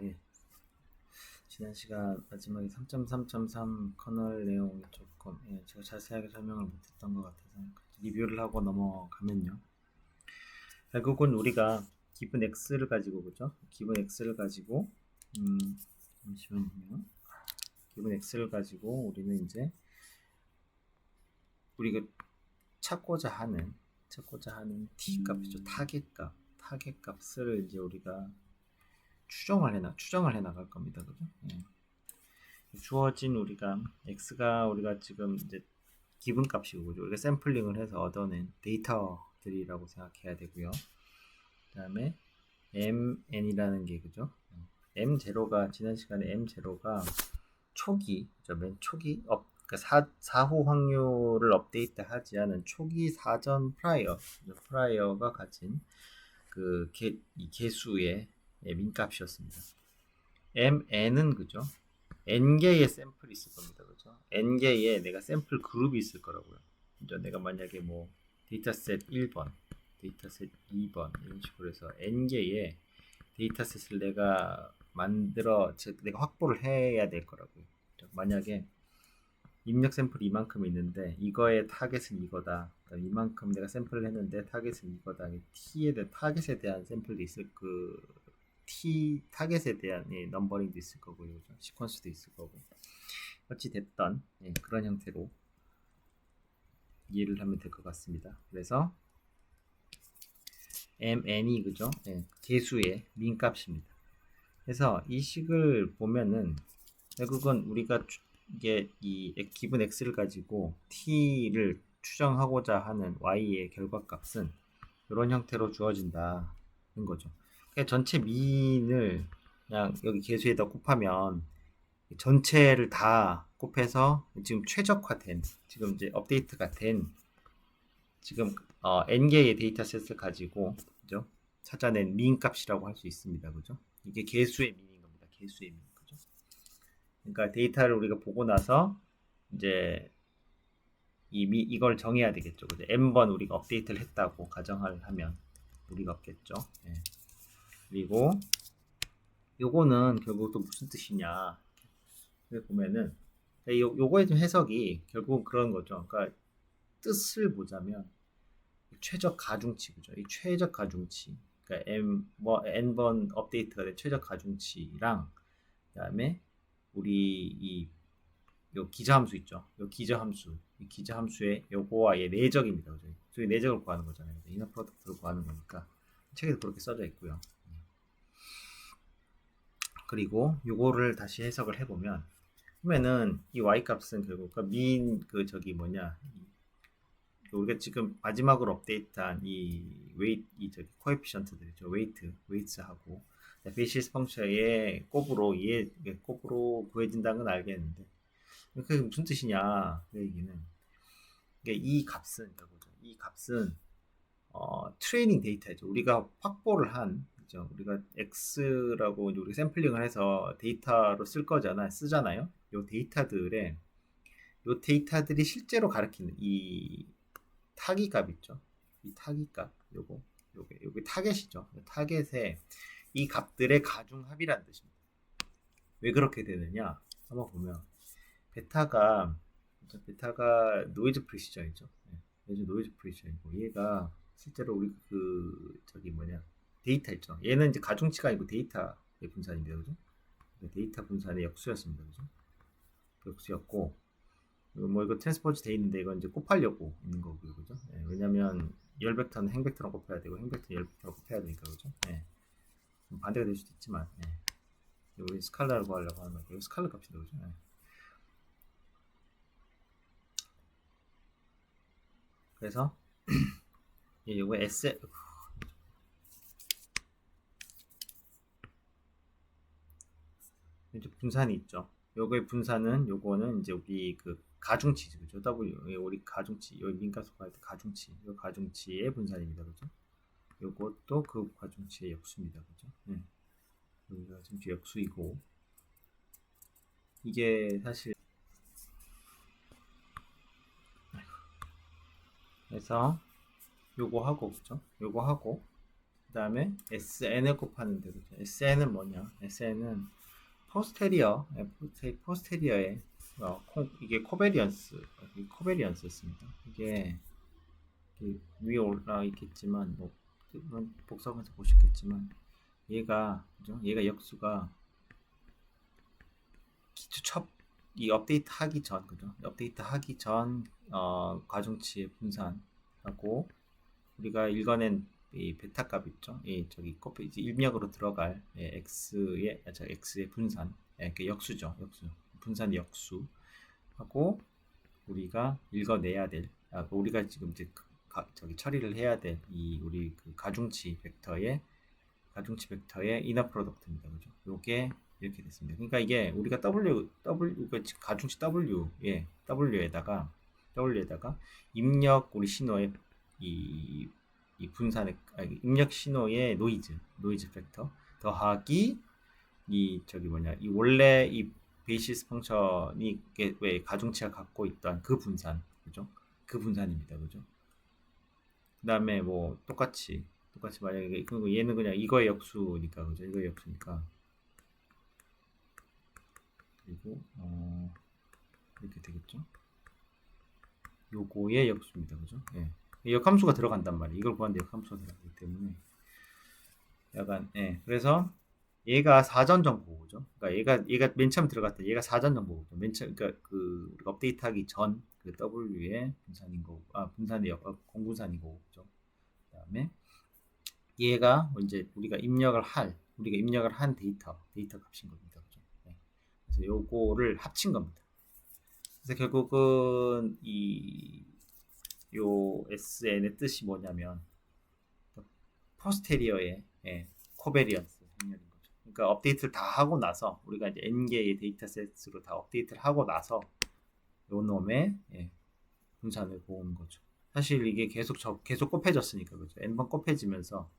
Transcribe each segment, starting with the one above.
예. 지난 시간 마지막에 3.3.3 커널 내용이 조금 제가 자세하게 설명을 못했던 것 같아서 리뷰를 하고 넘어가면요. 결국은 우리가 기분 X를 가지고 그죠? 기분 X를 가지고 잠시만요. 기분 X를 가지고 우리는 이제 우리가 찾고자 하는 T 값이죠. 타겟 값을 이제 우리가 추정을 해 나갈 겁니다. 그죠? 주어진 우리가 x가 우리가 지금 이제 기분값이고 그죠? 우리가 샘플링을 해서 얻어낸 데이터들이라고 생각해야 되고요. 그다음에 mn이라는 게 그죠? m0가 지난 시간에 m0가 초기, 맨 초기 그러니까 사후 확률을 업데이트하지 않은 초기 사전 프라이어가 가진 이 개수의 민값이었습니다. mn은 그죠? n개의 샘플이 있을 겁니다. 그죠? n개의 내가 샘플 그룹이 있을 거라고요. 그죠? 내가 만약에 뭐 데이터셋 1번, 데이터셋 2번 이런 식으로 해서 n개의 데이터셋을 내가 확보를 해야 될 거라고요. 그죠? 만약에 입력 샘플이 이만큼 있는데 이거의 타겟은 이거다. 이만큼 내가 샘플을 했는데 타겟은 이거다. 타겟에 대한 샘플도 있을 타겟에 대한 넘버링도 있을 거고요. 그죠? 시퀀스도 있을 거고. 어찌 됐던 그런 형태로 이해를 하면 될 것 같습니다. 그래서 mn이 그죠? 개수의 민값입니다. 그래서 이 식을 보면은 결국은 우리가 이게 이 기분 x를 가지고 t를 추정하고자 하는 y의 결과값은 이런 형태로 주어진다는 거죠. 그러니까 전체 민을 그냥 여기 개수에다 곱하면 전체를 다 곱해서 지금 최적화된 지금 이제 업데이트가 된 지금 n개의 데이터셋을 가지고 그죠? 찾아낸 민 값이라고 할 수 있습니다. 그죠? 이게 개수의 민인 겁니다. 개수의 민. 그죠? 그러니까 데이터를 우리가 보고 나서 이제 이걸 정해야 되겠죠. 그죠? n번 우리가 업데이트를 했다고 가정을 하면 무리가 없겠죠. 그리고 요거는 결국 또 무슨 뜻이냐. 보면은 요거의 좀 해석이 결국은 그런 거죠. 그러니까 뜻을 보자면 최적 가중치 그죠? 이 최적 가중치 그러니까 n번 업데이트가 된 최적 가중치랑 그다음에 우리 요 기저함수 있죠? 이 기저함수의 요거와의 내적입니다. 그죠? 저희 내적을 구하는 거잖아요. 이너 프로덕트를 구하는 거니까 책에도 그렇게 써져 있고요. 그리고 요거를 다시 해석을 해보면 그러면은 이 y 값은 결국 우리가 지금 마지막으로 업데이트한 이 저기 코에피션트들이죠. 웨이트하고 베이시스 펑션의 곱으로 구해진다는 건 알겠는데 그게 무슨 뜻이냐 그 얘기는 이 값은 트레이닝 데이터죠. 우리가 확보를 한 그죠? 우리가 X라고 우리 샘플링을 해서 데이터로 쓰잖아요. 요 데이터들이 실제로 가리키는 이 타깃값 있죠. 이 타깃값 요게 타겟이죠. 타겟의 이 값들의 가중합이라는 뜻입니다. 왜 그렇게 되느냐? 한번 보면 베타가 노이즈 프리시전이죠. 노이즈 프리시전이고 얘가 실제로 우리 데이터 있죠. 얘는 이제 가중치가 아니고 데이터의 분산입니다. 그죠? 데이터 분산의 역수였습니다. 그죠? 역수였고 이거 트랜스포즈 돼 있는데 이건 이제 곱하려고 있는 거고요. 그죠? 왜냐면 열 벡터는 행 벡터랑 곱해야 되고 행 벡터는 열 벡터랑 곱해야 되니까 그죠? 반대가 될 수도 있지만 우리 스칼라를 구하려고 하는 거고 스칼라 값이다. 그죠? 그래서 요거 이제 분산이 있죠. 요거는 이제 우리 가중치죠. 그죠? 우리 가중치, 여기 민가속 할때 요 가중치의 분산입니다. 그죠? 요것도 그 가중치의 역수입니다. 그죠? 여기가 가중치 역수이고, 이게 사실, 그래서 요거 하고, 그죠? 요거 하고, 그다음에 SN을 곱하는 데 그죠. SN은 뭐냐? SN은 포스테리어의 이게 코베리언스였습니다. 이게 위에 올라 있겠지만 뭐 복사하면서 보셨겠지만 얘가 그죠? 얘가 역수가 기초 이 업데이트 하기 전 그죠? 업데이트 하기 전 가중치의 분산하고 우리가 읽어낸 이 베타 값 있죠? 이 저기 코피 이제 입력으로 들어갈 x의 분산, 그 역수죠, 역수 분산 역수 하고 우리가 읽어내야 될, 우리가 지금 이제 저기 처리를 해야 될 이 우리 그 가중치 벡터의 이너 프로덕트입니다, 그죠? 요게 이렇게 됐습니다. 그러니까 이게 우리가 가중치 W에다가 입력 우리 신호의 이 분산의 입력 신호의 노이즈 팩터 더하기 이 저기 뭐냐 이 원래 이 베이시스 펑션이 왜 가중치가 갖고 있던 그 분산 그죠? 그 분산입니다, 그죠? 그다음에 뭐 똑같이 만약에 얘는 그냥 이거의 역수니까 그죠? 이거의 역수니까 그리고 이렇게 되겠죠? 요거의 역수입니다, 그죠? 예. 역함수가 들어간단 말이에요. 이걸 구하는데 역함수가 들어가기 때문에 약간 그래서 얘가 사전 정보죠. 그러니까 얘가 맨 처음 들어갔다. 얘가 사전 정보죠. 맨 처음 그러니까 그 업데이트하기 전 그 W의 분산인 거고, 분산의 공분산인 거고, 그죠? 그다음에 얘가 이제 우리가 입력을 한 데이터 값인 겁니다, 그죠? 네. 그래서 요거를 합친 겁니다. 그래서 결국은 요 SN의 뜻이 뭐냐면 포스테리어의 코베리언스 행렬인 거죠. 그러니까 업데이트를 다 하고 나서 우리가 이제 n개의 데이터셋으로 다 업데이트를 하고 나서 요 놈의 분산을 모으는 거죠. 사실 이게 계속 곱해졌으니까 그죠. n번 곱해지면서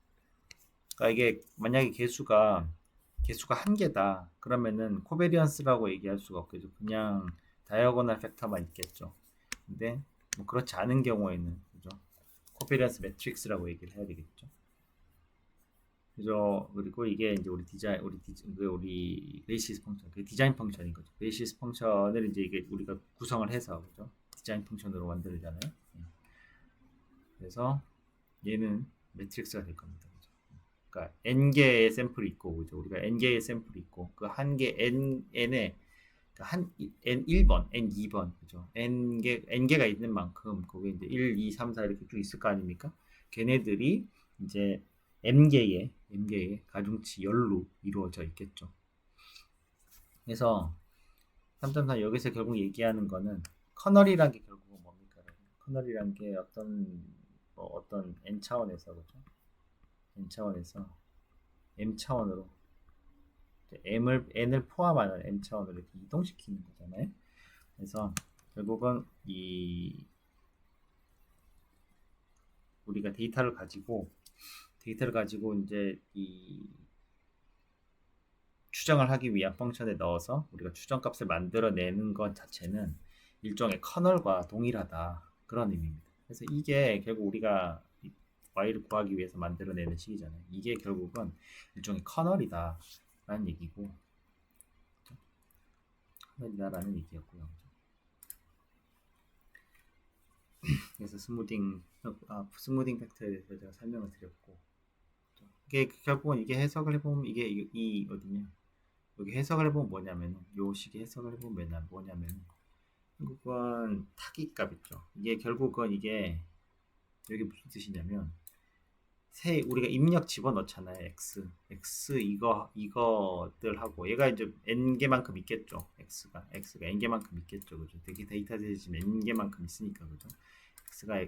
그러니까 이게 만약에 개수가 한 개다 그러면은 코베리언스라고 얘기할 수가 없겠죠. 그냥 다이어고널 팩터만 있겠죠. 근데 뭐 그렇지 않은 경우에는 그죠. 코베리언스 매트릭스라고 얘기를 해야 되겠죠. 그죠. 그리고 이게 이제 우리 베이시스 펑션, 그 디자인 펑션인 거죠. 베이시스 펑션을 이제 이게 우리가 구성을 해서 그죠. 디자인 펑션으로 만들잖아요. 그래서 얘는 매트릭스가 될 겁니다. 그죠? 그러니까 n 개의 샘플이 있고 그죠. 우리가 n 개의 샘플이 있고 그 한 개 n에 n1번, n2번 그죠. n개가 있는 만큼 거기에 이제 1, 2, 3, 4 이렇게 쭉 있을 거 아닙니까? 걔네들이 이제 m개의 가중치 열로 이루어져 있겠죠. 그래서 3.4 여기서 결국 얘기하는 거는 커널이란 게 결국은 뭡니까? 커널이란 게 어떤 n 차원에서 그죠? n 차원에서 m 차원으로 n을 포함하는 m 차원으로 이렇게 이동시키는 거잖아요. 그래서 결국은 우리가 데이터를 가지고 이제 추정을 하기 위한 펑션에 넣어서 우리가 추정값을 만들어내는 것 자체는 일종의 커널과 동일하다 그런 의미입니다. 그래서 이게 결국 우리가 y를 구하기 위해서 만들어내는 식이잖아요. 이게 결국은 일종의 커널이다 라는 얘기고 커널이다라는 얘기였고요. 그래서 스무딩 팩터에 대해서 제가 설명을 드렸고 이게 결국은 이게 해석을 해보면 이게 어디냐 여기 해석을 해보면 뭐냐면 요 식의 해석을 해보면 뭐냐면 결국은 타깃값 있죠. 이게 결국은 이게 여기 무슨 뜻이냐면 우리가 입력 집어넣잖아요. x 이거들하고 얘가 이제 n개만큼 있겠죠. x가 n개만큼 있겠죠. 그죠? 되게 데이터셋이 지금 n개만큼 있으니까 그죠? x가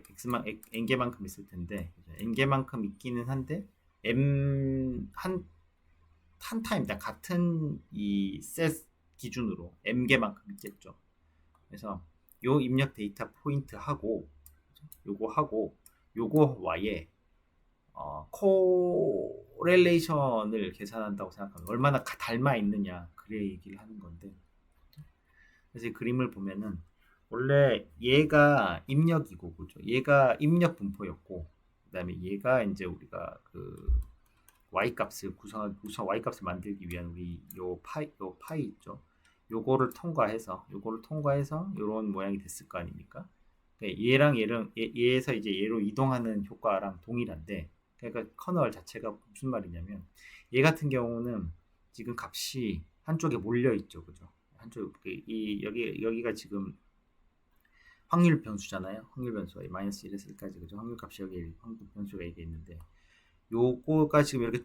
n개만큼 있을 텐데 그죠? n개만큼 있기는 한데 한 타임 같은 이 셋 기준으로 m개만큼 있겠죠. 그래서 요 입력 데이터 포인트 하고 요거와의 코렐레이션을 계산한다고 생각하면 얼마나 닮아 있느냐 그래 얘기를 하는 건데 그래서 이 그림을 보면은 원래 얘가 입력이고 그죠. 얘가 입력 분포였고 그다음에 얘가 이제 우리가 그 y 값을 우선 y 값을 만들기 위한 우리 요 파이 있죠. 요거를 통과해서 요런 모양이 됐을 거 아닙니까? 그러니까 얘에서 이제 얘로 이동하는 효과랑 동일한데, 그러니까 커널 자체가 무슨 말이냐면, 얘 같은 경우는 지금 값이 한쪽에 몰려 있죠, 그죠? 한쪽 여기가 지금 확률 변수잖아요. 확률 변수가 마이너스 1에서 1까지, 그죠? 확률 값이 여기 확률 변수가 이게 있는데, 요거가 지금 이렇게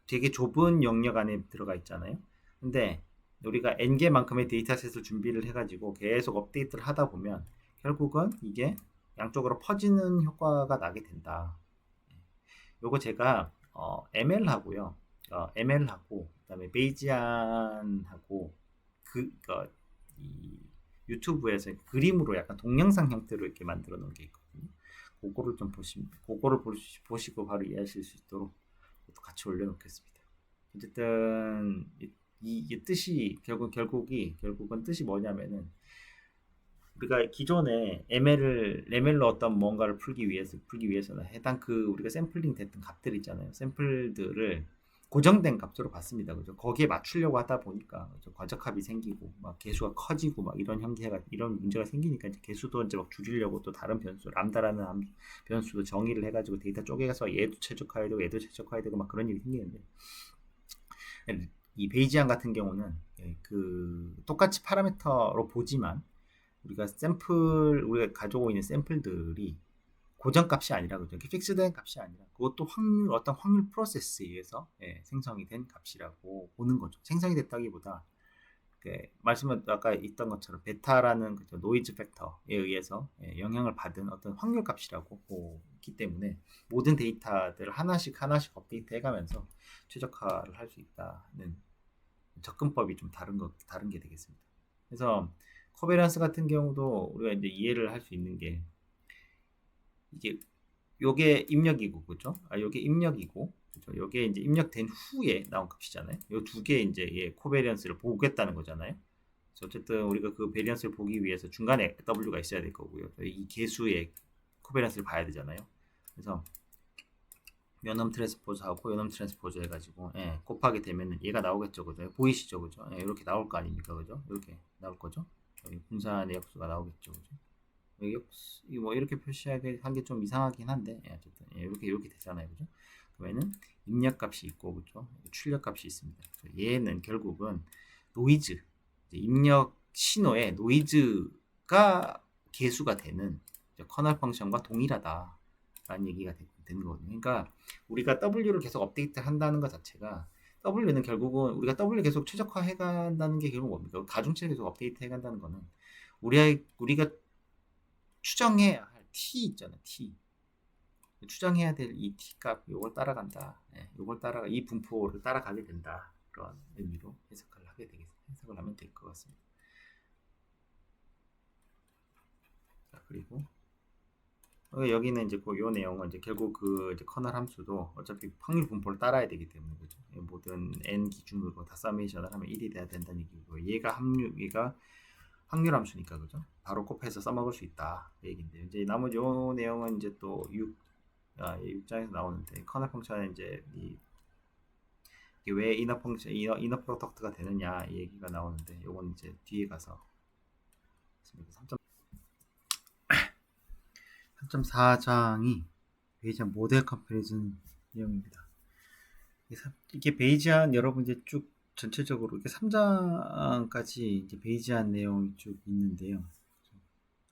되게 좁은 영역 안에 들어가 있잖아요. 근데 우리가 n개만큼의 데이터셋을 준비를 해가지고 계속 업데이트를 하다 보면 결국은 이게 양쪽으로 퍼지는 효과가 나게 된다. 요거 제가 ML하고요. ML하고 그다음에 베이지안하고 이 유튜브에서 그림으로 약간 동영상 형태로 이렇게 만들어 놓은 게 있거든요. 그거를 보시고 바로 이해하실 수 있도록 같이 올려놓겠습니다. 어쨌든 이 뜻이 결국은 뜻이 뭐냐면은, 우리가 기존에 ML로 어떤 뭔가를 풀기 위해서는 해당 우리가 샘플링 됐던 값들 있잖아요. 샘플들을 고정된 값으로 봤습니다. 그죠? 거기에 맞추려고 하다 보니까 그죠? 과적합이 생기고 막 개수가 커지고 막 이런 문제가 생기니까 이제 개수도 이제 막 줄이려고 또 다른 변수 람다라는 변수도 정의를 해가지고 데이터 쪼개서 얘도 최적화해야 되고 얘도 최적화해야 되고 막 그런 일이 생기는데, 이 베이지안 같은 경우는 똑같이 파라미터로 보지만 우리가 가지고 있는 샘플들이 고정값이 아니라, 그죠? 픽스된 값이 아니라 그것도 어떤 확률 프로세스에 의해서 생성이 된 값이라고 보는 거죠. 생성이 됐다기보다 말씀은 아까 있던 것처럼 베타라는 그죠? 노이즈 팩터에 의해서 영향을 받은 어떤 확률 값이라고 보기 때문에 모든 데이터들을 하나씩 업데이트 해가면서 최적화를 할 수 있다는 접근법이 좀 다른 게 되겠습니다. 그래서 코베란스 같은 경우도 우리가 이제 이해를 할 수 있는 게, 이게 요게 입력이고, 그죠? 요게 입력이고, 그죠? 요게 이제 입력된 후에 나온 값이잖아요. 요 두 개 이제 코베리언스를 보겠다는 거잖아요. 그래서 어쨌든 우리가 그 베리언스를 보기 위해서 중간에 W가 있어야 될 거고요. 이 개수의 코베리언스를 봐야 되잖아요. 그래서 요놈 트랜스포즈하고 요놈 트랜스포즈 해가지고 곱하게 되면은 얘가 나오겠죠, 그죠? 보이시죠, 그죠? 이렇게 나올 거 아닙니까, 그죠? 이렇게 나올 거죠. 여기 분산 내역수가 나오겠죠, 그죠? 뭐 이렇게 표시하게 한 게 좀 이상하긴 한데, 어쨌든 이렇게 되잖아요, 그죠? 그러면은 입력값이 있고, 그죠? 출력값이 있습니다. 얘는 결국은 노이즈, 입력 신호의 노이즈가 개수가 되는 커널 펑션과 동일하다라는 얘기가 되는 거거든요. 그러니까 우리가 W를 계속 업데이트 한다는 것 자체가, W는 결국은 우리가 W 계속 최적화해 간다는 게 결국 뭡니까? 가중치를 계속 업데이트 해 간다는 거는 우리가 추정해야 할 T 있잖아요. T. 추정해야 될 이 T 값, 요걸 따라간다. 이 분포를 따라가게 된다. 그런 의미로 해석을 하면 될 것 같습니다. 자, 그리고 여기는 이제 요 내용은 이제 결국 이제 커널 함수도 어차피 확률 분포를 따라야 되기 때문에, 그죠? 모든 n 기준으로 다 서메이션을 하면 1이 돼야 된다는 얘기고, 얘가 확률 함수니까, 그죠? 바로 곱해서 써먹을 수 있다 그 얘기인데, 이제 나머지 요 내용은 이제 또 6장에서 나오는데, 커널 펑션은 이제 이게 왜 이너 프로덕트가 되느냐 이 얘기가 나오는데, 요건 이제 뒤에 가서 3.4장이 베이지안 모델 컴패리즌 내용입니다. 이게 베이지안 여러분 이제 쭉 전체적으로 이게 3장까지 이제 베이지안 내용이 쭉 있는데요.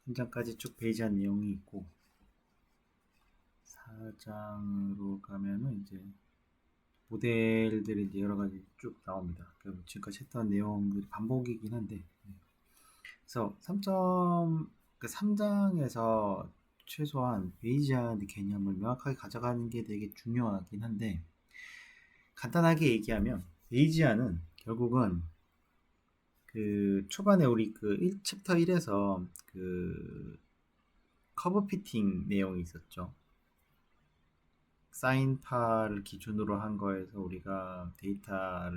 3장까지 쭉 베이지안 내용이 있고, 4장으로 가면은 이제 모델들이 이제 여러 가지 쭉 나옵니다. 지금까지 했던 내용들이 반복이긴 한데, 그래서 3장에서 최소한 베이지안 개념을 명확하게 가져가는 게 되게 중요하긴 한데, 간단하게 얘기하면 베이지안은 결국은 초반에 우리 챕터 1에서 커브 피팅 내용이 있었죠. 사인파를 기준으로 한 거에서 우리가 데이터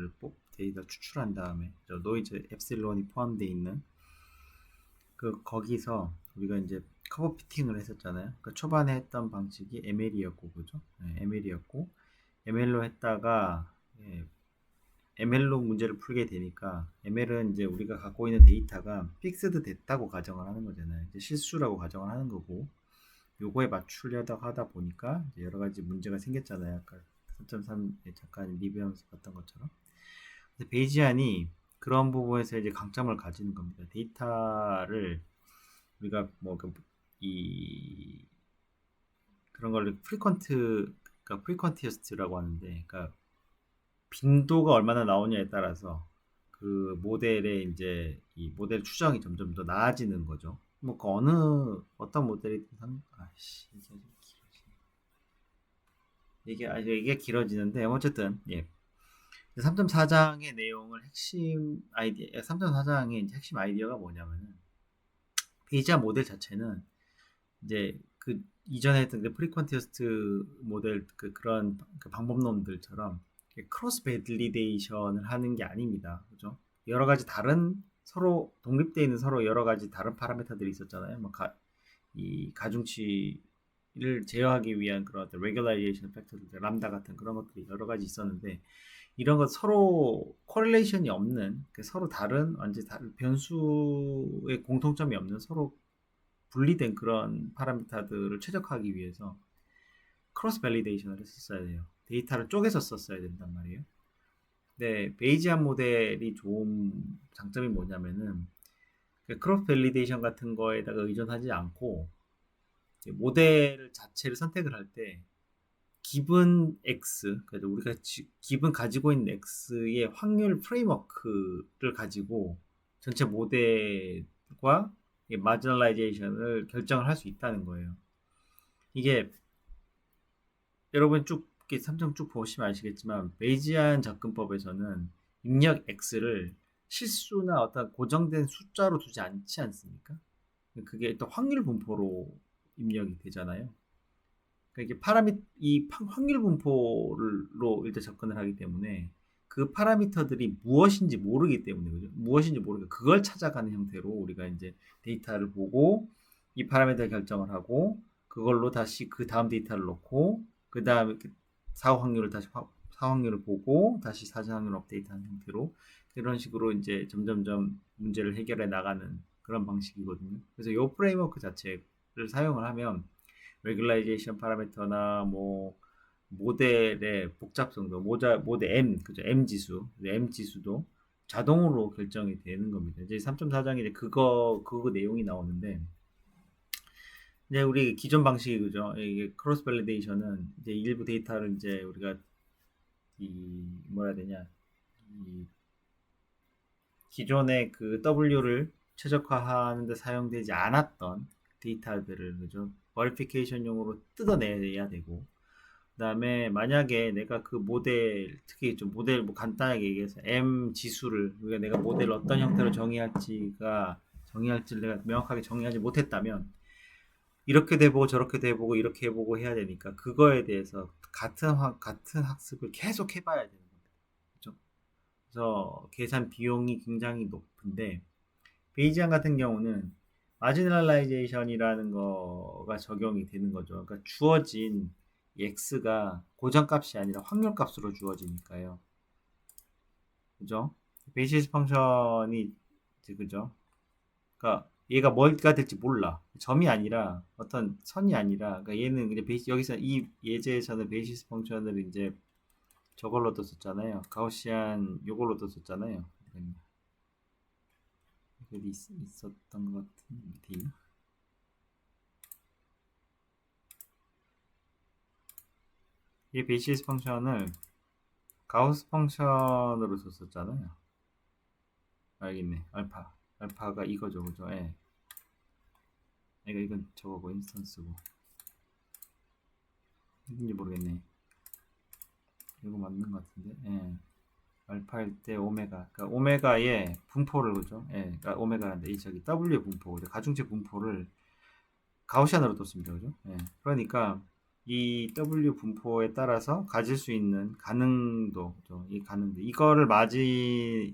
추출한 다음에 노이즈 엡실론이 포함되어 있는 거기서 우리가 이제 커브 피팅을 했었잖아요. 초반에 했던 방식이 ML이었고, 그죠? ML이었고, ML로 했다가 ML로 문제를 풀게 되니까 ML은 이제 우리가 갖고 있는 데이터가 픽스드 됐다고 가정을 하는 거잖아요. 이제 실수라고 가정을 하는 거고 요거에 맞추려다 하다 보니까 이제 여러 가지 문제가 생겼잖아요. 아까 3.3에 잠깐 리뷰하면서 봤던 것처럼. 근데 베이지안이 그런 부분에서 이제 강점을 가지는 겁니다. 데이터를 우리가 뭐 이 그런 걸 프리퀀티스트라고 하는데, 그러니까 빈도가 얼마나 나오냐에 따라서 그 모델의 이제 이 모델 추정이 점점 더 나아지는 거죠. 뭐 그 어떤 모델이든 아씨 이게 길어지는데 어쨌든 3.4장의 내용을 핵심 아이디어 3.4장의 핵심 아이디어가 뭐냐면은 베이지안 모델 자체는 이제 그 이전에 했던 그 프리퀀티스트 모델 그런 그 방법론들처럼 크로스 배들리데이션을 하는 게 아닙니다. 그죠? 여러 가지 다른 서로 독립되어 있는 서로 여러 가지 다른 파라미터들이 있었잖아요. 이 가중치를 제어하기 위한 그런 어떤 레귤라이제이션 팩터들, 람다 같은 그런 것들이 여러 가지 있었는데 이런 것 서로 코릴레이션이 없는 서로 다른 완전 다른 변수의 공통점이 없는 서로 분리된 그런 파라미터들을 최적화하기 위해서 크로스 밸리데이션을 했었어야 돼요. 데이터를 쪼개서 썼어야 된단 말이에요. 네, 베이지안 모델이 좋은 장점이 뭐냐면은 크로스 밸리데이션 같은 거에다가 의존하지 않고 모델 자체를 선택을 할 때 기본 X, 그래서 우리가 기본 가지고 있는 X의 확률 프레임워크를 가지고 전체 모델과 마지널라이제이션을 결정을 할 수 있다는 거예요. 이게 여러분 쭉 3점 쭉 보시면 아시겠지만 베이지안 접근법에서는 입력 X를 실수나 어떤 고정된 숫자로 두지 않지 않습니까? 그게 일단 확률 분포로 입력이 되잖아요. 그러니까 이 확률 분포로 일단 접근을 하기 때문에 그 파라미터들이 무엇인지 모르기 때문에 그죠? 무엇인지 모르니까 그걸 찾아가는 형태로 우리가 이제 데이터를 보고 이 파라미터 결정을 하고 그걸로 다시 그 다음 데이터를 넣고 그 다음에 사후 확률을 다시 사후 확률을 보고 다시 사전 확률 업데이트하는 형태로 이런 식으로 이제 점점점 문제를 해결해 나가는 그런 방식이거든요. 그래서 이 프레임워크 자체를 사용을 하면 레귤라이제이션 파라미터나 뭐 모델의 복잡성도 모델 M 그죠 M 지수도 자동으로 결정이 되는 겁니다. 이제 3.4장에 이제 그거 내용이 나오는데 이제 우리 기존 방식이 그죠 이게 크로스 밸리데이션은 이제 일부 데이터를 이제 우리가 이 뭐라 해야 되냐 이 기존의 그 W를 최적화하는 데 사용되지 않았던 데이터들을 그죠 버리피케이션용으로 뜯어내야 되고 그다음에 만약에 내가 그 모델 특히 좀 모델 뭐 간단하게 얘기해서 M 지수를 우리가 내가 모델을 어떤 형태로 정의할지를 내가 명확하게 정의하지 못했다면 이렇게 돼보고 저렇게 돼보고 이렇게 해보고 해야 되니까 그거에 대해서 같은 학습을 계속 해봐야 되는 겁니다. 그렇죠? 그래서 계산 비용이 굉장히 높은데 베이지안 같은 경우는 마지널라이제이션이라는 거가 적용이 되는 거죠. 그러니까 주어진 x가 고정값이 아니라 확률값으로 주어지니까요. 그죠? 베이시스 펑션이 이제 그죠? 그러니까 얘가 뭐가 될지 몰라. 점이 아니라 어떤 선이 아니라 그러니까 얘는 이제 여기서 이 예제에서는 베이시스 펑션을 이제 저걸로 뒀었잖아요. 가우시안 요걸로 뒀었잖아요. 여기 있었던 것 같은 밑에 있나? 이 베이시스 펑션을 가우스 펑션으로 줬었잖아요. 알겠네. 알파가 이거죠, 그죠? 예. 이건 저거고 인스턴스고. 이건지 모르겠네. 이거 맞는 것 같은데. 예. 알파일 때 오메가. 그러니까 오메가의 분포를 그죠? 예. 그러니까 오메가인데 이 저기 W 분포, 그죠? 가중치 분포를 가우시안으로 뒀습니다, 그죠? 예. 그러니까 이 W 분포에 따라서 가질 수 있는 가능도, 그죠? 이 가능도 이거를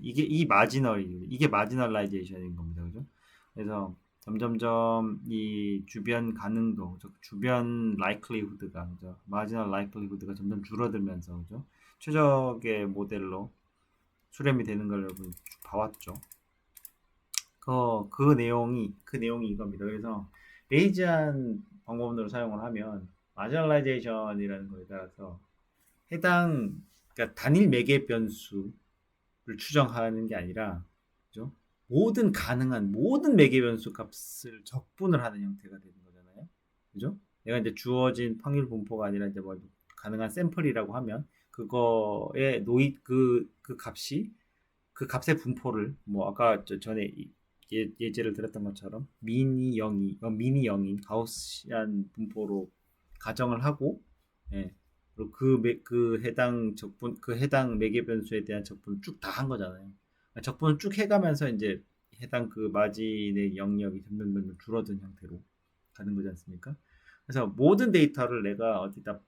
이게 마지널라이제이션인 겁니다, 그죠? 그래서 점점점 이 주변 가능도, 주변 likelihood가, 그죠? marginal likelihood가 점점 줄어들면서, 그죠? 최적의 모델로 수렴이 되는 걸 여러분 쭉 봐왔죠. 그 내용이 이겁니다. 그래서 베이지안 방법론으로 사용을 하면 marginalization이라는 거에 따라서 그러니까 단일 매개 변수를 추정하는 게 아니라, 그죠? 모든 매개 변수 값을 적분을 하는 형태가 되는 거잖아요. 그죠? 내가 이제 주어진 확률 분포가 아니라 이제 뭐 가능한 샘플이라고 하면 그거의 그 값이 그 값의 분포를 뭐 아까 전에 예제를 들었던 것처럼 미니 0인 가우시안 분포로 가정을 하고, 예. 그리고 그 해당 매개 변수에 대한 적분을 쭉 다 한 거잖아요. 적분을 쭉 해가면서 이제 해당 그 마진의 영역이 점점 줄어든 형태로 가는 거지 않습니까? 그래서 모든 데이터를 내가 어디다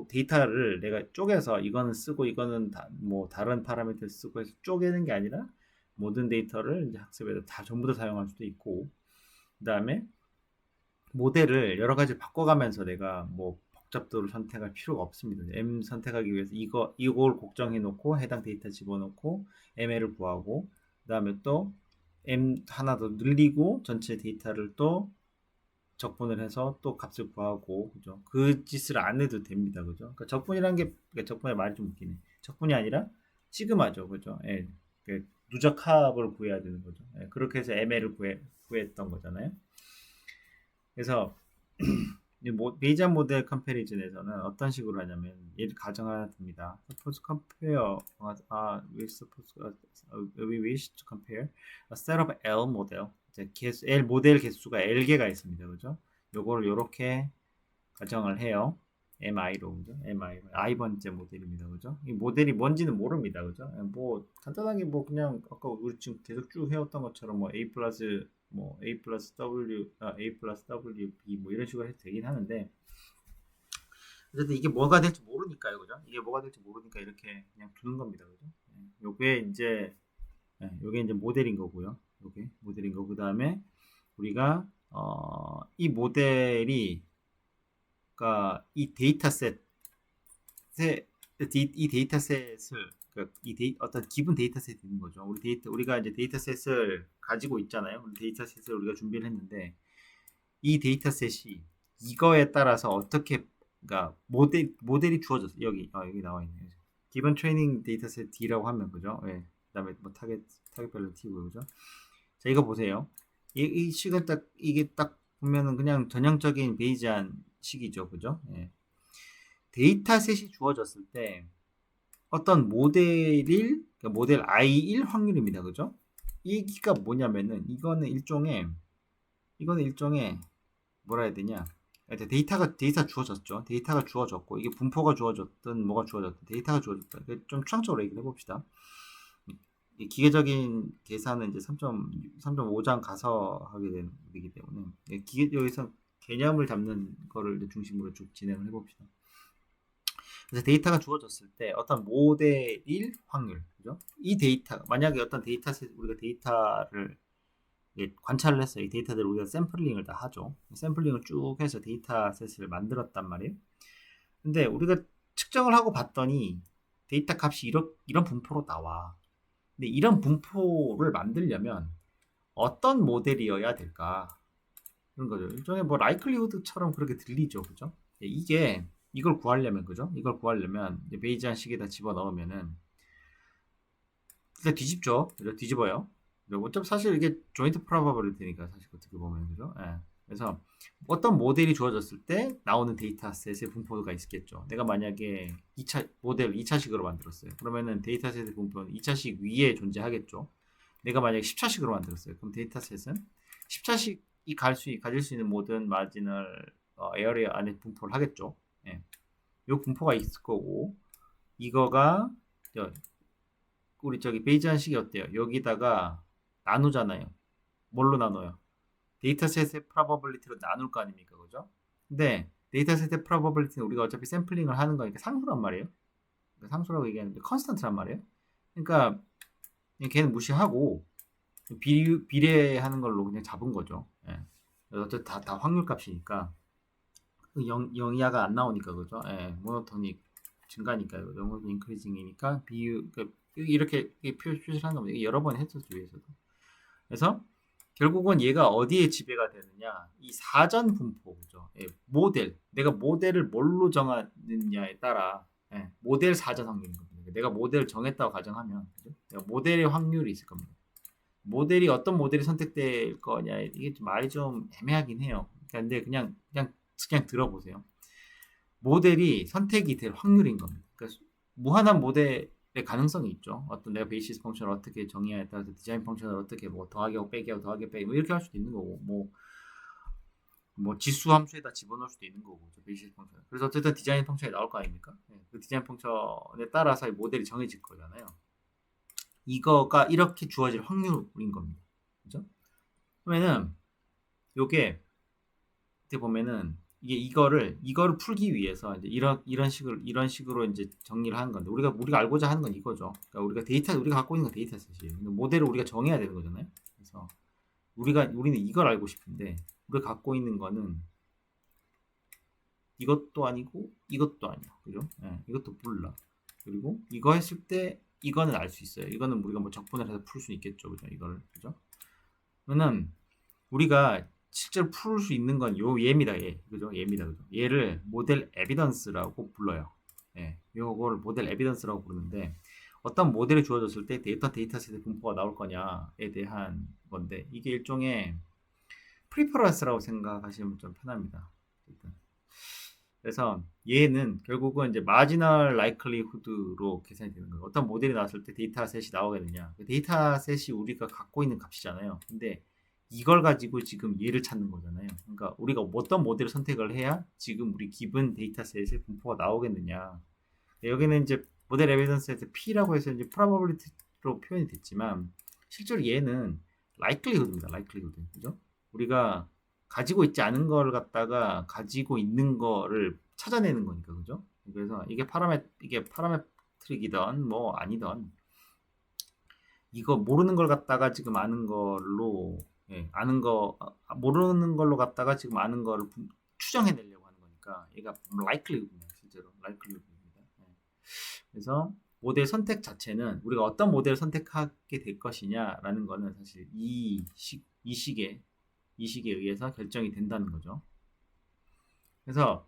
데이터를 내가 쪼개서 이거는 쓰고 이거는 뭐 다른 파라미터 쓰고 해서 쪼개는 게 아니라 모든 데이터를 이제 학습에서 다 전부 다 사용할 수도 있고, 그 다음에 모델을 여러 가지 바꿔가면서 내가 뭐 복잡도를 선택할 필요가 없습니다. M 선택하기 위해서 이걸 곡정해 놓고 해당 데이터 집어넣고 ML을 구하고, 그 다음에 또 M 하나 더 늘리고 전체 데이터를 또 적분을 해서 또 값을 구하고, 그죠? 그 짓을 안 해도 됩니다. 그죠? 그러니까 그러니까 적분의 말이 좀 웃기네. 적분이 아니라 시그마죠. 그죠? 예. 그 누적 합을 구해야 되는 거죠. 예. 그렇게 해서 ML을 구했던 거잖아요. 그래서 베이지안 모델 컴패리즌에서는 어떤 식으로 하냐면 얘를 가정 하나 듭니다. Suppose compare, we wish to compare a set of L 모델. L 모델 개수가 L개가 있습니다. 그죠? 요거를 요렇게 가정을 해요. MI로, 그죠? MI로. I번째 모델입니다. 그죠? 이 모델이 뭔지는 모릅니다. 그죠? 뭐, 간단하게 뭐, 그냥, 아까 우리 지금 계속 쭉 해왔던 것처럼 뭐, A 플러스 W, B 뭐 이런 식으로 해도 되긴 하는데, 어쨌든 이게 뭐가 될지 모르니까요. 그죠? 이게 뭐가 될지 모르니까 이렇게 그냥 두는 겁니다. 그죠? 요게 이제 모델인 거고요. 요게 모델인 거고, 그 다음에 우리가, 이 모델이, 그러니까 이 데이터셋을 어떤 기본 데이터셋이 있는 거죠. 우리가 이제 데이터셋을 가지고 있잖아요. 우리 데이터셋을 우리가 준비를 했는데 이 데이터셋이 이거에 따라서 어떻게, 그러니까 모델이 주어졌어. 여기 나와 있네요. 기본 트레이닝 데이터셋 D라고 하면, 그죠? 예. 그다음에 뭐 타겟별로 T고요. 그죠? 자, 이거 보세요. 이 식은 이게 딱 보면은 그냥 전형적인 베이지안 식이죠. 그죠? 예. 데이터셋이 주어졌을 때 어떤 그러니까 모델 I1 확률입니다. 그죠? 이기가 뭐냐면은 이거는 일종의 뭐라 해야 되냐? 데이터 주어졌죠. 데이터가 주어졌고 이게 분포가 주어졌든 뭐가 주어졌든 데이터가 주어졌든 좀 추상적으로 얘기를 해봅시다. 기계적인 계산은 이제 3.5장 가서 하게 되기 때문에 여기서 개념을 잡는 거를 이제 중심으로 쭉 진행을 해봅시다. 그래서 데이터가 주어졌을 때 어떤 모델일 확률, 그죠? 이 데이터, 만약에 어떤 우리가 데이터를 관찰을 했어요. 이 데이터들을 우리가 샘플링을 다 하죠. 샘플링을 쭉 해서 데이터셋을 만들었단 말이에요. 근데 우리가 측정을 하고 봤더니 데이터 값이 이런 분포로 나와. 근데 이런 분포를 만들려면 어떤 모델이어야 될까? 그런 거죠. 일종의 뭐 라이클리후드처럼 그렇게 들리죠. 그죠? 이걸 구하려면, 그죠? 이걸 구하려면 베이지안 식에다 집어넣으면은 일단 뒤집죠. 그죠? 뒤집어요. 어차피 사실 이게 조인트 프로바빌리티니까 사실 어떻게 보면, 그죠? 예. 그래서 어떤 모델이 주어졌을 때 나오는 데이터셋의 분포가 있겠죠. 내가 만약에 모델 2차식으로 만들었어요. 그러면은 데이터셋의 분포는 2차식 위에 존재하겠죠. 내가 만약에 10차식으로 만들었어요. 그럼 데이터셋은 10차식이 가질 수 있는 모든 마지널 에어리어 안에 분포를 하겠죠. 예. 요 분포가 있을 거고, 이거가 우리 베이지안 식이 어때요? 여기다가 나누잖아요. 뭘로 나눠요? 데이터셋의 프로버빌리티로 나눌 거 아닙니까? 그죠? 근데 데이터셋의 프로버빌리티는 우리가 어차피 샘플링을 하는 거니까 상수란 말이에요. 그러니까 상수라고 얘기하는데 컨스턴트란 말이에요. 그러니까 걔는 무시하고 비례하는 걸로 그냥 잡은 거죠. 예. 어쨌든 다 확률 값이니까 영이하가 안 나오니까 그죠? 예. 모노토닉 증가니까요. 영어 인크리징이니까 비유 이렇게 표시를 하는 겁니다. 여러 번 했었죠 위에서도. 그래서 결국은 얘가 어디에 지배가 되느냐? 이 사전 분포죠. 예, 모델. 내가 모델을 뭘로 정하느냐에 따라 모델 사전 확률인 겁니다. 내가 모델을 정했다고 가정하면 그죠? 모델의 확률이 있을 겁니다. 모델이 어떤 모델이 선택될 거냐 이게 좀 말이 좀 애매하긴 해요. 근데 그냥 들어보세요. 모델이 선택이 될 확률인 겁니다. 그러니까 무한한 모델의 가능성이 있죠. 어떤 내가 베이시스 펑션을 어떻게 정의하에 따라서 디자인 펑션을 어떻게 뭐 더하기하고 빼기하고 더하기 빼기 뭐 이렇게 할 수도 있는 거고 뭐 지수 함수에다 집어넣을 수도 있는 거고 베이시스 펑션. 그래서 어쨌든 디자인 펑션이 나올 거 아닙니까? 그 디자인 펑션에 따라서 모델이 정해질 거잖아요. 이거가 이렇게 주어질 확률인 겁니다. 그죠? 그러면은 요게 어떻게 보면은 이거를 풀기 위해서 이제 이런 식으로 이제 정리를 하는 건데 우리가 알고자 하는 건 이거죠. 그러니까 우리가 갖고 있는 건 데이터셋이에요. 근데 모델을 우리가 정해야 되는 거잖아요. 그래서 우리는 이걸 알고 싶은데 우리가 갖고 있는 거는 이것도 아니고 이것도 아니야. 그죠? 네, 이것도 몰라. 그리고 이거 했을 때 이거는 알 수 있어요. 이거는 우리가 뭐 적분을 해서 풀 수 있겠죠. 그죠? 이거를. 그죠? 그러면 우리가 실제로 풀 수 있는 건 얘입니다. 얘. 그죠? 얘입니다. 그죠? 얘를 모델 에비던스라고 불러요. 예. 요거를 모델 에비던스라고 부르는데 어떤 모델이 주어졌을 때 데이터셋의 분포가 나올 거냐에 대한 건데 이게 일종의 프리퍼런스라고 생각하시면 좀 편합니다. 그래서 얘는 결국은 이제 마지널 라이클리후드로 계산이 되는 거예요. 어떤 모델이 나왔을 때 데이터셋이 나오게 되냐. 데이터셋이 우리가 갖고 있는 값이잖아요. 근데 이걸 가지고 지금 얘를 찾는 거잖아요. 그러니까 우리가 어떤 모델을 선택을 해야 지금 우리 기본 데이터셋의 분포가 나오겠느냐. 여기는 이제 모델 에비던스에서 P라고 해서 이제 프로바빌리티로 표현이 됐지만 실제로 얘는 라이클리후드입니다. 라이클리후드. 그죠? 우리가 가지고 있지 않은 걸 갖다가 가지고 있는 거를 찾아내는 거니까. 그죠? 그래서 이게 파라메트릭이던 뭐 아니던 이거 모르는 걸 갖다가 지금 아는 걸로 모르는 걸로 갖다가 지금 아는 거를 추정해내려고 하는 거니까 얘가 likelihood입니다. 실제로 likelihood입니다. 그래서 모델 선택 자체는 우리가 어떤 모델을 선택하게 될 것이냐라는 거는 사실 이 식에 의해서 결정이 된다는 거죠. 그래서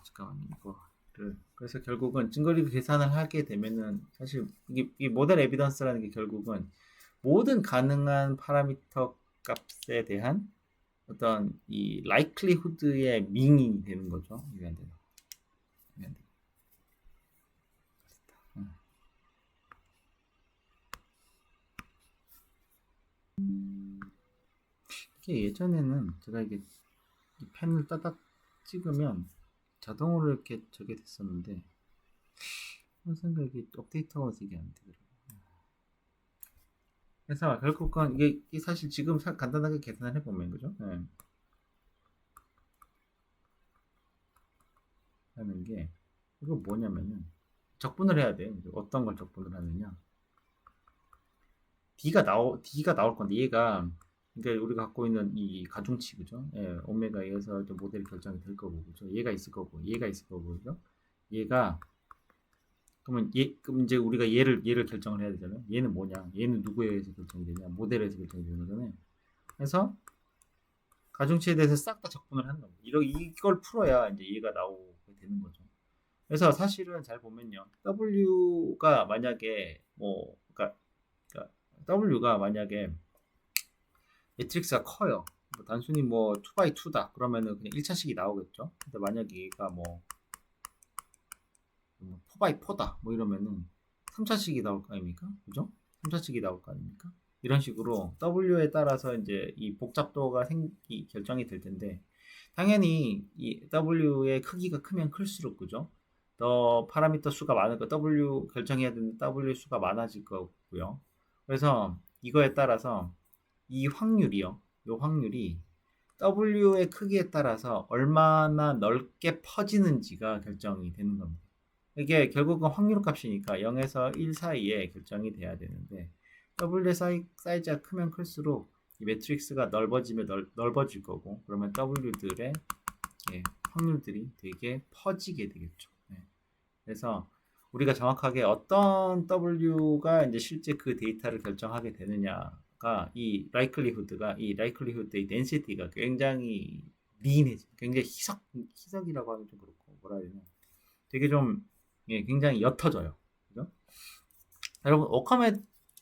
잠깐만요. 그래서 결국은 증거리그 계산을 하게 되면은 사실 이 모델 에비던스라는 게 결국은 모든 가능한 파라미터 값에 대한 어떤 이 likelihood의 밍이 되는 거죠. 이게 안 되나? 이게 예전에는 제가 이게 이 펜을 따닥 찍으면 자동으로 이렇게 저게 됐었는데 항상 이게 업데이트하면서 이게 안 되더라고요. 그래서 결국은 이게 사실 지금 간단하게 계산을 해보면 그죠? 네. 하는 게 이거 뭐냐면은 적분을 해야 돼요. 어떤 걸 적분을 하느냐? D가 나올 건데 얘가 그러니까 우리가 갖고 있는 이 가중치 그죠? 예, 오메가에 의해서 모델이 결정이 될 거고 그죠? 얘가 있을 거고 얘가 있을 거고 그죠? 얘가 그럼 이제 우리가 얘를 결정을 해야 되잖아요. 얘는 뭐냐? 얘는 누구에 의해서 결정이 되냐? 모델에 의해서 결정이 되는 거잖아요. 그래서 가중치에 대해서 싹 다 적분을 하는 겁니다. 이걸 풀어야 이제 얘가 나오게 되는 거죠. 그래서 사실은 잘 보면요. W가 만약에 그러니까 W가 만약에 매트릭스가 커요. 단순히 2x2다. 그러면은 그냥 1차식이 나오겠죠. 근데 만약에 얘가 4x4다. 이러면은 3차식이 나올 거 아닙니까? 그죠? 3차식이 나올 거 아닙니까? 이런 식으로 W에 따라서 이제 이 복잡도가 결정이 될 텐데, 당연히 이 W의 크기가 크면 클수록, 그죠? 더 파라미터 수가 많으니까 W 결정해야 되는 W 수가 많아질 거고요. 그래서 이거에 따라서 이 확률이요. 이 확률이 W의 크기에 따라서 얼마나 넓게 퍼지는지가 결정이 되는 겁니다. 이게 결국은 확률 값이니까 0에서 1 사이에 결정이 돼야 되는데 W의 사이즈가 크면 클수록 이 매트릭스가 넓어지면 넓어질 거고, 그러면 W들의 확률들이 되게 퍼지게 되겠죠. 그래서 우리가 정확하게 어떤 W가 이제 실제 그 데이터를 결정하게 되느냐가 이 likelihood의 density가 굉장히 lean해져. 굉장히 희석이라고 하면 좀 그렇고, 뭐라 해야 되나. 되게 좀, 굉장히 옅어져요. 그죠? 여러분,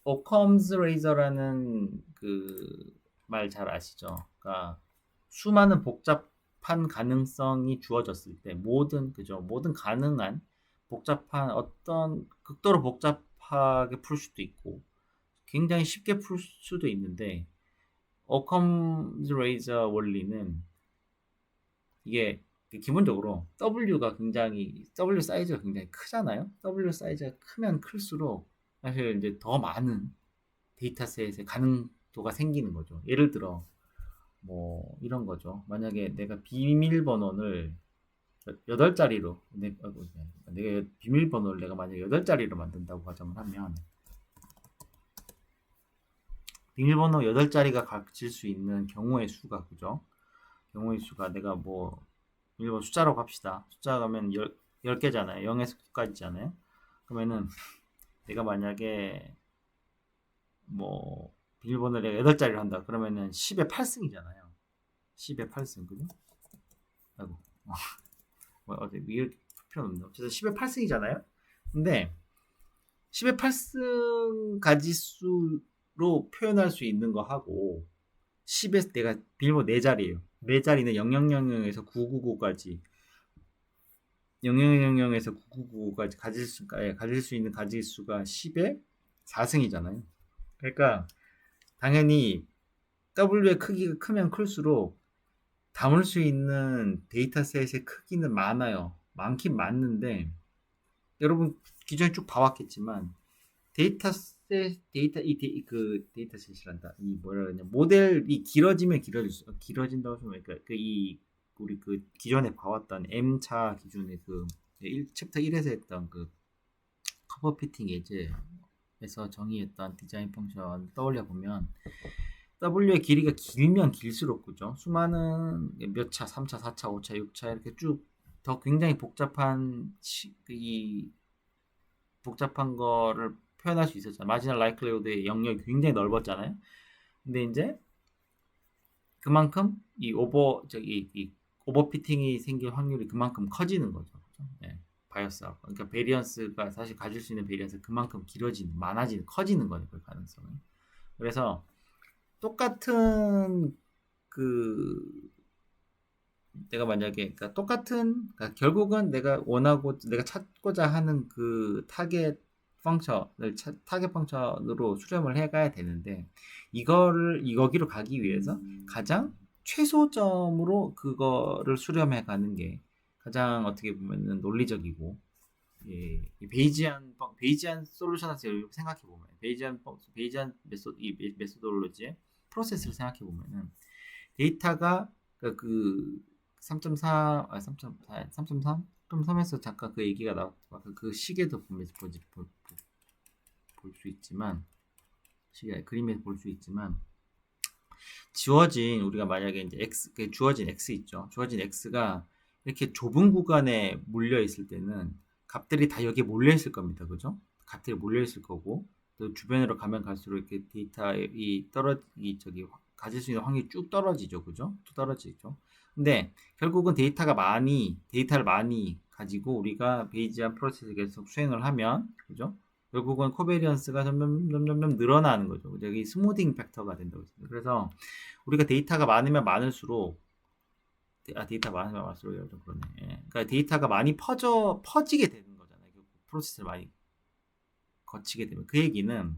오컴스 레이저라는 그 말 잘 아시죠? 그러니까 수많은 복잡한 가능성이 주어졌을 때 모든 가능한 복잡한 어떤 극도로 복잡하게 풀 수도 있고 굉장히 쉽게 풀 수도 있는데 오컴스 레이저 원리는 이게 기본적으로 W 사이즈가 굉장히 크잖아요. W 사이즈가 크면 클수록 사실 이제 더 많은 데이터셋의 가능도가 생기는 거죠. 예를 들어 뭐 이런 거죠. 만약에 내가 비밀번호를 8자리로 내가 비밀번호를 내가 만약에 8자리로 만든다고 가정을 하면 비밀번호 8자리가 가질 수 있는 경우의 수가 그죠? 경우의 수가 내가 뭐 비밀번호 숫자로 갑시다. 숫자 가면 10개잖아요. 0에서 9까지잖아요. 그러면은 내가 만약에 뭐 비밀번호를 내가 8자리를 한다. 그러면은 10의 8승이잖아요. 10의 8승 그죠? 아이고 어제 이렇게 표현 없네. 어쨌든 10의 8승이잖아요. 근데 10의 8승 가지수로 표현할 수 있는 거 하고 10에 내가 비밀번호 4자리예요. 4자리는 0000에서 999까지 0000에서 999까지 가질 수 있는 가지수가 10의 4승이잖아요. 그러니까 당연히 W의 크기가 크면 클수록 담을 수 있는 데이터셋의 크기는 많긴 많는데 여러분 기존에 쭉 봐왔겠지만 데이터셋이란다. 이 뭐라 그러냐 모델이 길어지면 길어진다고 하면 그러니까 우리 그 기존에 봐왔던 M차 기준의 그 챕터 1에서 했던 그 커버 피팅 예제에서 정의했던 디자인 펑션 떠올려 보면 W의 길이가 길면 길수록 그죠? 수많은 몇 차, 3차, 4차, 5차, 6차 이렇게 쭉 더 굉장히 복잡한 거를 표현할 수 있었잖아요. 마지널 라이클리후드의 영역이 굉장히 넓었잖아요. 근데 이제 그만큼 이 오버피팅이 생길 확률이 그만큼 커지는 거죠. 그렇죠? 바이어스하고. 그러니까 베리언스가 사실 가질 수 있는 베리언스 그만큼 커지는 거예요. 그 가능성은. 그래서 똑같은 내가 만약에 결국은 내가 찾고자 하는 그 타겟 펑션으로 수렴을 해가야 되는데 여기로 가기 위해서 가장 최소점으로 그거를 수렴해 가는 게 가장 어떻게 보면은 논리적이고 베이지안 솔루션에서 생각해 보면 베이지안 메소돌로지의 프로세스를 생각해 보면은 데이터가 그 3.3에서 잠깐 그 얘기가 나왔고 그 시계도 볼 수 있지만 그림에서 볼 수 있지만 우리가 만약에 이제 주어진 x 있죠. 주어진 x가 이렇게 좁은 구간에 몰려 있을 때는 값들이 다 여기에 몰려 있을 겁니다. 그죠? 값들이 몰려 있을 거고 또 주변으로 가면 갈수록 이렇게 가질 수 있는 확률이 쭉 떨어지죠. 그죠? 또 떨어지죠. 근데 결국은 데이터를 많이 가지고 우리가 베이지안 프로세스를 계속 수행을 하면 그죠? 결국은 코베리언스가 점점 늘어나는 거죠. 여기 스무딩 팩터가 된다고 했습니다. 그래서 우리가 데이터가 많으면 많을수록 좀 그러네. 그러니까 데이터가 많이 퍼지게 되는 거잖아요. 프로세스를 많이 거치게 되면 그 얘기는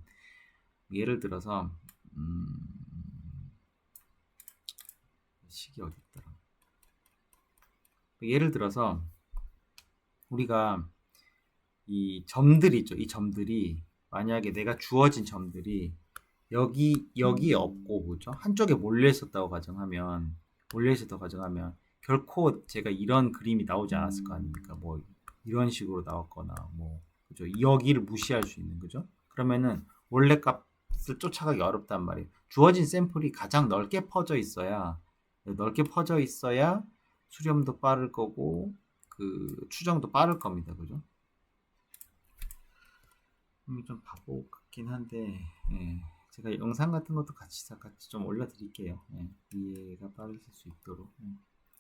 예를 들어서 식이 어디 있더라. 예를 들어서 우리가 이 점들이 있죠. 이 점들이 만약에 내가 주어진 점들이 여기에 없고 그렇죠? 한쪽에 몰려 있었다고 가정하면 결코 제가 이런 그림이 나오지 않았을 거 아닙니까? 뭐 이런 식으로 나왔거나 뭐 그죠? 여기를 무시할 수 있는 그죠? 그러면은 원래 값 것을 쫓아가기 어렵단 말이에요. 주어진 샘플이 가장 넓게 퍼져 있어야 수렴도 빠를 거고 그 추정도 빠를 겁니다. 그죠? 좀 바보 같긴 한데 예. 제가 영상 같은 것도 같이 좀 올려드릴게요. 예. 이해가 빠르실 수 있도록. 예.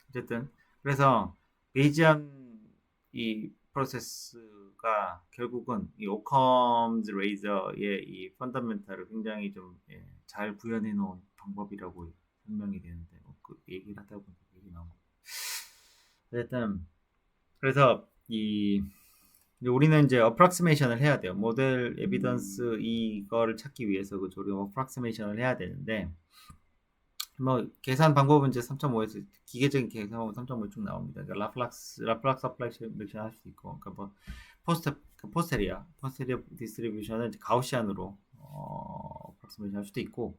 어쨌든 그래서 베이지안 이 프로세스가 결국은 이 오컴즈 레이저의 이 펀더멘탈을 굉장히 좀 잘 구현해 놓은 방법이라고 설명이 되는데 그 얘기를 하다 보니까 얘기 나온 거. 어쨌든 그래서 우리는 이제 어프락시메이션을 해야 돼요. 모델 에비던스 이거를 찾기 위해서 그 조리 어프락시메이션을 해야 되는데 뭐 계산 방법은 이제 3.5에서 기계적인 계산 방법 3.5에 쭉 나옵니다. 그러니까 라플락스 어프락시메이션 할 수 있고, 그러니까 뭐 포스테리아 디스트리뷰션을 가우시안으로 어프락시메이션 할 수도 있고,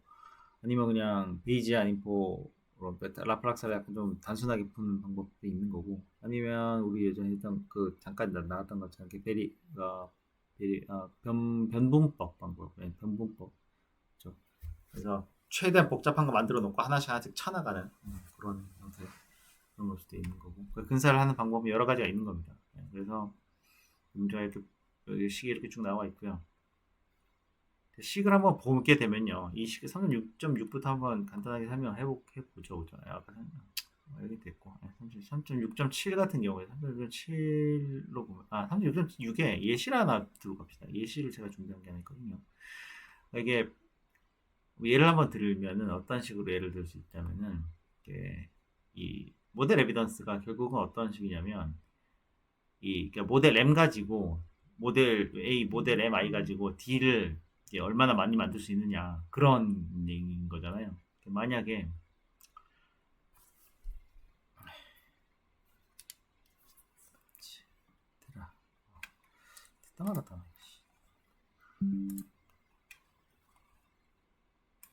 아니면 그냥 베이지안 인포로 라플락스를 약간 좀 단순하게 푸는 방법도 있는 거고, 아니면 우리 예전에 했던 그 잠깐 나왔던 것처럼 이렇게 변분법 방법, 변분법. 그렇죠? 그래서 최대한 복잡한 거 만들어 놓고 하나씩 쳐나가는 그런 형태 그런 걸 수도 있는 거고, 근사를 하는 방법이 여러 가지가 있는 겁니다. 그래서 문제에도 식이 이렇게 쭉 나와 있고요. 식을 한번 보게 되면요, 이 식 3.6.6부터 한번 간단하게 설명해 보죠. 아까 여기 됐고, 3.6.7 같은 경우에 3.6.7로 보면 3.6.6에 예시를 하나 들고 갑시다. 예시를 제가 준비한 게 하나 있거든요. 이게 예를 한번 들면은 어떤 식으로 예를 들 수 있다면은 이 모델 에비던스가 결국은 어떤 식이냐면 그러니까 모델 M 가지고 모델 A, 모델 MI 가지고 D를 얼마나 많이 만들 수 있느냐 그런 얘기인 거잖아요. 만약에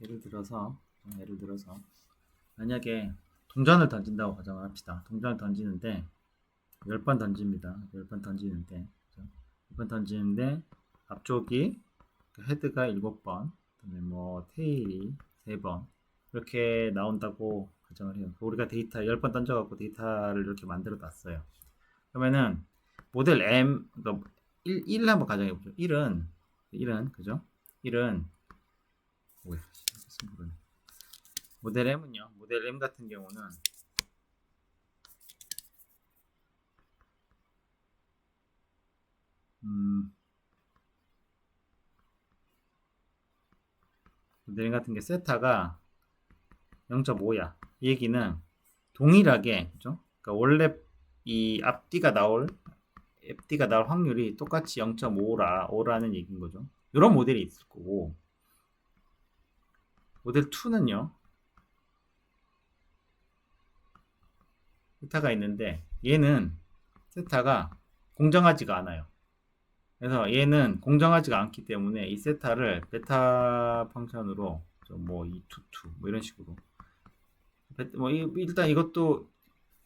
예를 들어서 만약에 동전을 던진다고 가정을 합시다. 동전을 던지는데 10번 던집니다. 10번 던지는데 앞쪽이 헤드가 7번, 그다음에 뭐 테일이 3번 이렇게 나온다고 가정을 해요. 우리가 데이터 10번 던져갖고 데이터를 이렇게 만들어 놨어요. 그러면은 모델 M, 그러니까 1을 한번 가정해 보죠. 1은 그죠? 1은 모델 M은요. 모델 M 같은 경우는 모델 M 같은 게 세타가 0.5야. 이 얘기는 동일하게, 그죠? 그러니까 원래 이 앞뒤가 나올 확률이 똑같이 0.5라는 얘기인 거죠. 이런 모델이 있을 거고, 모델 2는요, 세타가 있는데, 얘는 세타가 공정하지가 않아요. 그래서 얘는 공정하지가 않기 때문에 이 세타를 베타 펑션으로 뭐 이2 뭐 이런 식으로 뭐 일단 이것도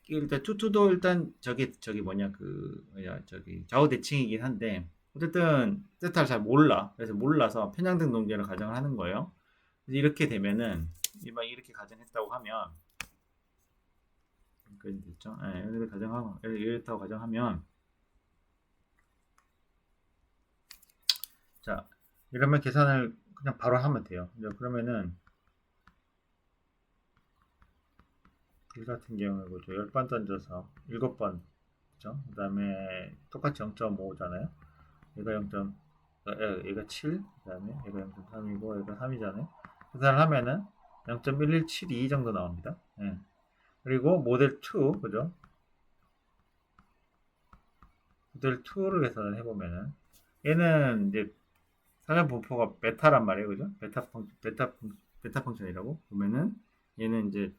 일단 투투도 일단 저기 뭐냐 저기 좌우 대칭이긴 한데 어쨌든 세타를 잘 몰라. 그래서 몰라서 편향된 동계를 가정을 하는 거예요. 그래서 이렇게 되면은 이렇게 가정했다고 하면 됐죠? 이렇게 가정하고 이렇다고 가정하면 자 이러면 계산을 그냥 바로 하면 돼요. 그러면은 이 같은 경우에 그죠? 10번 던져서 7번 그죠? 그 다음에 똑같이 0.5잖아요. 얘가 7, 그 다음에 얘가 0.3이고 얘가 3이잖아요. 계산을 하면은 0.1172 정도 나옵니다. 예. 그리고 모델 2 그죠? 모델 2를 계산을 해보면은 얘는 이제 사전 분포가 베타란 말이에요, 그죠? 베타 펑션이라고 보면은 얘는 이제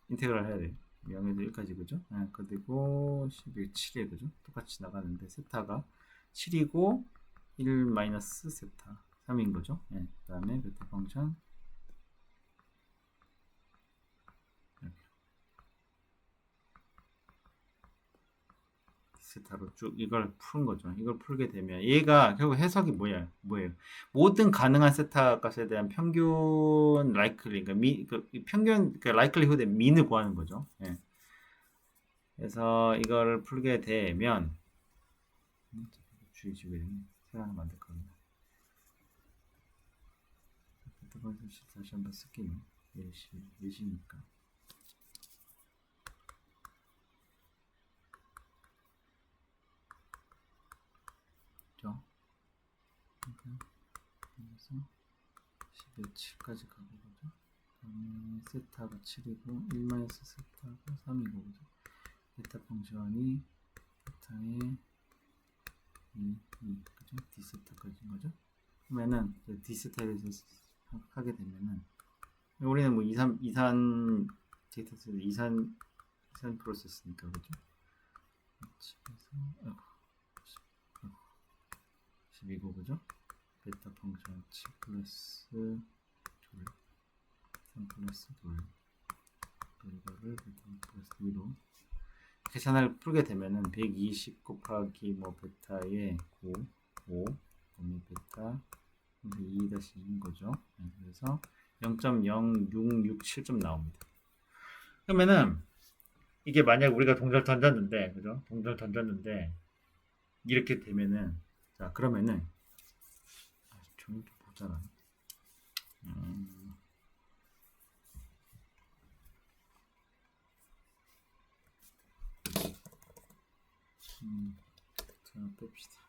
인테그랄 해야 돼요. 0에서 1까지 그죠? 그리고 11, 7에 그죠? 똑같이 나가는데 세타가 7이고 1 마이너스 세타 3인 거죠. 그 다음에 베타 펑션 디스타로 쭉 이걸 푸는 거죠. 이걸 풀게 되면 얘가 결국 해석이 뭐예요? 모든 가능한 세타 값에 대한 평균 라이클리, 그러니까 평균 그 라이클리후드의 민을 구하는 거죠. 예. 그래서 이거를 풀게 되면 주의집에 새로 하나 만들 겁니다. 다시 한번 쓸게요. 예시니까. 그죠? 그래서 10에 7까지 가고 그죠? 그다음에 세타가 7이고 1 세타가 3이고 그죠? 베타 펑션이 베타의 2 그죠? D세타까지인 거죠? 그러면은 D세타에 대해서 하게 되면은 우리는 뭐 이산 데이터 이산 프로세스니까 그죠? 12고 그죠? 베타 펑션 7 플러스 2 3 플러스 2 이거를 베타 플러스 2로 계산을 풀게 되면은 120 곱하기 뭐 베타의 9 5 그다음에 베타 2-2인 거죠. 그래서 0.0667점 나옵니다. 그러면은 이게 만약 우리가 동전을 던졌는데 그죠? 동전을 던졌는데 이렇게 되면은 자 그러면은 종이 좀 보잖아. 자 뺍시다.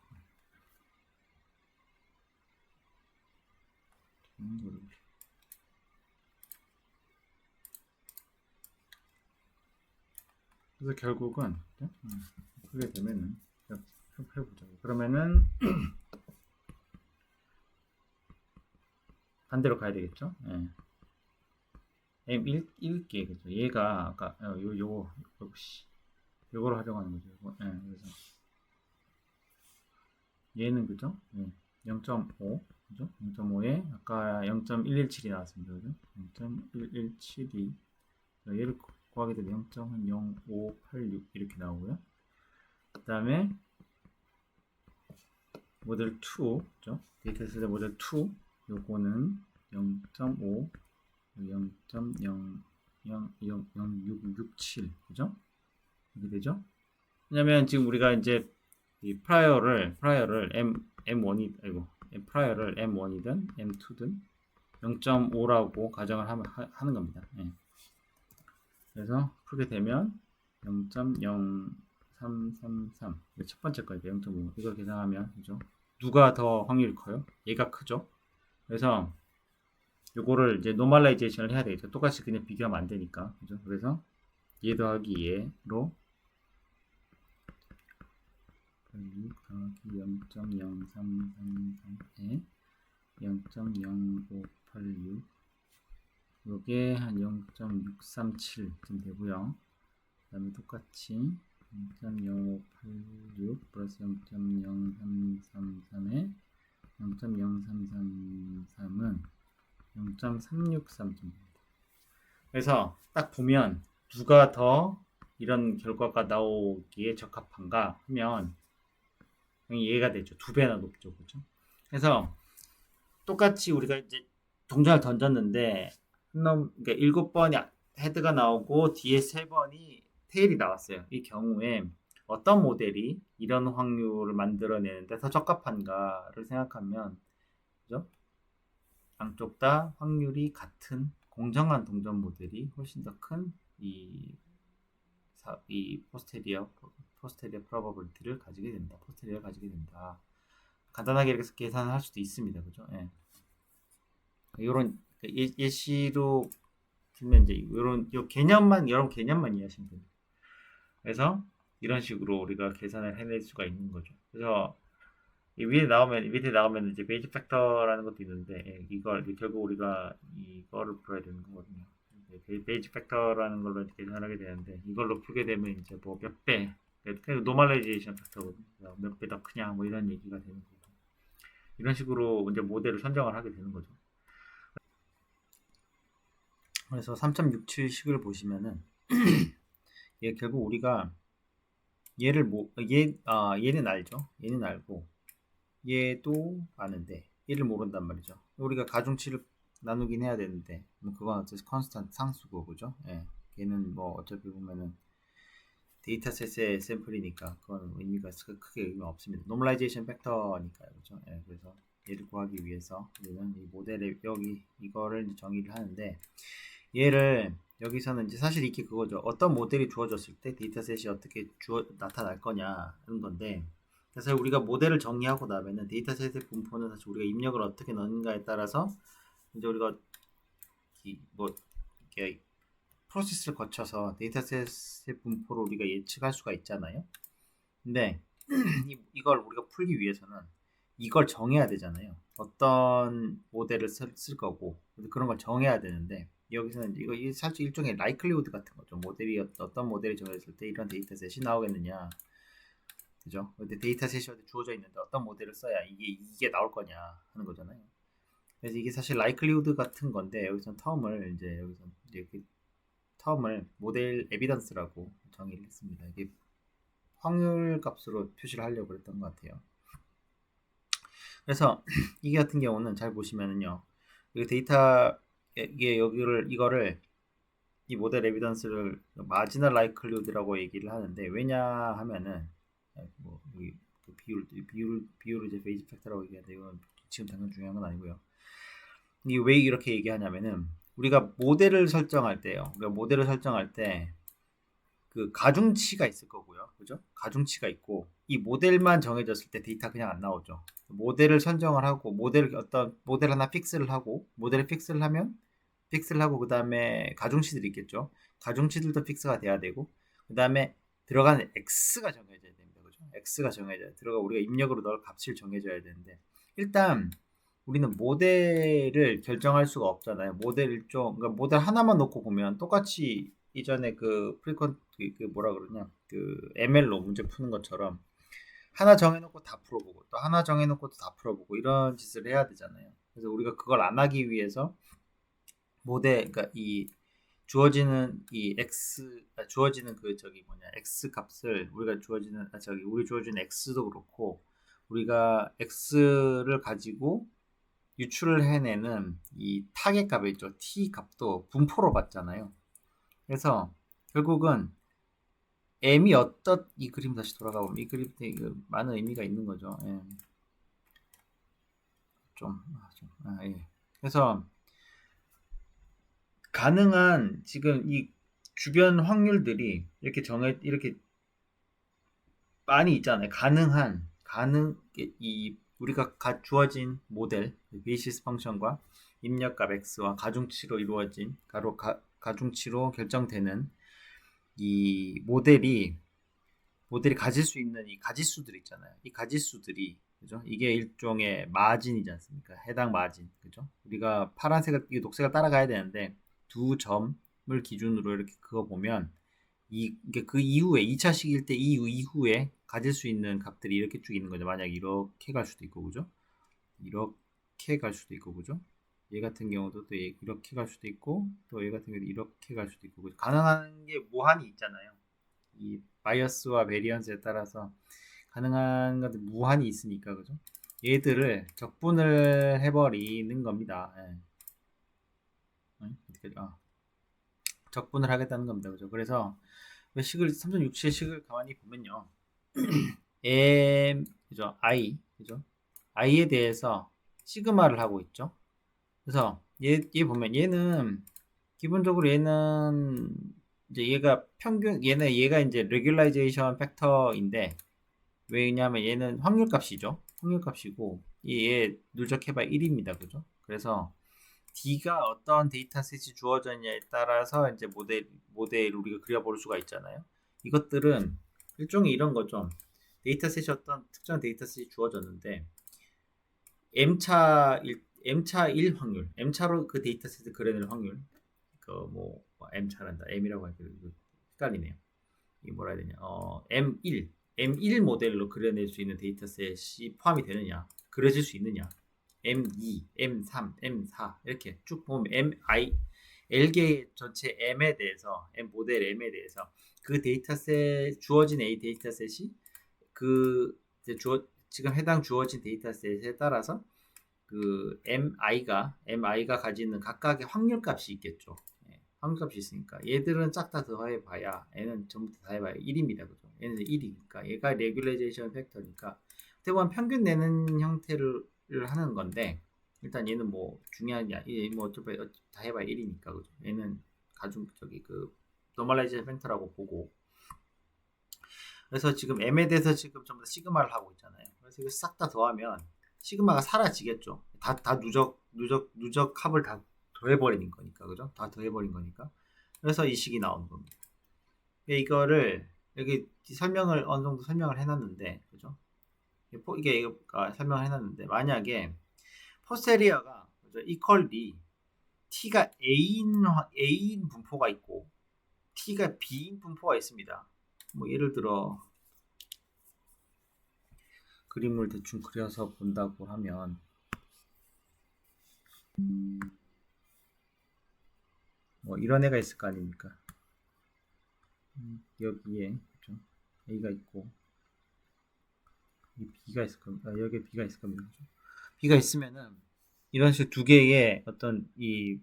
그래서 결국은 그게 되면은 해보자. 그러면은 반대로 가야 되겠죠? 예. M 1개 그죠? 얘가 아까 요거를 하려고 하는 거죠. 예, 그래서 얘는 그죠? 예, 0.5 그죠? 0.5에 아까 0.117이 나왔습니다. 그죠? 0.117이 얘를 구하게 되면 0.0586 이렇게 나오고요. 그 다음에 모델 2 그죠? 데이터셋 모델 2 요거는 0.5 0.00667 그죠? 이렇게 되죠? 왜냐면 지금 우리가 이제 이 프라이어를 M1이 아이고 프라이어를 M1이든 M2든 0.5라고 가정을 하는 겁니다. 예. 그래서 풀게 되면 0.0333 첫 번째 거니까 0.5 이걸 계산하면 그죠? 누가 더 확률이 커요? 얘가 크죠? 그래서 요거를 이제 노멀라이제이션을 해야 되겠죠. 똑같이 그냥 비교하면 안 되니까 그죠? 그래서 얘 더하기 얘로 6 더하기 0.0333에 0.0586 요게 한 0.637쯤 되고요. 그 다음에 똑같이 0.0586 플러스 0.0333에 0.0333은 0.363쯤입니다. 그래서 딱 보면 누가 더 이런 결과가 나오기에 적합한가 하면 얘가 되죠. 2배나 높죠. 그죠? 그래서 똑같이 우리가 이제 동전을 던졌는데 그러니까 7번이 헤드가 나오고 뒤에 3번이 테일이 나왔어요. 이 경우에 어떤 모델이 이런 확률을 만들어내는데 더 적합한가를 생각하면 그죠? 양쪽 다 확률이 같은 공정한 동전 모델이 훨씬 더 큰 이 포스테리어 프로버빌리티를 가지게 된다. 포스테리어를 가지게 된다. 간단하게 이렇게 계산할 수도 있습니다. 그죠? 예. 이런 예시로 들면 이제 이런 여러분 개념만 이해하시면 됩니다. 그래서 이런 식으로 우리가 계산을 해낼 수가 있는 거죠. 그래서 밑에 나오면 이제 베이지 팩터라는 것도 있는데 이걸 결국 우리가 이거를 풀어야 되는 거거든요. 베이지 팩터라는 걸로 계산하게 되는데 이걸로 풀게 되면 이제 뭐 몇 배, 노멀라이제이션 팩터거든요. 몇 배 더 크냐 뭐 이런 얘기가 되는 거고 이런 식으로 이제 모델을 선정을 하게 되는 거죠. 그래서 3.67식을 보시면은 이게 결국 우리가 얘는 알죠. 얘는 알고 얘도 아는데 얘를 모른단 말이죠. 우리가 가중치를 나누긴 해야 되는데 뭐 그건 어차피 컨스턴트 상수고 그죠? 예. 얘는 뭐 어차피 보면은 데이터셋의 샘플이니까 그건 의미가 크게 의미가 없습니다. 노멀라이제이션 팩터니까요, 그죠? 예, 그래서 얘를 구하기 위해서 우리는 이 모델에 여기 이거를 이제 정의를 하는데 얘를 여기서는 이제 사실 이게 그거죠. 어떤 모델이 주어졌을 때 데이터셋이 어떻게 나타날 거냐 하는 건데 그래서 우리가 모델을 정의하고 나면은 데이터셋의 분포는 사실 우리가 입력을 어떻게 넣는가에 따라서 이제 우리가 뭐 이렇게 프로세스를 거쳐서 데이터셋의 분포를 우리가 예측할 수가 있잖아요. 근데 이걸 우리가 풀기 위해서는 이걸 정해야 되잖아요. 어떤 모델을 쓸 거고 그런 걸 정해야 되는데 여기서는 이거 사실 일종의 라이클리우드 같은 거죠. 모델이 어떤 모델이 정해졌을 때 이런 데이터셋이 나오겠느냐, 그죠? 근데 데이터셋이 주어져 있는데 어떤 모델을 써야 이게 나올 거냐 하는 거잖아요. 그래서 이게 사실 라이클리우드 같은 건데 여기서 텀을 이제 그 텀을 모델 에비던스라고 정의를 했습니다. 이게 확률 값으로 표시를 하려고 했던 것 같아요. 그래서 이게 같은 경우는 잘 보시면은요. 이 데이터 이거를 이 모델 에비던스를 마지널 라이클리우드라고 얘기를 하는데 왜냐 하면은 뭐그 비율을 이제 베이직 팩터라고 얘기하는데 이건 지금 당장 중요한 건 아니고요. 이게 왜 이렇게 얘기하냐면은 우리가 모델을 설정할 때요. 우리가 모델을 설정할 때 그 가중치가 있을 거고요. 그죠? 가중치가 있고 이 모델만 정해졌을 때 데이터 그냥 안 나오죠. 모델을 선정을 하고 어떤 모델 하나 픽스를 하고 모델을 픽스를 하고 그다음에 가중치들이 있겠죠. 가중치들도 픽스가 돼야 되고 그다음에 들어가는 x가 정해져야 됩니다. 그죠? x가 정해져야 들어가 우리가 입력으로 넣을 값을 정해줘야 되는데 일단 우리는 모델을 결정할 수가 없잖아요. 그러니까 모델 하나만 놓고 보면 똑같이 이전에 그 뭐라 그러냐 그 ML로 문제 푸는 것처럼 하나 정해놓고 다 풀어보고 또 하나 정해놓고 또 다 풀어보고 이런 짓을 해야 되잖아요. 그래서 우리가 그걸 안 하기 위해서 그러니까 이 주어지는 x 값을 우리 주어지는 x도 그렇고 우리가 x를 가지고 유출을 해내는 이 타겟 값이 있죠. t 값도 분포로 받잖아요. 그래서 결국은 m이 이 그림 다시 돌아가 보면 이 그림 많은 의미가 있는 거죠. 예. 예. 그래서 가능한 지금 이 주변 확률들이 이렇게 많이 있잖아요. 우리가 주어진 모델 베이시스 펑션과 입력값 x와 가중치로 이루어진 가중치로 결정되는 이 모델이 가질 수 있는 이 가지수들 있잖아요. 이 가지수들이 그죠? 이게 일종의 마진이지 않습니까? 해당 마진, 그죠? 우리가 녹색을 따라가야 되는데 두 점을 기준으로 이렇게 그거 보면 이게 그 이후에 2차 시기일 때 이후에 가질 수 있는 값들이 이렇게 쭉 있는 거죠. 만약 이렇게 갈 수도 있고, 그죠? 이렇게 갈 수도 있고, 그죠? 얘 같은 경우도 또 이렇게 갈 수도 있고, 또 얘 같은 경우도 이렇게 갈 수도 있고, 그죠? 가능한 게 무한히 있잖아요. 이 바이어스와 베리언스에 따라서 가능한 것들 무한히 있으니까, 그죠? 얘들을 적분을 해버리는 겁니다. 예. 적분을 하겠다는 겁니다. 그죠? 그래서 삼선 육체의 식을 가만히 보면요. 그죠? 그죠? i에 대해서 시그마를 하고 있죠. 그래서 얘 보면 얘는 기본적으로 얘는 이제 얘가 이제 레귤라이제이션 팩터인데 왜냐하면 얘는 확률값이죠. 확률값이고 얘 누적해봐 1입니다. 그죠? 그래서 D가 어떤 데이터셋이 주어졌냐에 따라서 이제 모델을 우리가 그려볼 수가 있잖아요. 이것들은 일종의 이런 거죠. 어떤 특정 데이터셋이 주어졌는데 M차 1 확률, M차로 그 데이터셋을 그려낼 확률, M차란다, M이라고 하니까 헷갈리네요. 이게 뭐라 해야 되냐, M1 모델로 그려낼 수 있는 데이터셋이 포함이 되느냐, 그려질 수 있느냐, M2, M3, M4 이렇게 쭉 보면 L개 전체 M에 대해서 M 모델 M에 대해서 그 데이터셋 주어진 A 데이터셋이 그 지금 해당 주어진 데이터셋에 따라서 그 MI가 가지는 각각의 확률값이 있겠죠. 예, 확률값이 있으니까 얘들은 싹 다 더해봐야 얘는 전부 다 해봐야 1입니다. 그죠? 얘는 1이니까 얘가 레귤레이션 팩터니까 어떻게 보면 평균 내는 형태를 하는 건데 일단 얘는 뭐 중요하냐 뭐 어차피 다 해봐야 1이니까 그죠? 얘는 가중 저기 그 노멀라이제이션 팩터라고 보고 그래서 지금 M에 대해서 지금 전부 다 시그마를 하고 있잖아요. 그래서 이거 싹 다 더하면 시그마가 사라지겠죠. 다 누적 합을 다 더해버리는 거니까, 그죠? 다 더해버린 거니까. 그래서 이 식이 나오는 겁니다. 이거를 여기 설명을 어느 정도 설명을 해놨는데, 그죠? 이게 설명을 해놨는데 만약에 포스테리어가 이퀄리 t가 a인 분포가 있고 t가 b인 분포가 있습니다. 뭐 예를 들어 그림을 대충 그려서 본다고 하면 뭐 이런 애가 있을 거 아닙니까? 여기에 그렇죠? A가 있고 B가 있을 겁니다. 여기에 B가 있을 겁니다. 그렇죠? B가 있으면은 이런 식으로 두 개의 어떤 이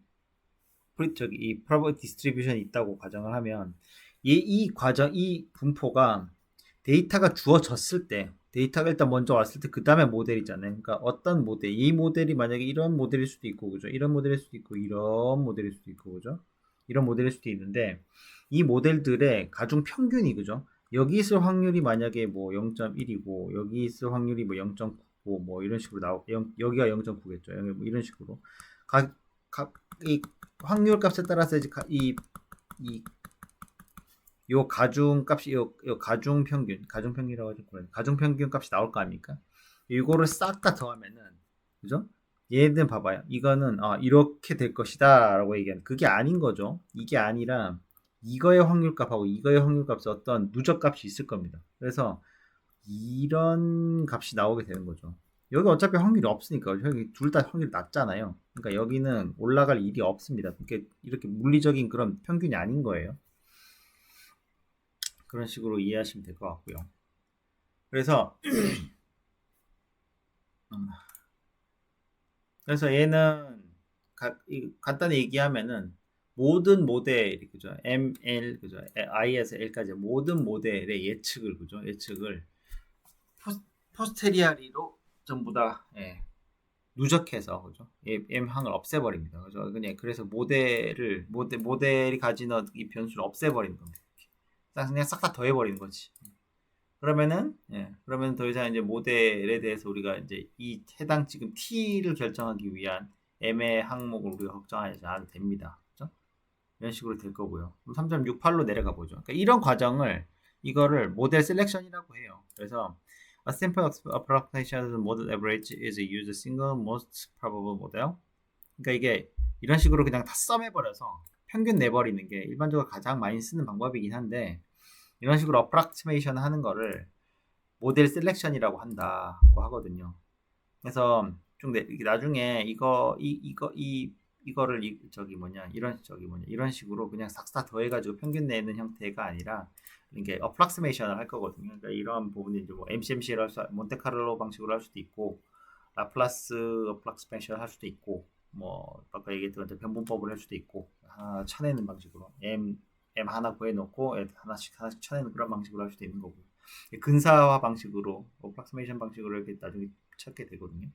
프로버티 디스트리뷰션이 있다고 가정을 하면 이 분포가 데이터가 주어졌을 때 데이터가 일단 먼저 왔을 때 그 다음에 모델이잖아요. 그러니까 어떤 모델, 이 모델이 만약에 이런 모델일 수도 있고, 그죠? 이런 모델일 수도 있고, 이런 모델일 수도 있고, 그죠? 이런 모델일 수도 있는데 이 모델들의 가중 평균이 그죠? 여기 있을 확률이 만약에 뭐 0.1이고 여기 있을 확률이 뭐 0.9, 뭐 이런 식으로 여기가 0.9겠죠. 뭐 이런 식으로 이 확률 값에 따라서 이제 요 가중 값이 요 가중 평균이라고 하죠. 가중 평균 값이 나올 거 아닙니까? 이거를 싹 다 더하면은 그죠? 얘는 봐봐요. 이거는 이렇게 될 것이다라고 얘기하는 그게 아닌 거죠. 이게 아니라 이거의 확률값하고 이거의 확률값에 어떤 누적값이 있을 겁니다. 그래서 이런 값이 나오게 되는 거죠. 여기 어차피 확률이 없으니까 여기 둘 다 확률이 낮잖아요. 그러니까 여기는 올라갈 일이 없습니다. 이렇게 물리적인 그런 평균이 아닌 거예요. 그런 식으로 이해하시면 될 것 같고요. 그래서 얘는 간단히 얘기하면은 모든 모델 그죠? ML 그죠? I에서 L까지 모든 모델의 예측을 포스테리아리로 전부 다 누적해서 그죠? M 항을 없애버립니다. 그죠? 그래서 모델이 가지는 이 변수를 없애버리는 겁니다. 그냥 싹 다 더해버리는 거지. 그러면은 더 이상 이제 모델에 대해서 우리가 이제 이 해당 지금 t를 결정하기 위한 m의 항목을 우리가 걱정하지 않아도 됩니다. 그렇죠? 이런 식으로 될 거고요. 그럼 3.68로 내려가 보죠. 그러니까 이런 과정을 이거를 모델 셀렉션이라고 해요. 그래서 a simple approximation of the model average is used single most probable model. 그러니까 이게 이런 식으로 그냥 다 썸해버려서 평균 내버리는 게 일반적으로 가장 많이 쓰는 방법이긴 한데 이런 식으로 어프락시메이션 하는 거를 모델 셀렉션이라고 한다고 하거든요. 그래서 좀 나중에 이거를 이런 식으로 그냥 싹다 더해가지고 평균 내는 형태가 아니라 이게 어프락시메이션을 할 거거든요. 그러니까 이런 부분이 이제 뭐 MCMC를 몬테카를로 방식으로 할 수도 있고 라플라스 어프락시메이션 할 수도 있고 뭐 아까 얘기했던 변분법을 할 수도 있고 하나 쳐내는 방식으로 M 하나 구해놓고 하나씩 쳐내는 그런 방식으로 할 수도 있는 거고 근사화 방식으로 어프락시메이션 방식으로 이렇게 나중에 찾게 되거든요.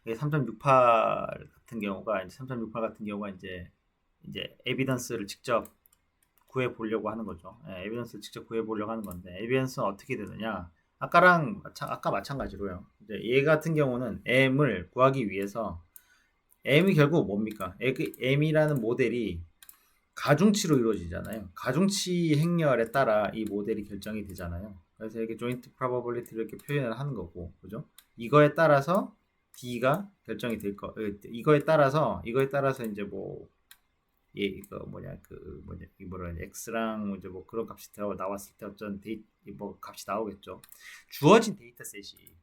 3.68 같은 경우가 이제 에비던스를 직접 구해 보려고 하는 거죠. 에비던스를 직접 구해 보려고 하는 건데 에비던스는 어떻게 되느냐? 아까 마찬가지로요. 이제 얘 같은 경우는 M을 구하기 위해서 M이 결국 뭡니까? M이라는 모델이 가중치로 이루어지잖아요. 가중치 행렬에 따라 이 모델이 결정이 되잖아요. 그래서 이렇게 joint probability를 이렇게 표현을 하는 거고, 그죠? 이거에 따라서 D가 결정이 될 거. 이거에 따라서 이제 X랑 이제 뭐 그런 값이 나왔을 때 어떤 값이 나오겠죠. 주어진 데이터셋이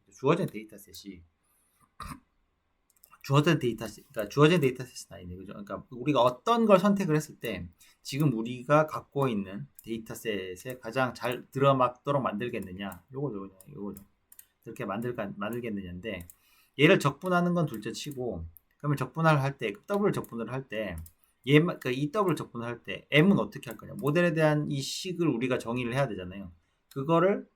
주어진 그러니까 주어진 데이터셋은 아니네, 그죠? 그러니까 우리가 어떤 걸 선택을 했을 때 지금 우리가 갖고 있는 데이터셋에 가장 잘 들어맞도록 만들겠느냐, 요거죠. 이렇게 만들겠느냐인데, 얘를 적분하는 건 둘째 치고, 그러면 적분을 할 때, 더블 적분을 할 때, 얘만, 그러니까 이 더블 적분을 할 때, m은 어떻게 할 거냐? 모델에 대한 이 식을 우리가 정의를 해야 되잖아요. 그거를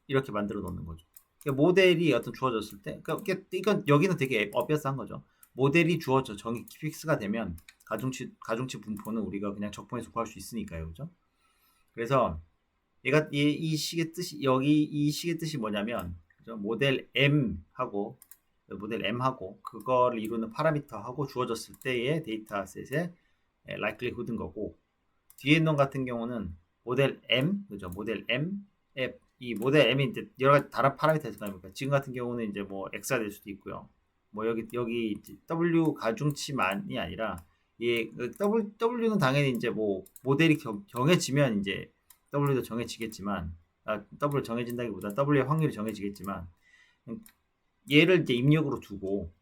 이렇게 만들어 놓는 거죠. 그러니까 모델이 어떤 주어졌을 때, 그러니까 이건 여기는 되게 어비어스한 거죠. 모델이 주어져 정의 픽스가 되면 가중치 분포는 우리가 그냥 적분해서 구할 수 있으니까요, 그죠? 그래서 이 식의 뜻이 여기 이 식의 뜻이 뭐냐면, 그죠? 모델 M하고 그거를 이루는 파라미터하고 주어졌을 때의 데이터셋의 likelihood인 거고, 뒤에 있는 같은 경우는 모델 M, 그죠? 모델 M, 이 모델 M이 이제 여러 가지 다른 파라미터가 있으니까 지금 같은 경우는 이제 뭐 X가 될 수도 있고요. 뭐 여기 W 가중치만이 아니라 W는 당연히 이제 뭐 모델이 정해지면 이제 W도 정해지겠지만, W 정해진다기보다 W의 확률이 정해지겠지만, 얘를 이제 입력으로 두고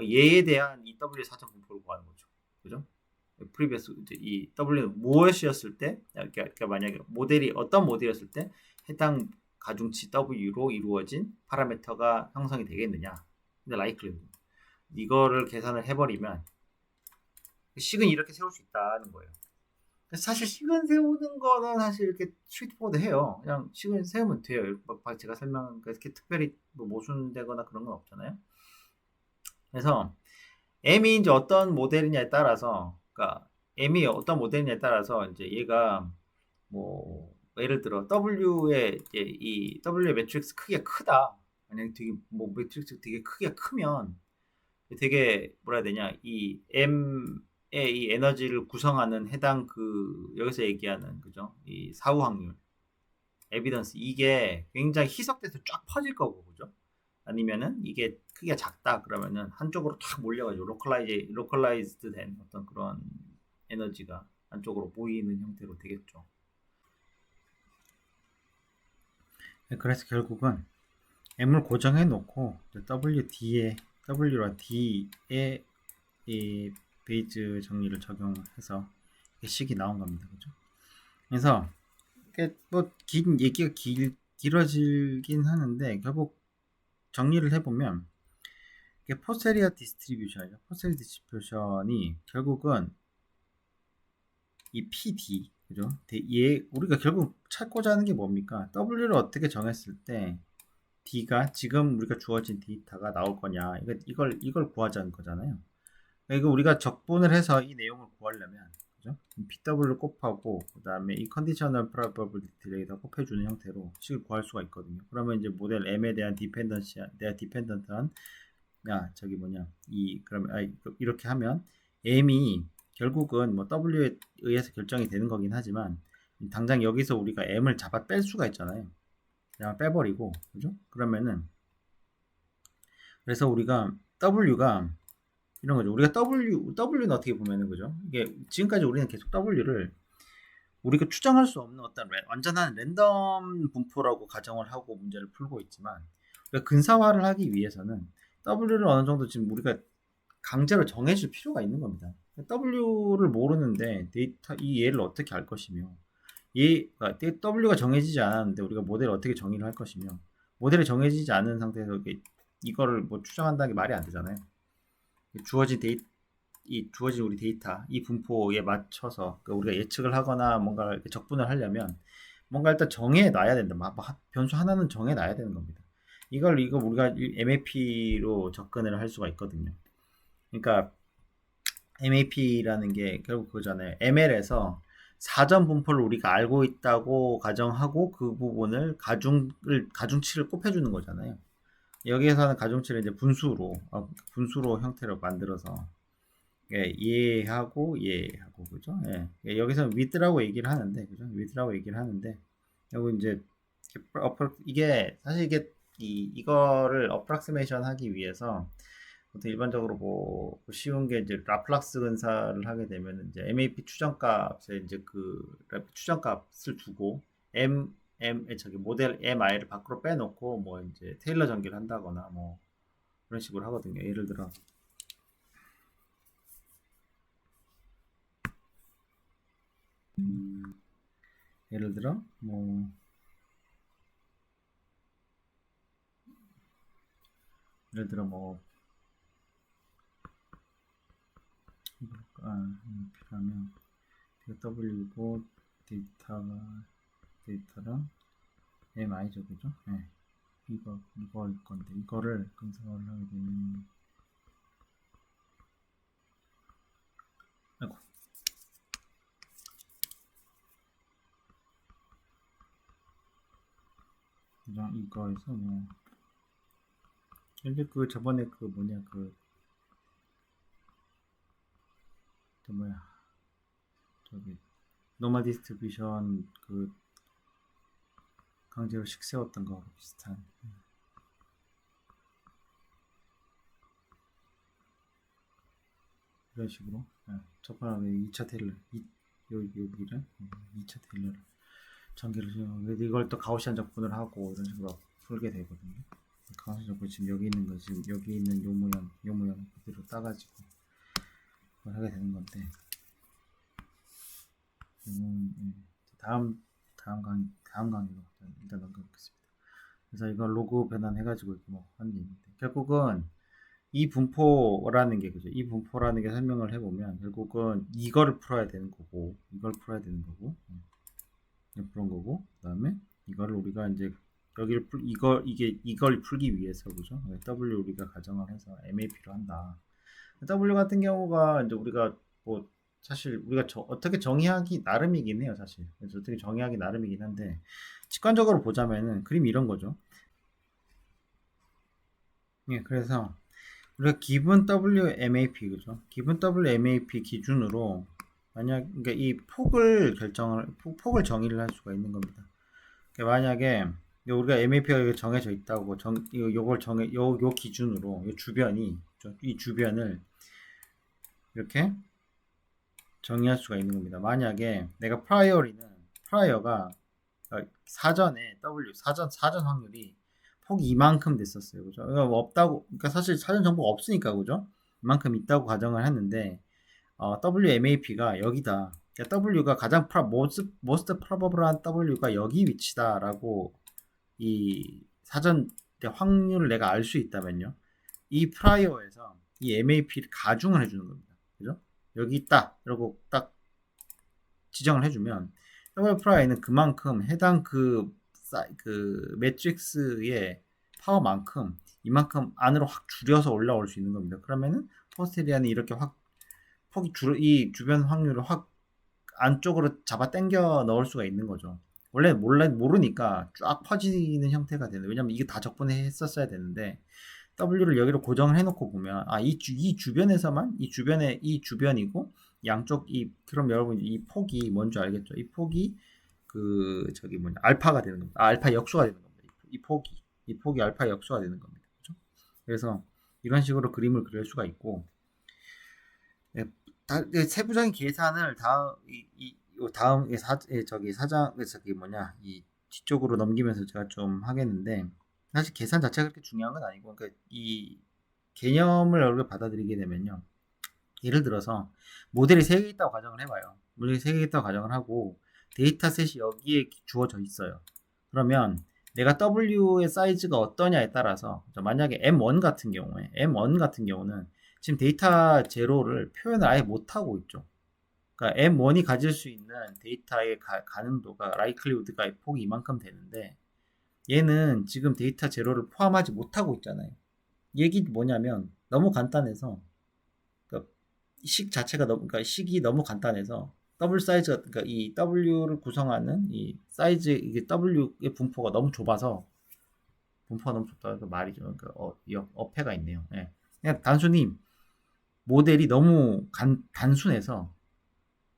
얘에 대한 이 W의 사전 분포를 구하는 거죠. 그죠? 프리비어스 이 W는 무엇이었을 때, 그러니까 만약에 모델이 어떤 모델이었을 때 해당 가중치 W로 이루어진 파라미터가 형성이 되겠느냐. 근데 likelihood 이거를 계산을 해버리면 식은 이렇게 세울 수 있다는 거예요. 사실 식은 세우는 거는 사실 이렇게 스위트보드해요. 그냥 식은 세우면 돼요. 제가 설명한 그렇게 특별히 뭐 모순되거나 그런 건 없잖아요. 그래서 M이 이제 어떤 모델이냐에 따라서, 그러니까 M이 어떤 모델이냐에 따라서 이제 얘가 뭐 예를 들어 W의 이제 이 W의 매트릭스 크기가 크다. 만약에 되게 뭐 매트릭스 되게 크기가 크면 되게 뭐라 해야 되냐, 이 M의 이 에너지를 구성하는 해당 그 여기서 얘기하는, 그죠? 이 사후 확률, 에비던스, 이게 굉장히 희석돼서 쫙 퍼질 거고, 그죠? 아니면은 이게 크기가 작다 그러면은 한쪽으로 탁 몰려가지고 로컬라이즈드 된 어떤 그런 에너지가 한쪽으로 모이는 형태로 되겠죠. 그래서 결국은 M을 고정해 놓고 W와 D에 이 베이즈 정리를 적용해서 식이 나온 겁니다. 그죠? 그래서 뭐 얘기가 길어지긴 하는데, 결국 정리를 해보면 포세리아 디스트리뷰션이죠. 포세리아 디스트리뷰션이 결국은 이 PD, 그죠? 우리가 결국 찾고자 하는 게 뭡니까? W를 어떻게 정했을 때 D가 지금 우리가 주어진 데이터가 나올 거냐, 이걸 구하자는 거잖아요. 이거 우리가 적분을 해서 이 내용을 구하려면, 그죠? PW를 곱하고 그 다음에 이 컨디셔널 프로버빌리티를 여기다 곱해주는 형태로 식을 구할 수가 있거든요. 그러면 이제 모델 M에 대한 디펜던트한 그러면 이렇게 하면 M이 결국은 뭐 W에 의해서 결정이 되는 거긴 하지만, 당장 여기서 우리가 M을 잡아 뺄 수가 있잖아요. 그냥 빼버리고, 그죠? 그래서 우리가 W가 이런 거죠. 우리가 W는 어떻게 보면은, 그죠? 이게 지금까지 우리는 계속 W를 우리가 추정할 수 없는 어떤 완전한 랜덤 분포라고 가정을 하고 문제를 풀고 있지만, 우리가 근사화를 하기 위해서는 W를 어느 정도 지금 우리가 강제로 정해줄 필요가 있는 겁니다. W를 모르는데 이 얘를 어떻게 알 것이며, 그러니까 W가 정해지지 않았는데 우리가 모델을 어떻게 정의를 할 것이며, 모델이 정해지지 않은 상태에서 이거를 뭐 추정한다는 게 말이 안 되잖아요. 주어진 우리 데이터 이 분포에 맞춰서 우리가 예측을 하거나 뭔가 적분을 하려면 뭔가 일단 정해 놔야 된다. 변수 하나는 정해 놔야 되는 겁니다. 이거 우리가 MAP로 접근을 할 수가 있거든요. 그러니까 MAP라는 게 결국 그거잖아요. ML에서 사전 분포를 우리가 알고 있다고 가정하고 그 부분을 가중치를 곱해주는 거잖아요. 여기에서는 가중치를 이제 분수로 형태로 만들어서 얘하고 그죠? 여기서 width라고 얘기를 하는데, 그죠? width라고 얘기를 하는데, 여기 이제 이게 사실 이거를 어프락시메이션 하기 위해서 보통 일반적으로 뭐 쉬운 게 이제 라플락스 근사를 하게 되면 이제 MAP 추정값에 이제 추정값을 두고 모델 MI를 밖으로 빼놓고 뭐 이제 테일러 전개를 한다거나 뭐 그런 식으로 하거든요. 예를 들어 예를 들어 뭐 예를 들어 뭐 이렇게 하면 W고 데이터랑 MI죠, 그죠? 네. 이거일 건데 이거를 검색을 하게 되면 아이고 그죠? 이거에서 뭐 현재 그 저번에 그 뭐냐 그 뭐야 저기 노마 디스트리뷰션 그 강제로 식세웠던 거하고 비슷한 이런 식으로 첫판에 2차 테일러 여기를 2차 테일러를 전개를 이걸 또 가우시안 적분을 하고 이런 식으로 풀게 되거든요. 가우시안 적분 지금 여기 있는 거 지금 여기 있는 요 모양 그대로 따가지고 그걸 하게 되는 건데 다음 강의로 일단 넘겨보겠습니다. 그래서 이걸 로그 변환해가지고 이렇게 뭐 하는 게 있는데 결국은 이 분포라는 게 그죠? 이 분포라는 게 설명을 해보면 결국은 이거를 풀어야 되는 거고 이걸 풀어야 되는 거고 그런 거고 그다음에 이거를 우리가 이제 여기를 이걸 풀기 위해서 그죠? W 우리가 가정을 해서 MAP로 한다. W 같은 경우가 이제 우리가 뭐 사실 우리가 어떻게 정의하기 나름이긴 해요, 사실. 그래서 어떻게 정의하기 나름이긴 한데 직관적으로 보자면은 그림이 이런 거죠. 예, 그래서 우리가 기본 WMAP 그죠? 기본 WMAP 기준으로 만약 그러니까 이 폭을 정의를 할 수가 있는 겁니다. 그러니까 만약에 우리가 MAP가 정해져 있다고 요걸 요 기준으로 이 주변을 이렇게 정의할 수가 있는 겁니다. 만약에 내가 프라이어가 사전에 사전 확률이 폭이 이만큼 됐었어요. 그죠? 그러니까 뭐 없다고, 그러니까 사실 사전 정보가 없으니까, 그죠? 이만큼 있다고 가정을 했는데, WMAP가 여기다. 그러니까 W가 가장 most probable한 W가 여기 위치다라고 이 사전 확률을 내가 알 수 있다면요. 이 프라이어에서 이 MAP를 가중을 해주는 겁니다. 그죠? 여기 있다. 이러고 딱 지정을 해주면 W 프라이는 그만큼 해당 그 매트릭스의 파워만큼 이만큼 안으로 확 줄여서 올라올 수 있는 겁니다. 그러면은 포스테리아는 이렇게 확 이 주변 확률을 확 안쪽으로 잡아 당겨 넣을 수가 있는 거죠. 원래 모르니까 쫙 퍼지는 형태가 되는. 왜냐면 이게 다 적분했었어야 되는데 W를 여기로 고정을 해놓고 보면 이 주변에서만 이 주변이고 양쪽 그럼 여러분 이 폭이 뭔지 알겠죠? 이 폭이 그 저기 뭐냐 알파가 되는 겁니다. 알파 역수가 되는 겁니다. 이 폭이 알파 역수가 되는 겁니다. 그렇죠? 그래서 이런 식으로 그림을 그릴 수가 있고 예, 세부적인 계산을 다음 저기 사장 저기 뭐냐 이 뒤쪽으로 넘기면서 제가 좀 하겠는데 사실 계산 자체가 그렇게 중요한 건 아니고 그러니까 이 개념을 우리가 받아들이게 되면요 예를 들어서 모델이 3개 있다고 가정을 해봐요. 모델이 3개 있다고 가정을 하고 데이터셋이 여기에 주어져 있어요. 그러면 내가 W의 사이즈가 어떠냐에 따라서 만약에 M1 같은 경우는 지금 데이터 제로를 표현을 아예 못하고 있죠. 그러니까 M1이 가질 수 있는 데이터의 가능도가 라이클리우드가 폭이 이만큼 되는데 얘는 지금 데이터 제로를 포함하지 못하고 있잖아요. 얘기 뭐냐면 너무 간단해서 그러니까 그러니까 식이 너무 간단해서 더블 사이즈가 그러니까 이 W를 구성하는 이 사이즈 이게 W의 분포가 너무 좁아서 분포가 너무 좁다고 말이죠. 그러니까 어폐가 있네요. 예. 그냥 단순히 모델이 너무 단순해서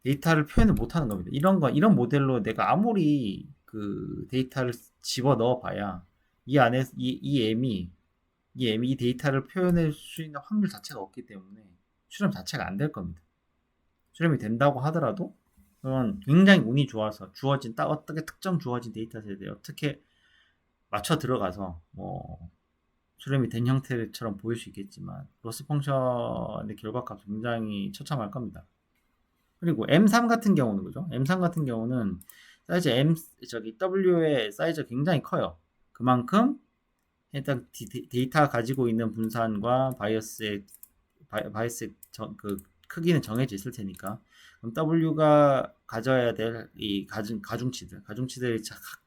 데이터를 표현을 못하는 겁니다. 이런 모델로 내가 아무리 그 데이터를 집어 넣어봐야 이 안에 이 데이터를 표현할 수 있는 확률 자체가 없기 때문에 수렴 자체가 안 될 겁니다. 수렴이 된다고 하더라도 그건 굉장히 운이 좋아서 어떻게 특정 주어진 데이터셋에 어떻게 맞춰 들어가서 뭐 수렴이 된 형태처럼 보일 수 있겠지만 로스 펑션의 결과값 굉장히 처참할 겁니다. 그리고 M3 같은 경우는 그죠? M3 같은 경우는 사이즈 W의 사이즈가 굉장히 커요. 그만큼 해당 데이터 가지고 있는 분산과 바이어스의 그 크기는 정해져 있을 테니까 그럼 W가 가져야 될 이 가중치들의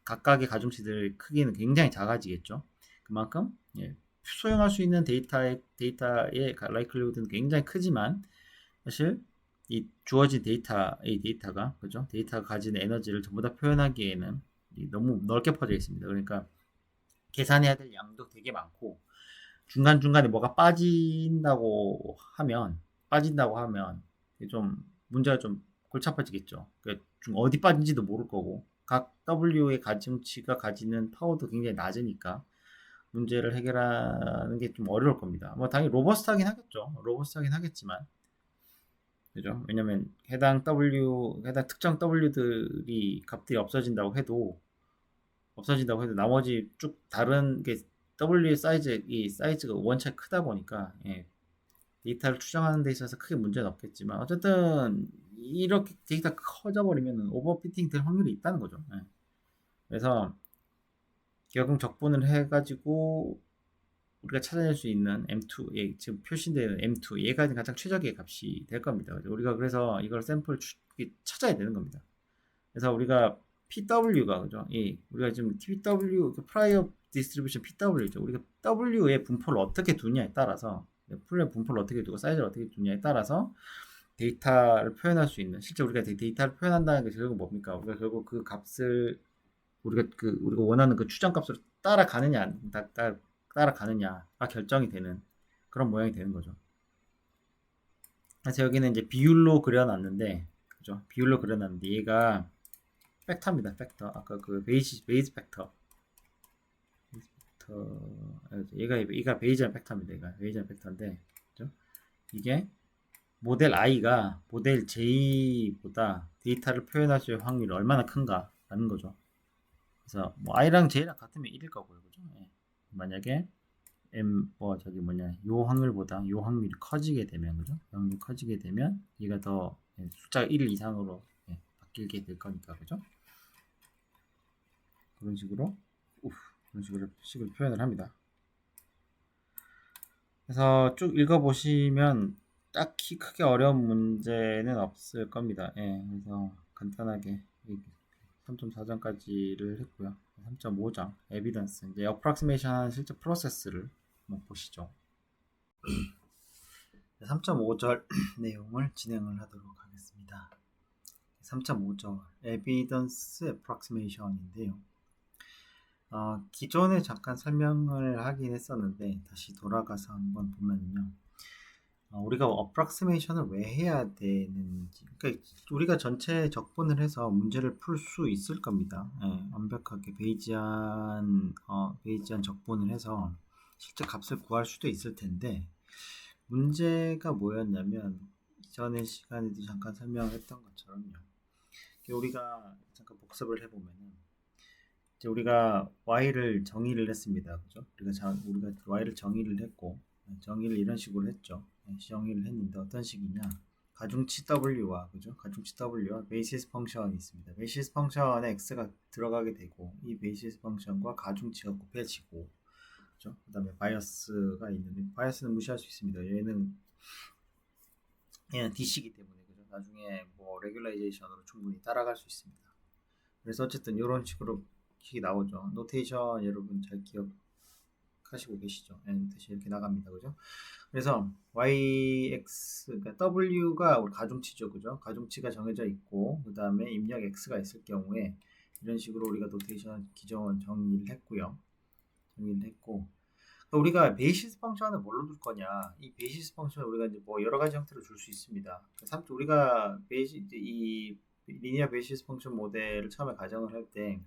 각각의 가중치들의 크기는 굉장히 작아지겠죠. 그만큼 소용할 수 있는 데이터의 라이클리후드는 굉장히 크지만 사실 이 주어진 데이터가 그죠? 데이터가 가진 에너지를 전부 다 표현하기에는 너무 넓게 퍼져 있습니다. 그러니까 계산해야 될 양도 되게 많고 중간중간에 뭐가 빠진다고 하면 좀 문제가 좀 골치 아파지겠죠. 그러니까 좀 어디 빠진지도 모를 거고 각 W의 가중치가 가지는 파워도 굉장히 낮으니까 문제를 해결하는 게 좀 어려울 겁니다. 뭐 당연히 로버스트하긴 하겠지만 그죠? 왜냐면 해당 특정 W들이 값들이 없어진다고 해도 나머지 쭉 다른 게 W의 사이즈가 원체 크다 보니까 데이터를 추정하는 데 있어서 크게 문제는 없겠지만 어쨌든 이렇게 데이터가 커져버리면 오버피팅 될 확률이 있다는 거죠. 그래서 결국 적분을 해가지고 우리가 찾아낼 수 있는 M2, 지금 표시되는 M2, 얘가 가장 최적의 값이 될 겁니다. 우리가 그래서 이걸 샘플 찾아야 되는 겁니다. 그래서 우리가 PW가 그죠? 우리가 지금 PW 프라이어 디스트리뷰션 PW죠. 우리가 W의 분포를 어떻게 두냐에 따라서 풀의 분포를 어떻게 두고 사이즈를 어떻게 두냐에 따라서 데이터를 표현할 수 있는 실제 우리가 데이터를 표현한다는 게 결국 뭡니까? 우리가 결국 그 값을 우리가 원하는 그 추정 값으로 따라가느냐가 결정이 되는 그런 모양이 되는 거죠. 그래서 여기는 이제 비율로 그려놨는데 그죠? 비율로 그려놨는데 얘가 팩터입니다. 팩터. 아까 그 베이즈 팩터. 얘가 베이지안 팩터입니다. 얘가 베이지안 팩터인데, 그죠? 이게 모델 i가 모델 j보다 데이터를 표현할 수 있는 확률이 얼마나 큰가라는 거죠. 그래서 뭐 i랑 j랑 같으면 1일 거고요, 그죠? 만약에 요 확률보다 요 확률이 커지게 되면, 그죠? 확률이 커지게 되면 얘가 더 숫자가 1 이상으로 바뀌게 될 거니까, 그죠? 그런 식으로 식으로 표현을 합니다. 그래서 쭉 읽어보시면 딱히 크게 어려운 문제는 없을 겁니다. 그래서 간단하게 3.4장까지를 했고요. 3.5장 에비던스 이제 어프락시메이션 실제 프로세스를 한번 보시죠. 3.5절 내용을 진행을 하도록 하겠습니다. 3.5절 에비던스 어프락시메이션인데요. 기존에 잠깐 설명을 하긴 했었는데 다시 돌아가서 한번 보면요. 우리가 어프락시메이션을 왜 해야 되는지, 그러니까 우리가 전체 적분을 해서 문제를 풀 수 있을 겁니다. 완벽하게 베이지안 적분을 해서 실제 값을 구할 수도 있을 텐데 문제가 뭐였냐면 이전의 시간에도 잠깐 설명했던 것처럼요. 우리가 잠깐 복습을 해보면은 이제 우리가 y를 정의를 했습니다. 그죠? 우리가 y를 정의를 했고 정의를 이런 식으로 했죠. 정의를 했는데 어떤 식이냐? 가중치 w와 그죠? 가중치 w와 베이시스 펑션이 있습니다. 베이시스 펑션에 x가 들어가게 되고 이 베이시스 펑션과 가중치가 곱해지고 그죠? 그다음에 바이어스가 있는데 바이어스는 무시할 수 있습니다. 얘는 DC이기 때문에 그죠? 나중에 뭐 레귤라이제이션으로 충분히 따라갈 수 있습니다. 그래서 어쨌든 이런 식으로 식이 나오죠. 노테이션 여러분 잘 기억하시고 계시죠? 노테이션 이렇게 나갑니다. 그죠? 그래서 yx 그러니까 w가 우리 가중치죠. 그죠? 가중치가 정해져 있고 그 다음에 입력 x가 있을 경우에 이런 식으로 우리가 노테이션 기존 정의를 했고요. 우리가 베이시스 펑션을 뭘로 둘 거냐? 이 베이시스 펑션을 우리가 이제 뭐 여러 가지 형태로 줄 수 있습니다. 우리가 이 리니어 베이시스 펑션 모델을 처음에 가정을 할 때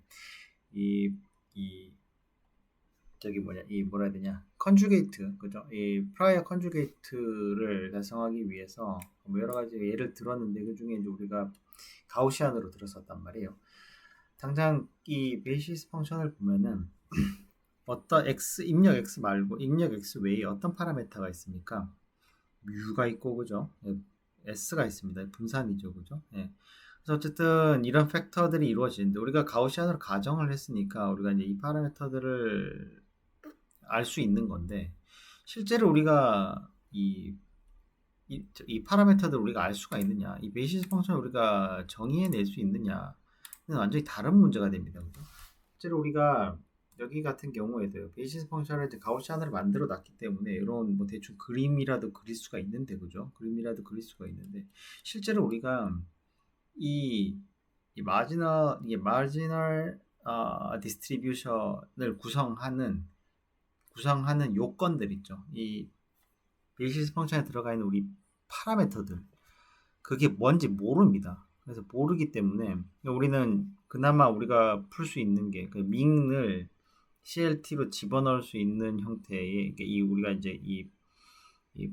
뭐라 해야 되냐 컨주게이트 그죠? 이 프라이어 컨주게이트를 달성하기 위해서 뭐 여러 가지 예를 들었는데 그 중에 이제 우리가 가우시안으로 들었었단 말이에요. 당장 이 베이시스 펑션을 보면은 어떤 x 입력 x 말고 입력 x 외에 어떤 파라미터가 있습니까? 뮤가 있고 그죠? 예, s가 있습니다. 분산이죠, 그죠? 예. 그래서 어쨌든 이런 팩터들이 이루어지는데 우리가 가우시안으로 가정을 했으니까 우리가 이제 이 파라미터들을 알 수 있는 건데 실제로 우리가 이 파라미터들을 우리가 알 수가 있느냐, 이 베이시스 펑션을 우리가 정의해낼 수 있느냐는 완전히 다른 문제가 됩니다. 그죠? 실제로 우리가 여기 같은 경우에도 베이시스 펑션을 이제 가우시안을 만들어 놨기 때문에 이런 뭐 대충 그림이라도 그릴 수가 있는데, 그죠? 그림이라도 그릴 수가 있는데 실제로 우리가 이, 마지널 디스트리뷰션을 구성하는 요건들 있죠. 이 베이시스 펑션에 들어가 있는 우리 파라미터들, 그게 뭔지 모릅니다. 그래서 모르기 때문에 우리는 그나마 우리가 풀 수 있는 게 그 밍을 CLT로 집어넣을 수 있는 형태의 이 우리가 이제 이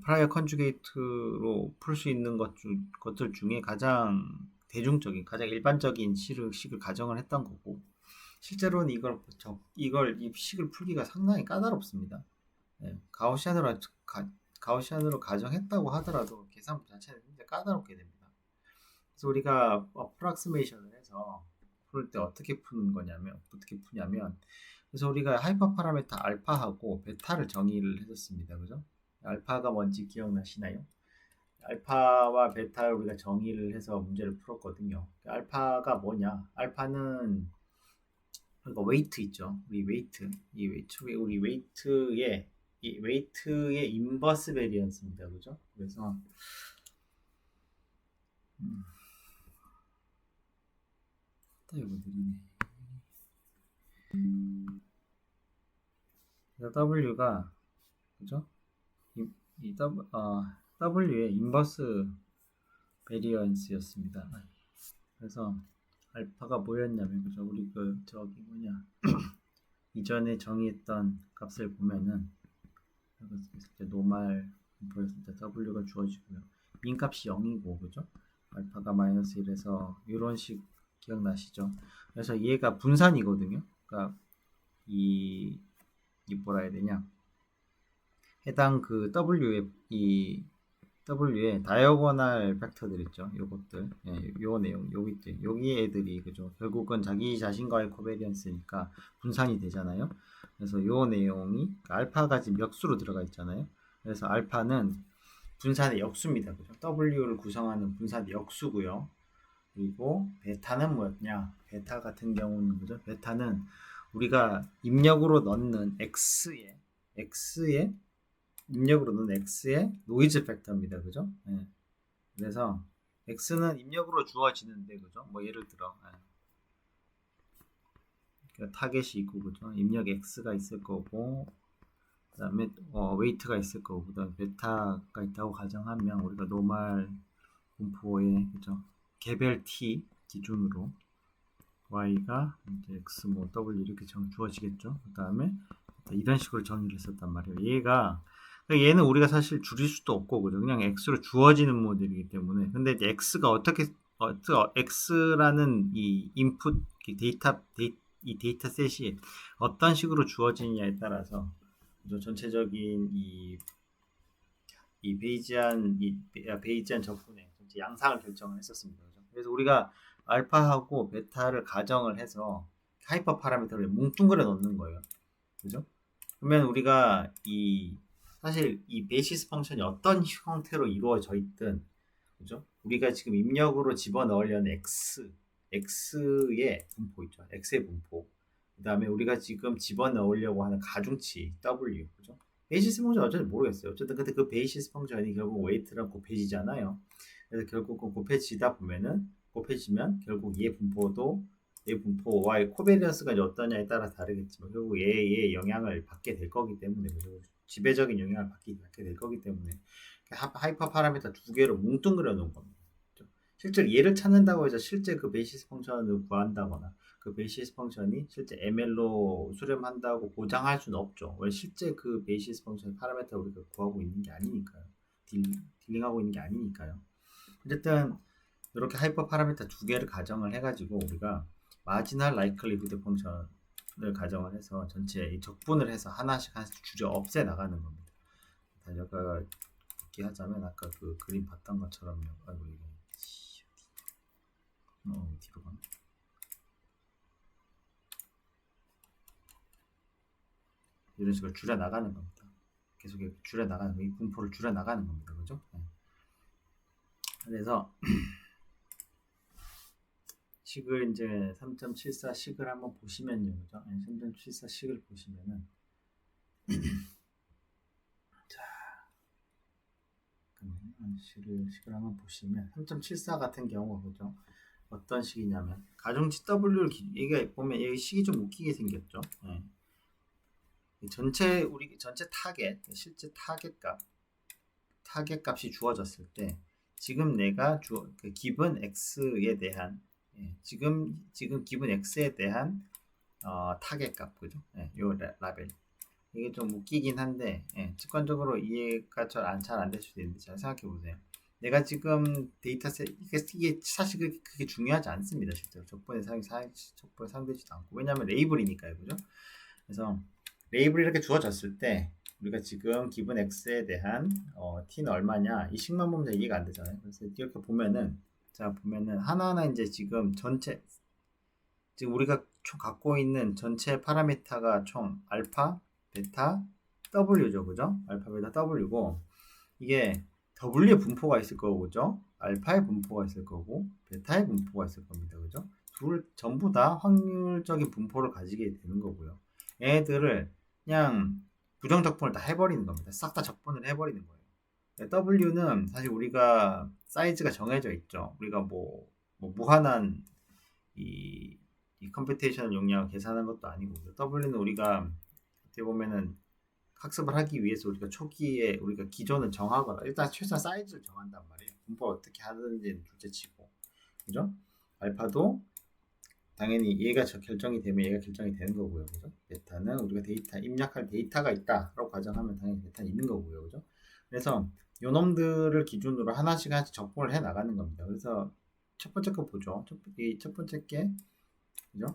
프라이어 컨주게이트로 풀 수 있는 것들 중에 가장 대중적인, 가장 일반적인 식을 가정을 했던 거고, 실제로는 이 식을 풀기가 상당히 까다롭습니다. 예, 가우시안으로 가정했다고 하더라도 계산부 자체는 굉장히 까다롭게 됩니다. 그래서 우리가 어프락시메이션을 해서 풀 때 어떻게 푸냐면, 그래서 우리가 하이퍼 파라미터 알파하고 베타를 정의를 해줬습니다. 그죠? 알파가 뭔지 기억나시나요? 알파와 베타를 우리가 정의를 해서 문제를 풀었거든요. 알파가 뭐냐? 알파는 그러니까 웨이트 있죠. 우리 웨이트의 인버스 베리언스입니다. 그죠? 그래서 이거 느리네. W가 그죠? W의 인버스 베리언스였습니다. 그래서 알파가 뭐였냐면, 그죠? 우리 이전에 정의했던 값을 보면은 노말 분포였을 때 W가 주어지고요. 민 값이 0이고, 그죠? 알파가 마이너스 1에서 이런 식 기억나시죠? 그래서 얘가 분산이거든요. 그러니까 이 뭐라 해야 되냐? 해당 그 W의 다이어고널 팩터들 있죠. 요것들, 예, 요 내용, 여기 애들이 그죠. 결국은 자기 자신과의 코베리언스니까 분산이 되잖아요. 그래서 요 내용이 알파가 지금 역수로 들어가 있잖아요. 그래서 알파는 분산의 역수입니다. 그죠? W를 구성하는 분산의 역수고요. 그리고 베타는 뭐였냐? 베타 같은 경우는 그죠? 베타는 우리가 입력으로 넣는 X의 노이즈 팩터입니다. 그죠? 예. 그래서 X는 입력으로 주어지는데, 그죠? 뭐 예를 들어 그러니까 타겟이 있고, 그죠? 입력 X가 있을 거고, 그 다음에 웨이트가 있을 거고, 그 다음에 베타가 있다고 가정하면 우리가 노멀 분포에, 그죠? 개별 T 기준으로 Y가 이제 X 뭐 W 이렇게 주어지겠죠. 그 다음에 이런 식으로 정의를 했었단 말이에요. 얘는 우리가 사실 줄일 수도 없고, 그죠? 그냥 X로 주어지는 모델이기 때문에. 근데 이제 X라는 이 인풋 이 데이터셋이 어떤 식으로 주어지느냐에 따라서, 그죠? 전체적인 베이지안 적분의 전체 양상을 결정을 했었습니다. 그죠? 그래서 우리가 알파하고 베타를 가정을 해서 하이퍼 파라미터를 뭉뚱그려 놓는 거예요. 그죠? 그러면 우리가 사실 이 베이시스 펑션이 어떤 형태로 이루어져 있든, 그죠? 우리가 지금 입력으로 집어넣으려는 X의 분포 있죠. X의 분포. 그 다음에 우리가 지금 집어넣으려고 하는 가중치 W, 그죠? 베이시스 펑션 어쩐지 모르겠어요. 어쨌든 근데 그 베이시스 펑션이 결국 웨이트랑 곱해지잖아요. 그래서 결국 곱해지면 결국 얘 분포와의 코베리언스가 어떠냐에 따라 다르겠지만 결국 얘의 영향을 받게 될 거기 때문에, 지배적인 영향을 받게 될 거기 때문에 하이퍼 파라미터 두 개를 뭉뚱그려 놓은 겁니다. 실제로 얘를 찾는다고 해서 실제 그 베이시스 펑션을 구한다거나 그 베이시스 펑션이 실제 ML로 수렴한다고 보장할 수는 없죠. 왜 실제 그 베이시스 펑션 파라미터 우리가 구하고 있는 게 아니니까요. 딜링하고 있는 게 아니니까요. 어쨌든 이렇게 하이퍼 파라미터 두 개를 가정을 해가지고 우리가 마지널 라이클리후드 펑션 가정을 해서 전체 이 적분을 해서 하나씩 주저 없애 나가는 겁니다. 제가 하자면 아까 그 그림 봤던 것처럼요. 아이고 이게 뒤로 가네. 이런 식으로 줄여 나가는 겁니다. 계속 이렇게 줄여 나가는 이 분포를 줄여 나가는 겁니다. 그죠? 네. 그래서 식을 이제 3.74 식을 한번 보시면요. 그죠? 3.74 식을 보시면은 자, 식을 한번 보시면 3.74 같은 경우 그죠? 어떤 식이냐면 가중치 W를 이게 보면 이 식이 좀 웃기게 생겼죠. 네. 전체 타겟 실제 타겟 값이 주어졌을 때 지금 내가 그 기본 x에 대한 지금 기본 x에 대한 타겟 값 그죠? 요 라벨 이게 좀 웃기긴 한데 직관적으로 이해가 잘 안 될 수도 있는데 잘 생각해 보세요. 내가 지금 데이터셋 이게 사실 그게 중요하지 않습니다. 실제로 적분에 사용되지도 않고 왜냐하면 레이블이니까요, 그죠? 그래서 레이블이 이렇게 주어졌을 때 우리가 지금 기본 x에 대한 t는 얼마냐 이 식만 보면 잘 이해가 안 되잖아요. 그래서 이렇게 보면은 하나하나 이제 지금 우리가 총 갖고 있는 전체 파라미터가 총 알파, 베타, w죠, 그죠? 알파, 베타, w고 이게 w의 분포가 있을 거고, 그죠? 알파의 분포가 있을 거고, 베타의 분포가 있을 겁니다, 그죠? 전부 다 확률적인 분포를 가지게 되는 거고요. 얘들을 그냥 부정적분을 다 해버리는 겁니다. 싹 다 적분을 해버리는 거예요. W는 사실 우리가 사이즈가 정해져 있죠. 우리가 뭐 무한한 이 컴퓨테이션 용량을 계산한 것도 아니고 W는 우리가 어떻게 보면은 학습을 하기 위해서 우리가 초기에 우리가 기존을 정하거나 일단 최소한 사이즈를 정한단 말이에요. 분포를 어떻게 하는지는 둘째치고 그죠? 알파도 당연히 얘가 결정이 되면 얘가 결정이 되는 거고요. 그죠? 베타는 우리가 입력할 데이터가 있다라고 가정하면 당연히 베타는 있는 거고요. 그죠? 그래서 요 놈들을 기준으로 하나씩 적분을 해 나가는 겁니다. 그래서 첫 번째 거 보죠. 첫 번째 게 그죠?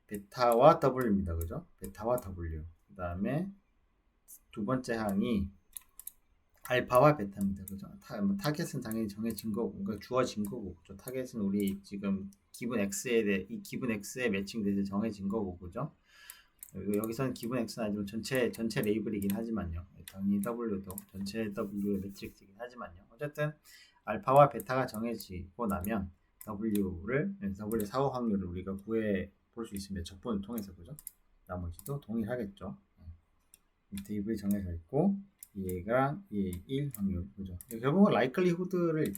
베타와 W입니다. 그죠? 베타와 W. 그 다음에 두 번째 항이 알파와 베타입니다. 그죠? 타겟은 당연히 정해진 거고, 그러니까 주어진 거고, 그죠? 타겟은 우리 지금 기본 x에 매칭돼서 정해진 거고, 그죠? 여기서는 기본 x는 아니지만 전체 레이블이긴 하지만요. 당연히 W도 전체 W의 매트릭스이긴 하지만요. 어쨌든 알파와 베타가 정해지고 나면 W 사후 확률을 우리가 구해 볼 수 있습니다. 적분을 통해서, 그죠? 나머지도 동일하겠죠. 밑에 정해져 있고 얘랑 얘 1 확률, 그죠? 결국은 라이클리후드를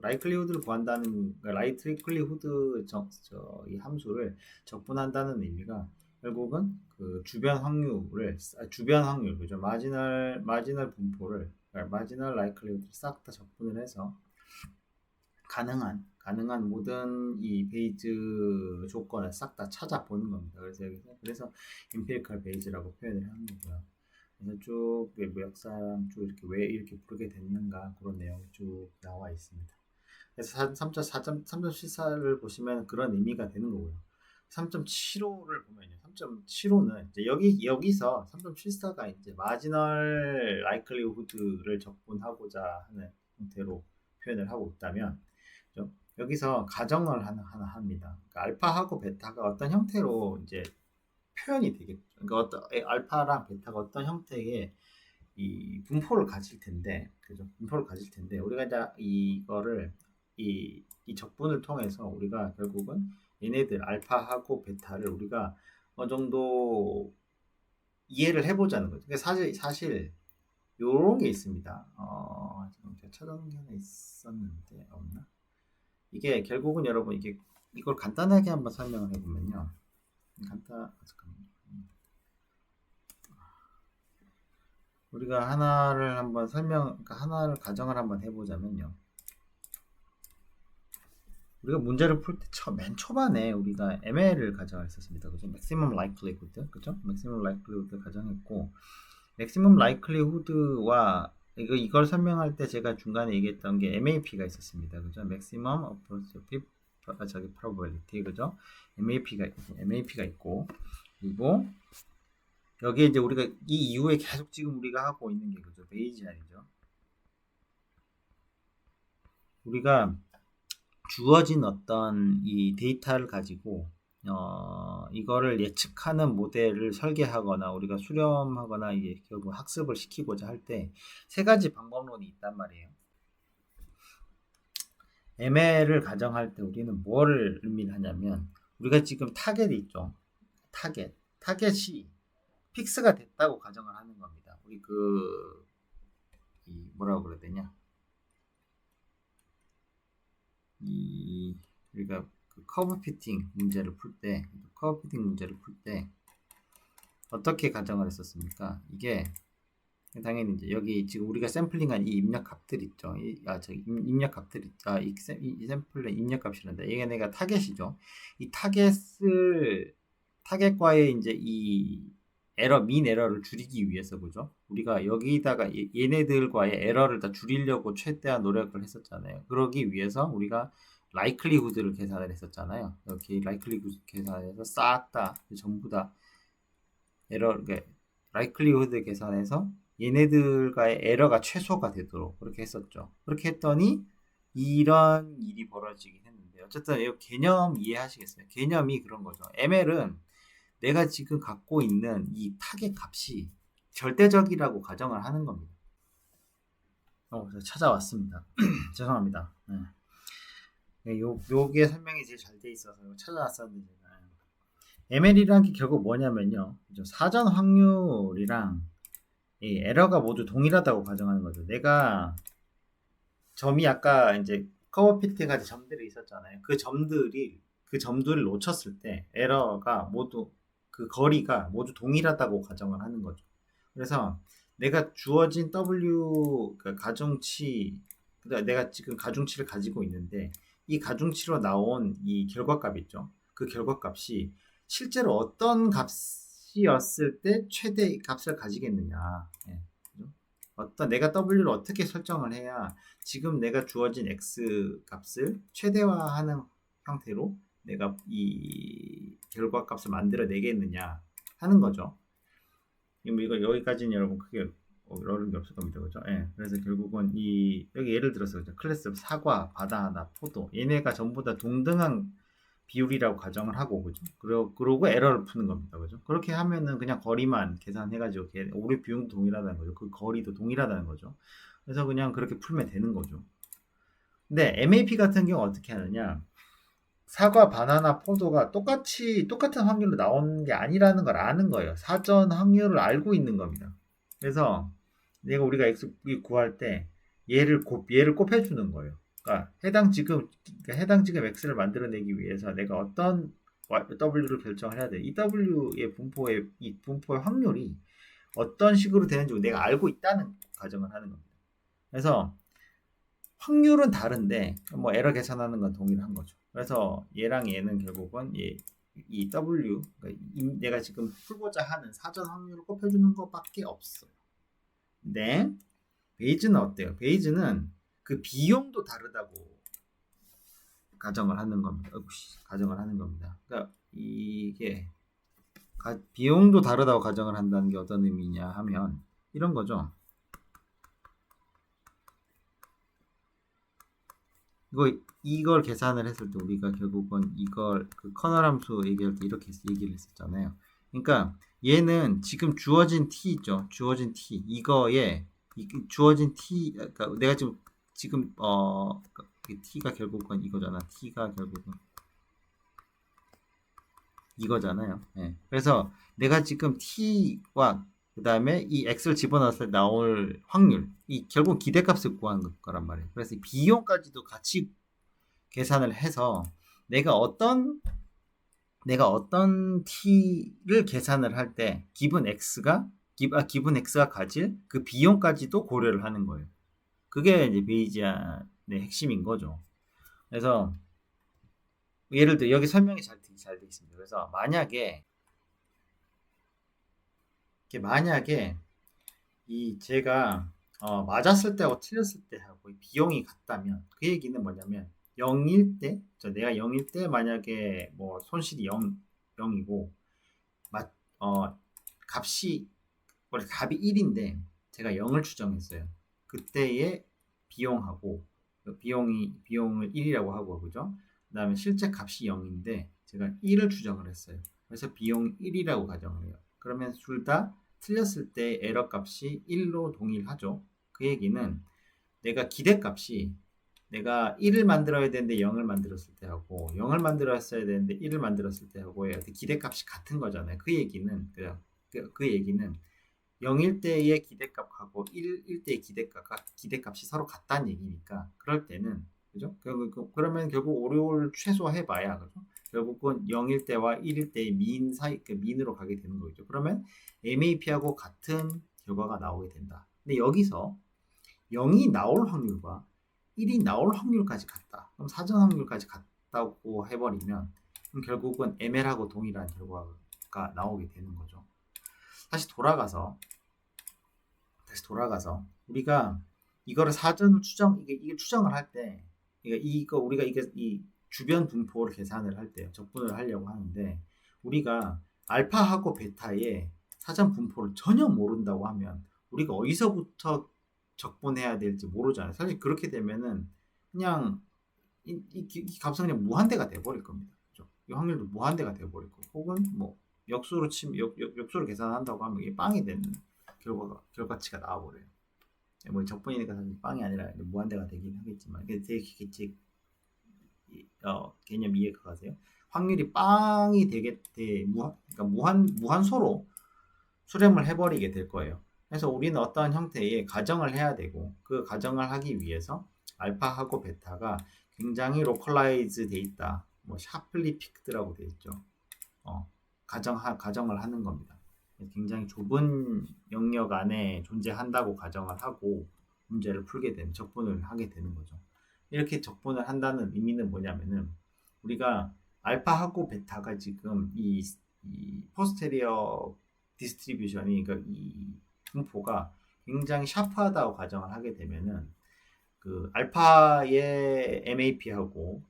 라이클리후드를 구한다는 라이클리후드 이 함수를 적분한다는 의미가 결국은 그 주변 확률, 그죠? 마지널 분포를 마지널 라이클리후드를 싹 다 적분을 해서 가능한 모든 이 베이즈 조건을 싹 다 찾아보는 겁니다. 그래서 임페리컬 베이즈라고 표현을 하는 거고요. 그래서 쭉 역사랑 쭉 이렇게 왜 이렇게 부르게 됐는가 그런 내용이 쭉 나와 있습니다. 그래서 3.74를 보시면 그런 의미가 되는 거고요. 3.75를 보면요. 3.75는 이제 여기서 3.74가 이제 마지널 라이클리후드를 적분하고자 하는 형태로 표현을 하고 있다면 여기서 가정을 하나 합니다. 그러니까 알파하고 베타가 어떤 형태로 이제 표현이 되겠죠. 그러니까 알파랑 베타가 어떤 형태의 이 분포를 가질 텐데, 그죠? 분포를 가질 텐데, 우리가 이제 이거를 이 적분을 통해서 우리가 결국은 얘네들 알파하고 베타를 우리가 어느 정도 이해를 해보자는 거죠. 그러니까 사실 요런 게 있습니다. 지금 제가 찾아놓은 게 하나 있었는데 없나? 이게 결국은 여러분 이걸 간단하게 한번 설명을 해보면요. 잠깐만요. 우리가 하나를 한번 하나를 가정을 한번 해보자면요. 우리가 문제를 풀 때 맨 초반에 우리가 ML을 가정했었습니다. 그죠? Maximum Likelihood, 그죠? Maximum Likelihood 가정했고, Maximum Likelihood와 이걸 설명할 때 제가 중간에 얘기했던 게 MAP가 있었습니다. 그죠? Maximum Approximate Probability, 그죠? MAP가 있고, 그리고 여기에 이제 우리가 이 이후에 계속 지금 우리가 하고 있는 게 그죠. 베이지안이죠. 우리가 주어진 어떤 이 데이터를 가지고 이거를 예측하는 모델을 설계하거나 우리가 수렴하거나 이게 결국 학습을 시키고자 할 때 세 가지 방법론이 있단 말이에요. ML을 가정할 때 우리는 뭐를 의미하냐면 우리가 지금 타겟이 있죠. 타겟이 픽스가 됐다고 가정을 하는 겁니다. 우리 뭐라고 그래야 되냐? 우리가 그 커브 피팅 문제를 풀 때 어떻게 가정을 했었습니까? 이게 당연히 이제 여기 지금 우리가 샘플링한 이 입력 값들 있죠. 이 샘플의 입력 값이란다. 이게 내가 타겟이죠. 이 타겟과의 이제 이 민 에러를 줄이기 위해서 그죠? 우리가 여기다가 얘네들과의 에러를 다 줄이려고 최대한 노력을 했었잖아요. 그러기 위해서 우리가 라이클리후드를 계산을 했었잖아요. 이렇게 라이클리후드 계산해서 싹 다 전부 다 라이클리후드 계산해서 얘네들과의 에러가 최소가 되도록 그렇게 했었죠. 그렇게 했더니 이런 일이 벌어지긴 했는데 어쨌든 이 개념 이해하시겠어요? 개념이 그런 거죠. ML은 내가 지금 갖고 있는 이 타겟 값이 절대적이라고 가정을 하는 겁니다. 찾아왔습니다. 죄송합니다. 네. 요게 설명이 제일 잘 돼 있어서 찾아왔었는데 제가. ML이라는 게 결국 뭐냐면요. 사전 확률이랑 이 에러가 모두 동일하다고 가정하는 거죠. 내가 점이 아까 이제 커버 피트까지 점들이 있었잖아요. 그 점들을 놓쳤을 때 에러가 모두 그 거리가 모두 동일하다고 가정을 하는 거죠. 그래서 내가 주어진 W 가중치, 내가 지금 가중치를 가지고 있는데 이 가중치로 나온 이 결과값 있죠. 그 결과값이 실제로 어떤 값이었을 때 최대 값을 가지겠느냐. 내가 W를 어떻게 설정을 해야 지금 내가 주어진 X 값을 최대화하는 형태로 내가 이 결과값을 만들어내겠느냐 하는 거죠. 이거 여기까지는 여러분 크게 어려운 게 없을 겁니다. 그죠? 예. 그래서 결국은 여기 예를 들어서 그죠? 클래스 사과, 바나나, 포도 얘네가 전부 다 동등한 비율이라고 가정을 하고 그죠? 그러고 에러를 푸는 겁니다. 그죠? 그렇게 하면은 그냥 거리만 계산해가지고 오류 비용도 동일하다는 거죠. 그 거리도 동일하다는 거죠. 그래서 그냥 그렇게 풀면 되는 거죠. 근데 MAP 같은 경우 어떻게 하느냐? 사과, 바나나, 포도가 똑같은 확률로 나오는 게 아니라는 걸 아는 거예요. 사전 확률을 알고 있는 겁니다. 그래서 우리가 X 구할 때 얘를 곱해주는 거예요. 그러니까 해당 지금 X를 만들어내기 위해서 내가 어떤 W를 결정을 해야 돼. 이 W의 분포의 확률이 어떤 식으로 되는지 내가 알고 있다는 가정을 하는 겁니다. 그래서 확률은 다른데 뭐 에러 계산하는 건 동일한 거죠. 그래서 얘랑 얘는 결국은 이 W 그러니까 내가 지금 풀고자 하는 사전 확률을 곱해주는 것밖에 없어요. 근데 베이즈는 어때요? 베이즈는 그 비용도 다르다고 가정을 하는 겁니다. 그러니까 이게 비용도 다르다고 가정을 한다는 게 어떤 의미냐 하면 이런 거죠. 이걸 계산을 했을 때 우리가 결국은 이걸 그 커널 함수 얘기할 때 이렇게 얘기를 했었잖아요. 그러니까 얘는 지금 주어진 t 있죠. 주어진 t 이거에 주어진 t 그러니까 내가 지금 t가 결국은 이거잖아. t가 결국은 이거잖아요. 네. 그래서 내가 지금 t와 그 다음에 이 x를 집어넣었을 때 나올 확률, 결국 기대값을 구하는 거란 말이에요. 그래서 비용까지도 같이 계산을 해서 내가 어떤 t를 계산을 할 때 기분 x가 가질 그 비용까지도 고려를 하는 거예요. 그게 이제 베이지안의 핵심인 거죠. 그래서 예를 들어 여기 설명이 잘 돼 있습니다. 그래서 만약에 제가 맞았을 때하고 틀렸을 때하고 비용이 같다면 그 얘기는 뭐냐면 0일 때 내가 0일 때 만약에 뭐 손실이 0이고 값이 원래 값이 1인데 제가 0을 추정했어요. 그때의 비용하고 비용을 1이라고 하고 그죠? 그다음에 실제 값이 0인데 제가 1을 추정을 했어요. 그래서 비용 1이라고 가정을 해요. 그러면 둘 다 틀렸을 때 에러 값이 1로 동일하죠. 그 얘기는 내가 기대값이 내가 1을 만들어야 되는데 0을 만들었을 때 하고 0을 만들었어야 되는데 1을 만들었을 때 하고의 기대값이 같은 거잖아요. 그 얘기는 그 얘기는 0일 때의 기대값하고 1일 때의 기대값이 서로 같다는 얘기니까 그럴 때는 그죠? 그러면 결국 오류를 최소화해봐야 그죠? 결국은 0일 때와 1일 때의 민 사이 그 민으로 가게 되는 거죠. 그러면 MAP하고 같은 결과가 나오게 된다. 근데 여기서 0이 나올 확률과 1이 나올 확률까지 같다. 그럼 사전 확률까지 같다고 해버리면 그럼 결국은 ML하고 동일한 결과가 나오게 되는 거죠. 다시 돌아가서 우리가 이거를 사전 이게 추정을 할 때 우리가 이 주변 분포를 계산을 할 때 적분을 하려고 하는데 우리가 알파하고 베타의 사전 분포를 전혀 모른다고 하면 우리가 어디서부터 적분해야 될지 모르잖아요. 사실 그렇게 되면은 그냥 이 값은 그냥 무한대가 돼버릴 겁니다. 그렇죠? 이 확률도 무한대가 돼버릴 거고 혹은 뭐 역수로 계산한다고 하면 이게 빵이 되는 결과치가 나와버려요. 뭐 적분이니까 사실 빵이 아니라 무한대가 되긴 하겠지만 제 개념 이해가 가세요? 확률이 빵이 그러니까 무한소로 수렴을 해버리게 될 거예요. 그래서 우리는 어떠한 형태의 가정을 해야 되고 그 가정을 하기 위해서 알파하고 베타가 굉장히 로컬라이즈 돼 있다. 뭐 샤플리 픽드라고 돼 있죠. 가정을 하는 겁니다. 굉장히 좁은 영역 안에 존재한다고 가정을 하고 문제를 풀게 되는 적분을 하게 되는 거죠. 이렇게 적분을 한다는 의미는 뭐냐면은 우리가 알파하고 베타가 지금 이 포스테리어 디스트리뷰션이 그러니까 이 분포가 굉장히 샤프하다고 가정을 하게 되면은 그 알파의 MAP하고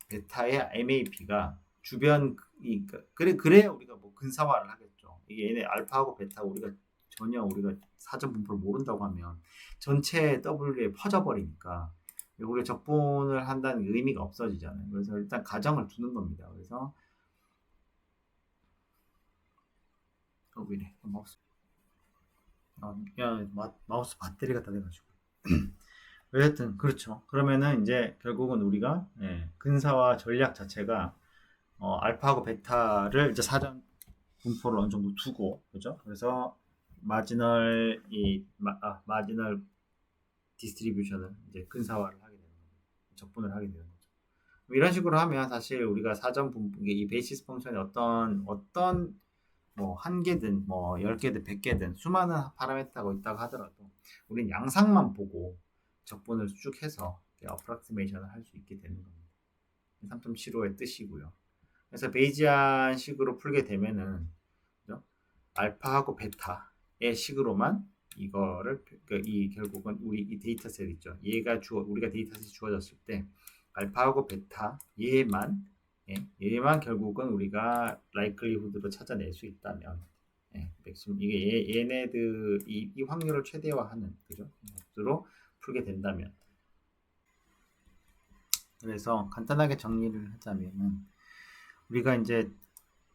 베타의 MAP가 주변 그래야 우리가 뭐 근사화를 하겠죠. 이게 얘네 알파하고 베타 우리가 사전 분포를 모른다고 하면 전체 W에 퍼져버리니까 우리가 적분을 한다는 의미가 없어지잖아요. 그래서 일단 가정을 두는 겁니다. 그래서 이래 마우스 마우스 배터리가 다 돼가지고 어쨌든 그렇죠. 그러면은 이제 결국은 우리가 근사화 전략 자체가 알파하고 베타를 이제 사전 분포를 어느 정도 두고 그죠? 그래서 마지널 디스트리뷰션을 이제 근사화를 하게 되는 거죠. 적분을 하게 되는 거죠. 이런 식으로 하면 사실 우리가 사전 분포 이 베이시스 펑션이 어떤 뭐 한 개든 뭐 10개든 100개든 수많은 파라미터가 있다고 하더라도 우린 양상만 보고 적분을 쭉 해서 어프락시메이션을 할 수 있게 되는 겁니다. 3.75의 뜻이고요. 그래서 베이지안 식으로 풀게 되면은 그죠? 알파하고 베타의 식으로만 이거를 결국은 우리 이 데이터셋 있죠. 우리가 데이터셋이 주어졌을 때 알파하고 베타 얘만 결국은 우리가 라이클리후드로 찾아낼 수 있다면 맥시멈 이게 얘네들 이 확률을 최대화하는 그죠? 것으로 풀게 된다면 그래서 간단하게 정리를 하자면은 우리가 이제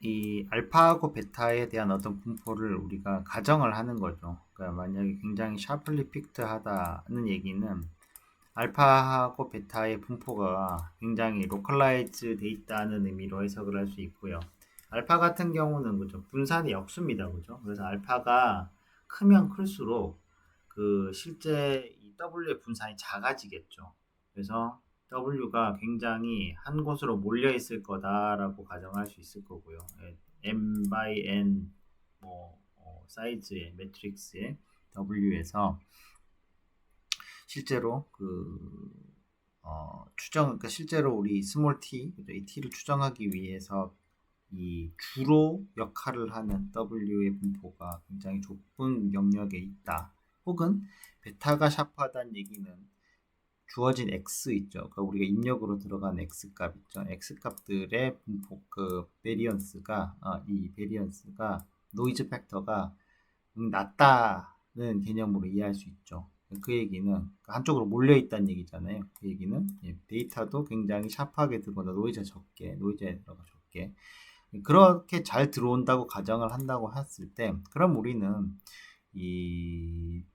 이 알파하고 베타에 대한 어떤 분포를 우리가 가정을 하는 거죠. 그러니까 만약에 굉장히 샤플리 픽트하다는 얘기는 알파하고 베타의 분포가 굉장히 로컬라이즈 돼 있다는 의미로 해석을 할 수 있고요. 알파 같은 경우는 그죠 분산이 역수입니다, 그죠? 그래서 알파가 크면 클수록 그 실제 이 W의 분산이 작아지겠죠. 그래서 W가 굉장히 한 곳으로 몰려 있을 거다라고 가정할 수 있을 거고요. M by N 사이즈의 매트릭스의 W에서 실제로 그러니까 실제로 우리 스몰 t, 이 t를 추정하기 위해서 이 주로 역할을 하는 W의 분포가 굉장히 좁은 영역에 있다. 혹은 베타가 샤프하다는 얘기는 주어진 x 있죠. 그러니까 우리가 입력으로 들어간 x 값 있죠. x 값들의 분포 이 베리언스가 노이즈 팩터가 낮다는 개념으로 이해할 수 있죠. 그 얘기는 한쪽으로 몰려 있다는 얘기잖아요. 그 얘기는 데이터도 굉장히 샤프하게 들어온다. 노이즈가 적게, 노이즈가 적게. 그렇게 잘 들어온다고 가정을 한다고 했을 때, 그럼 우리는 이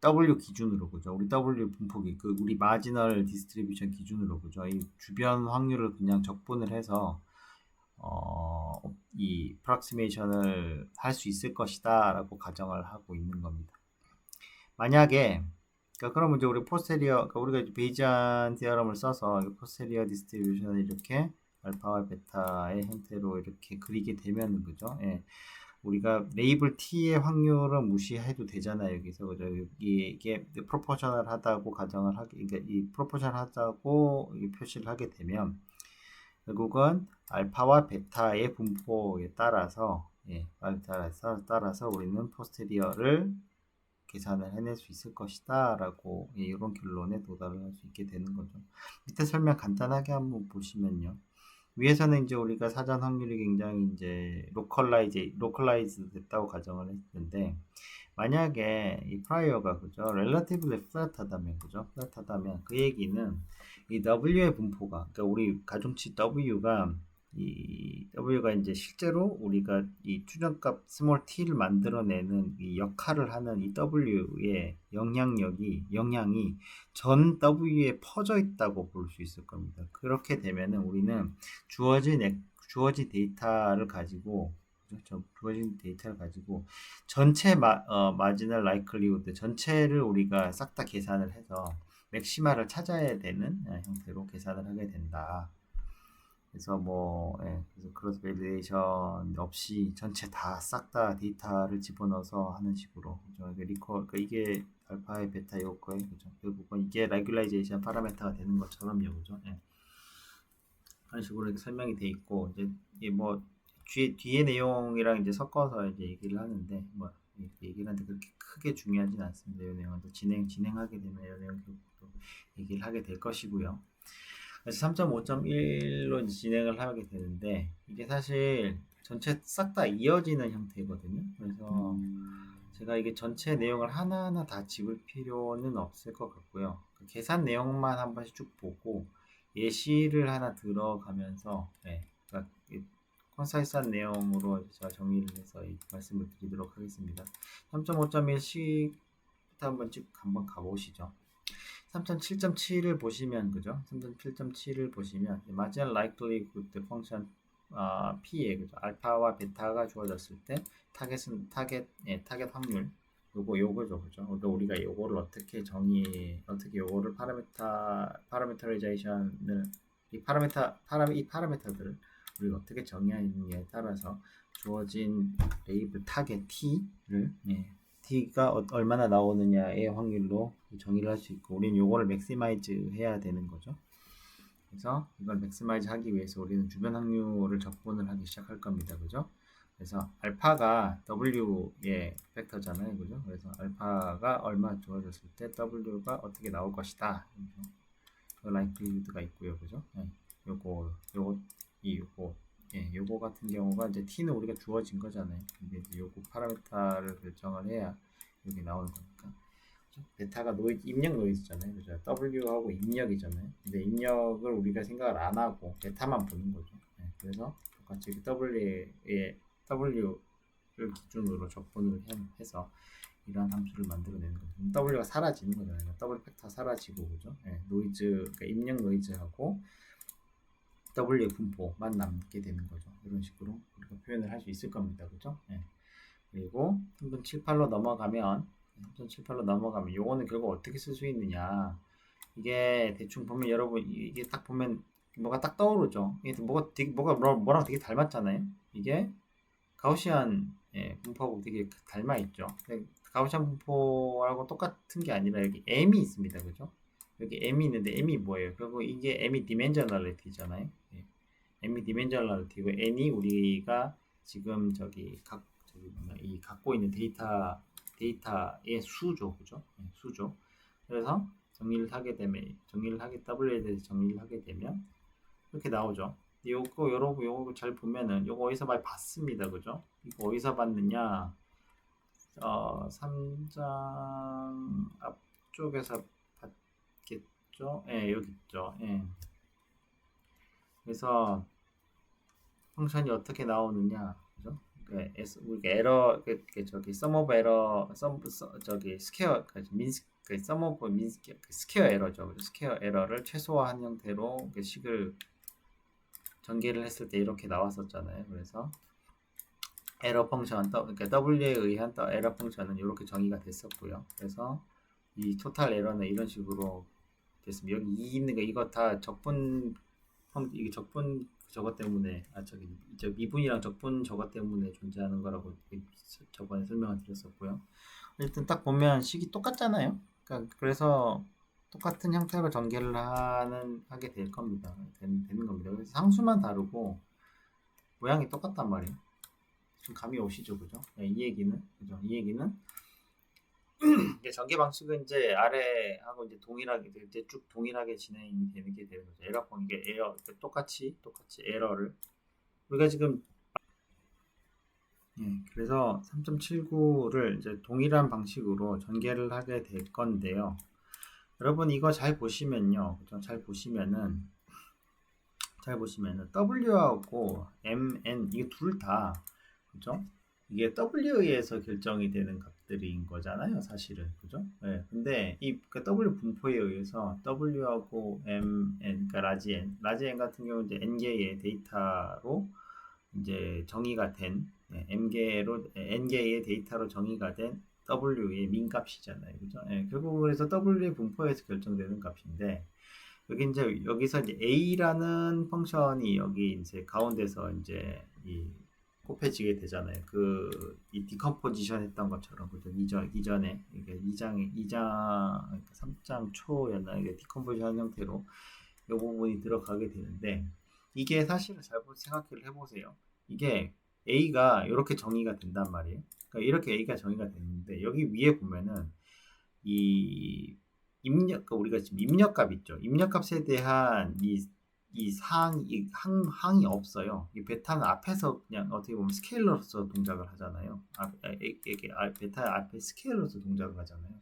W 기준으로 그죠? 우리 W 분포기 그 우리 마지널 디스트리뷰션 기준으로 그죠? 이 주변 확률을 그냥 적분을 해서 이 프락시메이션을 할 수 있을 것이다라고 가정을 하고 있는 겁니다. 만약에 그러면 이제 우리 포스테리어 우리가 이제 베이지안 디어럼을 써서 포스테리어 디스트리뷰션을 이렇게 알파와 베타의 형태로 이렇게 그리게 되면은 그죠? 예. 우리가 레이블 t의 확률은 무시해도 되잖아요. 여기서 그죠? 이게 프로포셔널하다고 가정을 하게 그러니까 이 프로포셔널하다고 표시를 하게 되면 결국은 알파와 베타의 분포에 따라서 따라서 우리는 포스테리어를 계산을 해낼 수 있을 것이다 라고 이런 결론에 도달을 할 수 있게 되는 거죠. 밑에 설명 간단하게 한번 보시면요. 위에서는 이제 우리가 사전 확률이 굉장히 이제 로컬라이즈 됐다고 가정을 했는데, 만약에 이 프라이어가 그죠, relatively flat하다면 그죠, flat하다면 그 얘기는 이 W의 분포가, 그러니까 우리 가중치 W가 이제 실제로 우리가 이 추정값 스몰 t를 만들어내는 이 역할을 하는 이 W의 영향이 전 W에 퍼져 있다고 볼 수 있을 겁니다. 그렇게 되면은 우리는 주어진 데이터를 가지고 전체 마지널 라이클리후드 전체를 우리가 싹 다 계산을 해서 맥시마를 찾아야 되는 형태로 계산을 하게 된다. 그래서 그래서 크로스 밸리데이션 없이 전체 다 싹 다 데이터를 집어넣어서 하는 식으로 그죠? 그러니까 이게 알파의 베타 요거에 그죠? 결국은 이게 레귤라이제이션 파라메터가 되는 것처럼요, 그죠? 예. 그런 식으로 이렇게 설명이 돼 있고 이제 뒤에 내용이랑 이제 섞어서 이제 얘기를 하는데 얘기를 하는데 그렇게 크게 중요하진 않습니다. 이 내용은 또 진행하게 되면 이 내용 또 얘기를 하게 될 것이고요. 그래서 3.5.1로 진행을 하게 되는데 이게 사실 전체 싹 다 이어지는 형태거든요. 그래서 제가 이게 전체 내용을 하나하나 다 짚을 필요는 없을 것 같고요. 그 계산 내용만 한 번씩 쭉 보고 예시를 하나 들어가면서 그러니까 컨사이스한 내용으로 제가 정리를 해서 말씀을 드리도록 하겠습니다. 3.5.1 한번 가보시죠. 3.7.7을 보시면 그죠? 3.7.7을 보시면 마지막 likelihood 펑션 P에 그죠? 알파와 베타가 주어졌을 때 타겟 확률 요거죠 그죠? 그러니까 우리가 요거를 어떻게 요거를 파라미터라이제이션을 이 파라미터들을 우리가 어떻게 정의하느냐에 따라서 주어진 레이블 타겟 T를 T가 얼마나 나오느냐의 확률로 정의를 할 수 있고 우리는 요거를 맥시마이즈 해야 되는 거죠. 그래서 이걸 맥시마이즈 하기 위해서 우리는 주변 확률을 적분을 하기 시작할 겁니다. 그죠? 그래서 알파가 W의 팩터잖아요. 그죠? 그래서 알파가 얼마 주어졌을 때 W가 어떻게 나올 것이다. 라이클리후드가 있고요. 그죠? 요거 같은 경우가 이제 t는 우리가 주어진 거잖아요. 근데 이제 요거 파라미터를 결정을 해야 여기 나오는 거니까. 그렇죠? 베타가 입력 노이즈잖아요. 그죠? W하고 입력이잖아요. 근데 입력을 우리가 생각을 안 하고 베타만 보는 거죠. 그래서 똑같이 W를 기준으로 적분을 해서 이러한 함수를 만들어내는 거죠. W가 사라지는 거잖아요. W 팩터 사라지고 그죠? 그러니까 입력 노이즈하고 W의 분포만 남게 되는 거죠. 이런 식으로 우리가 표현을 할 수 있을 겁니다. 그죠? 그리고 3.78로 넘어가면 요거는 결국 어떻게 쓸 수 있느냐. 이게 대충 보면 여러분 이게 딱 보면 뭐가 딱 떠오르죠. 이게 뭐랑 되게 닮았잖아요. 이게 가우시안 분포하고 되게 닮아 있죠. 가우시안 분포하고 똑같은 게 아니라 여기 m이 있습니다. 그죠? 여기 m이 있는데 m이 뭐예요? 결국 이게 m이 디멘저널리티잖아요. m이 디멘저널리티고 n이 우리가 지금 이 갖고 있는 데이터의 수죠, 그죠? 수죠. 그래서 W에 대해서 정리를 하게 되면 이렇게 나오죠. 요거 잘 보면은 요거 어디서 많이 봤습니다. 그죠? 이거 어디서 봤느냐? 3장 앞쪽에서 봤겠죠? 예, 여기 있죠. 예. 그래서 펑션이 어떻게 나오느냐, 그죠? 우리가 에러, 저기 sum of error, 저기 스퀘어, sum of min 스퀘어 에러죠. 스퀘어 에러를 최소화한 형태로 식을 전개를 했을 때 이렇게 나왔었잖아요. 그래서 에러 펑션, 그러니까 W에 의한 에러 펑션은 이렇게 정의가 됐었고요. 그래서 이 토탈 에러는 이런 식으로 됐습니다. 여기 이 있는 거 이거 다 이게 적분 저것 때문에 저 미분이랑 적분 저것 때문에 존재하는 거라고 저번에 설명을 드렸었고요. 일단 딱 보면 식이 똑같잖아요. 그러니까 그래서 똑같은 형태로 전개를 하게 될 겁니다. 되는 겁니다. 그래서 상수만 다르고 모양이 똑같단 말이에요. 좀 감이 오시죠, 그죠? 네, 이 얘기는 그죠? 이 얘기는 이제 전개 방식은 이제 아래하고 이제 동일하게 이제 쭉 동일하게 진행이 되는 게 되는 거죠. 이게 에러 똑같이 에러를 우리가 지금 그래서 3.79를 이제 동일한 방식으로 전개를 하게 될 건데요. 여러분 이거 잘 보시면요, 그죠? 잘 보시면은 W하고 MN 이게 둘 다 그죠? 이게 W에서 결정이 되는 값들인 거잖아요, 사실은. 그죠? 네. 근데 그 W 분포에 의해서 W하고 MN, 그러니까 라지 N 같은 경우는 이제 N개의 데이터로 이제 정의가 된, N개의 데이터로 정의가 된 W의 민 값이잖아요. 그죠? 네. 결국 그래서 W의 분포에서 결정되는 값인데, 여기서 이제 A라는 펑션이 여기 이제 가운데서 이제 곱해지게 되잖아요. 이 디컴포지션 했던 것처럼, 그죠? 이전에, 이게 3장 초였나, 이게 디컴포지션 형태로 이 부분이 들어가게 되는데, 이게 사실은 잘 생각을 해보세요. 이게 A가 이렇게 정의가 된단 말이에요. 그러니까 이렇게 A가 정의가 됐는데, 여기 위에 보면은, 우리가 지금 입력값 있죠. 입력값에 대한 항이 없어요. 이 베타는 앞에서 그냥 어떻게 보면 스케일러로서 동작을 하잖아요. 베타 앞에 스케일러로서 동작을 하잖아요.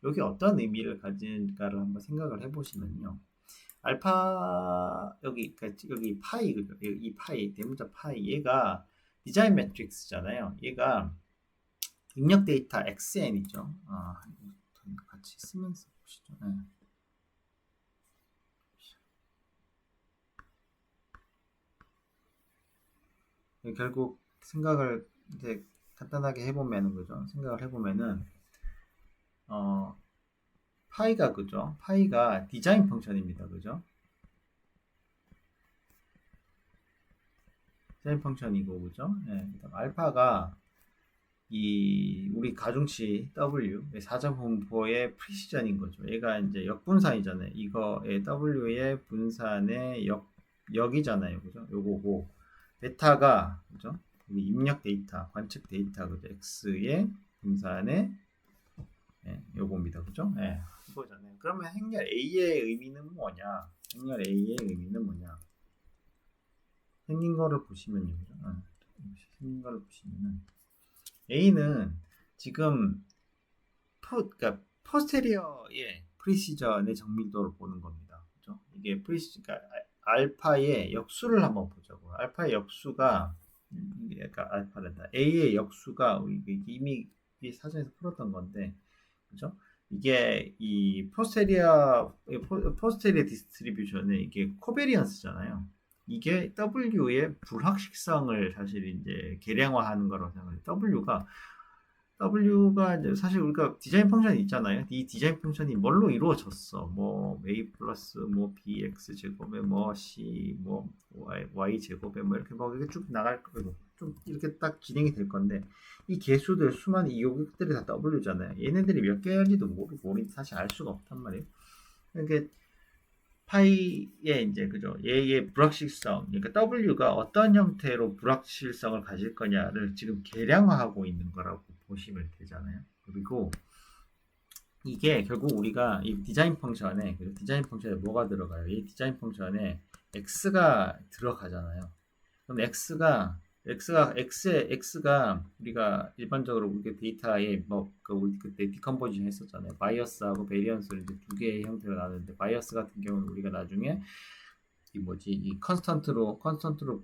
여기 어떤 의미를 가진가를 한번 생각을 해보시면요. 알파, 여기 파이, 그죠? 이 파이, 대문자 파이, 얘가 디자인 매트릭스잖아요. 얘가 입력 데이터 XN이죠. 같이 쓰면서 보시죠. 결국 생각을 이제 간단하게 해보면은, 그죠? 생각을 해보면은 파이가, 그죠? 파이가 디자인 펑션입니다. 그죠? 디자인 펑션이고, 그죠? 알파가 우리 가중치 W, 사자분포의 프리시전인 거죠. 얘가 이제 역분산이잖아요. 이거의 W의 분산의 역이잖아요. 그죠? 요거고, 베타가, 그죠? 우리 입력 데이터, 관측 데이터, 그죠? X의 분산의 요겁니다. 그죠? 이거잖아요. 그러면 행렬 A의 의미는 뭐냐? 행렬 A의 의미는 뭐냐? 생긴 거를 보시면요. 그죠? 생긴 거를 보시면은, A는 지금 그러니까 포스테리어의 프리시전의 정밀도를 보는 겁니다. 그죠? 이게 그러니까 알파의 역수를 한번 보자고. 알파의 역수가 약간 알파란다. A의 역수가 우리 이미 사전에서 풀었던 건데, 그죠? 이게 이 포스테리어 디스트리뷰션의 이게 코베리언스잖아요. 이게 W의 불확실성을 사실 이제 계량화하는 거라고 생각해요. W가 이제 사실 우리가 디자인 펑션이 있잖아요. 이 디자인 펑션이 뭘로 이루어졌어? 뭐 A 플러스 뭐 BX 제곱에 뭐 C 뭐 Y 제곱에 뭐 이렇게 막 이렇게 쭉 나갈 거고 좀 이렇게 딱 진행이 될 건데 이 개수들 수많은 이 요격들이 다 W잖아요. 얘네들이 몇 개인지도 모르고 우리 사실 알 수가 없단 말이에요. 그러니까 파이의 이제 그죠? 얘의 불확실성, 그러니까 W가 어떤 형태로 불확실성을 가질 거냐를 지금 계량화하고 있는 거라고 보시면 되잖아요. 그리고 이게 결국 우리가 이 디자인 펑션에 뭐가 들어가요? 이 디자인 펑션에 x가 들어가잖아요. 그럼 x가 우리가 일반적으로 우리 데이터에 뭐그 우리 그때 디컴포지션 했었잖아요. 바이어스하고 베리언스를 이제 두 개의 형태로 나누는데 바이어스 같은 경우는 우리가 나중에 이 컨스턴트로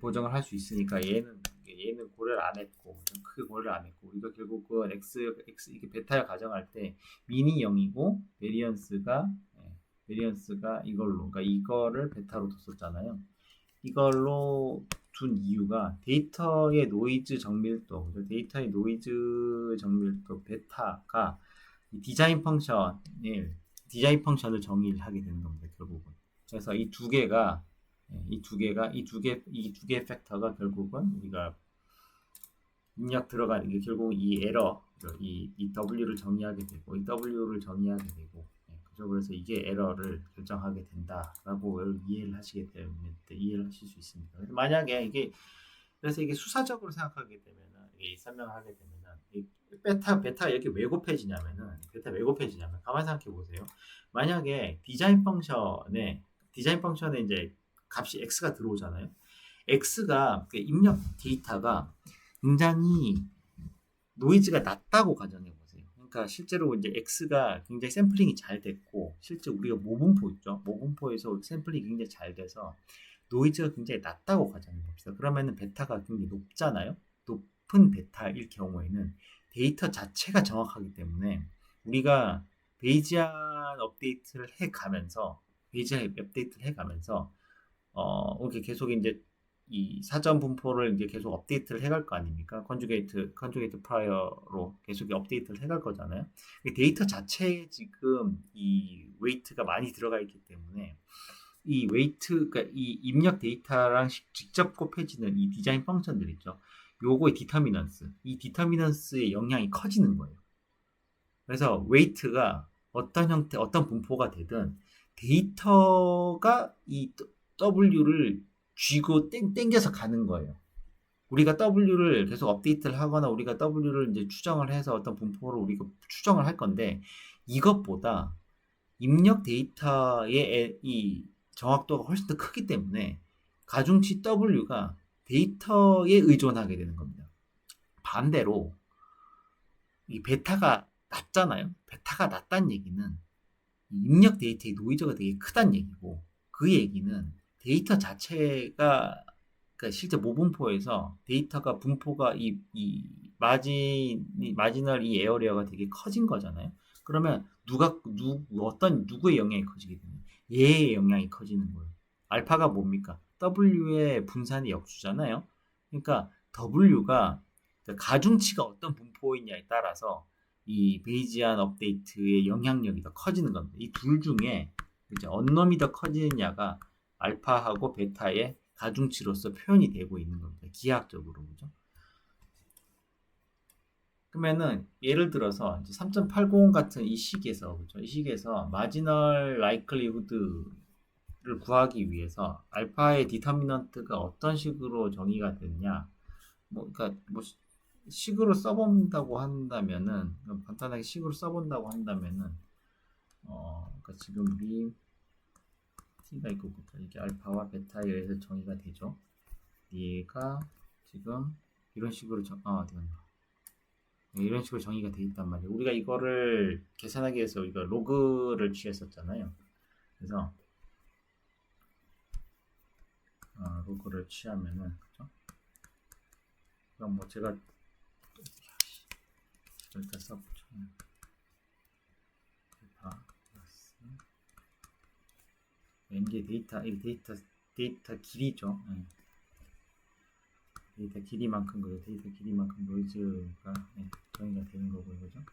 보정을 할 수 있으니까 얘는 고려를 안 했고 좀 크게 고려를 안 했고 이거 결국은 x 이게 베타를 가정할 때 민이 0이고 베리언스가 이걸로 그러니까 이거를 베타로 뒀었잖아요. 이걸로 둔 이유가 데이터의 노이즈 정밀도 베타가 디자인 펑션을 정의를 하게 되는 겁니다. 결국은. 그래서 이 두 개 팩터가 결국은 우리가 입력 들어가는 게 결국 이 에러, 이 W를 정의하게 되고, 이 W를 정의하게 되고, 그죠? 그래서 이게 에러를 결정하게 된다라고 이해를 하시게 되면 이해를 하실 수 있습니다. 그래서 만약에 그래서 이게 수사적으로 생각하게 되면은, 이게 설명하게 되면은, 이 베타 이렇게 왜 곱해지냐면은, 가만히 생각해 보세요. 만약에 디자인 펑션에 이제 값이 x가 들어오잖아요. x가 입력 데이터가 굉장히 노이즈가 낮다고 가정해 보세요. 그러니까 실제로 이제 x가 굉장히 샘플링이 잘 됐고 실제 우리가 모분포 있죠. 모분포에서 샘플링이 굉장히 잘 돼서 노이즈가 굉장히 낮다고 가정해 봅시다. 그러면은 베타가 굉장히 높잖아요. 높은 베타일 경우에는 데이터 자체가 정확하기 때문에 우리가 베이지안 업데이트를 해 가면서 이렇게 계속 이제 이 사전 분포를 이제 계속 업데이트를 해갈 거 아닙니까? 컨주게이트 프라이어로 계속 업데이트를 해갈 거잖아요. 데이터 자체에 지금 이 웨이트가 많이 들어가 있기 때문에 이 웨이트, 그러니까 이 입력 데이터랑 직접 곱해지는 이 디자인 펑션들 있죠. 요거의 이 디터미넌스의 영향이 커지는 거예요. 그래서 웨이트가 어떤 형태, 어떤 분포가 되든 데이터가 이 W를 쥐고 땡겨서 가는 거예요. 우리가 W를 계속 업데이트를 하거나 우리가 W를 이제 추정을 해서 어떤 분포를 우리가 추정을 할 건데 이것보다 입력 데이터의 이 정확도가 훨씬 더 크기 때문에 가중치 W가 데이터에 의존하게 되는 겁니다. 반대로 이 베타가 낮잖아요. 베타가 낮다는 얘기는 입력 데이터의 노이즈가 되게 크다는 얘기고 그 얘기는 데이터 자체가 그러니까 실제 모분포에서 데이터가 분포가 이 마지널 이 에어리어가 되게 커진 거잖아요. 그러면 누구의 영향이 커지게 되냐? 얘의 영향이 커지는 거예요. 알파가 뭡니까? W의 분산의 역수잖아요. 그러니까 W가 가중치가 어떤 분포이냐에 따라서 이 베이지안 업데이트의 영향력이 더 커지는 겁니다. 이 둘 중에 이제 언놈이 더 커지느냐가 알파하고 베타의 가중치로서 표현이 되고 있는 겁니다. 기하학적으로 그죠? 그러면은 예를 들어서 3.80 같은 이 식에서 그죠? 이 식에서 마지널 라이클리후드를 구하기 위해서 알파의 디터미넌트가 어떤 식으로 정의가 되느냐? 그러니까 식으로 써본다고 한다면은 간단하게 식으로 써본다고 한다면은 그러니까 지금 t가 있고 이게 알파와 베타에 의해서 정의가 되죠. 얘가 지금 이런 식으로 이런 식으로 정의가 돼 있단 말이에요. 우리가 이거를 계산하기 위해서 우리가 로그를 취했었잖아요. 그래서 로그를 취하면은 그죠? 그럼 뭐 제가 일단 써보죠. 이게 데이터 길이죠. 데이터 길이만큼 노이즈가 정의가 되는 거고요, 그죠?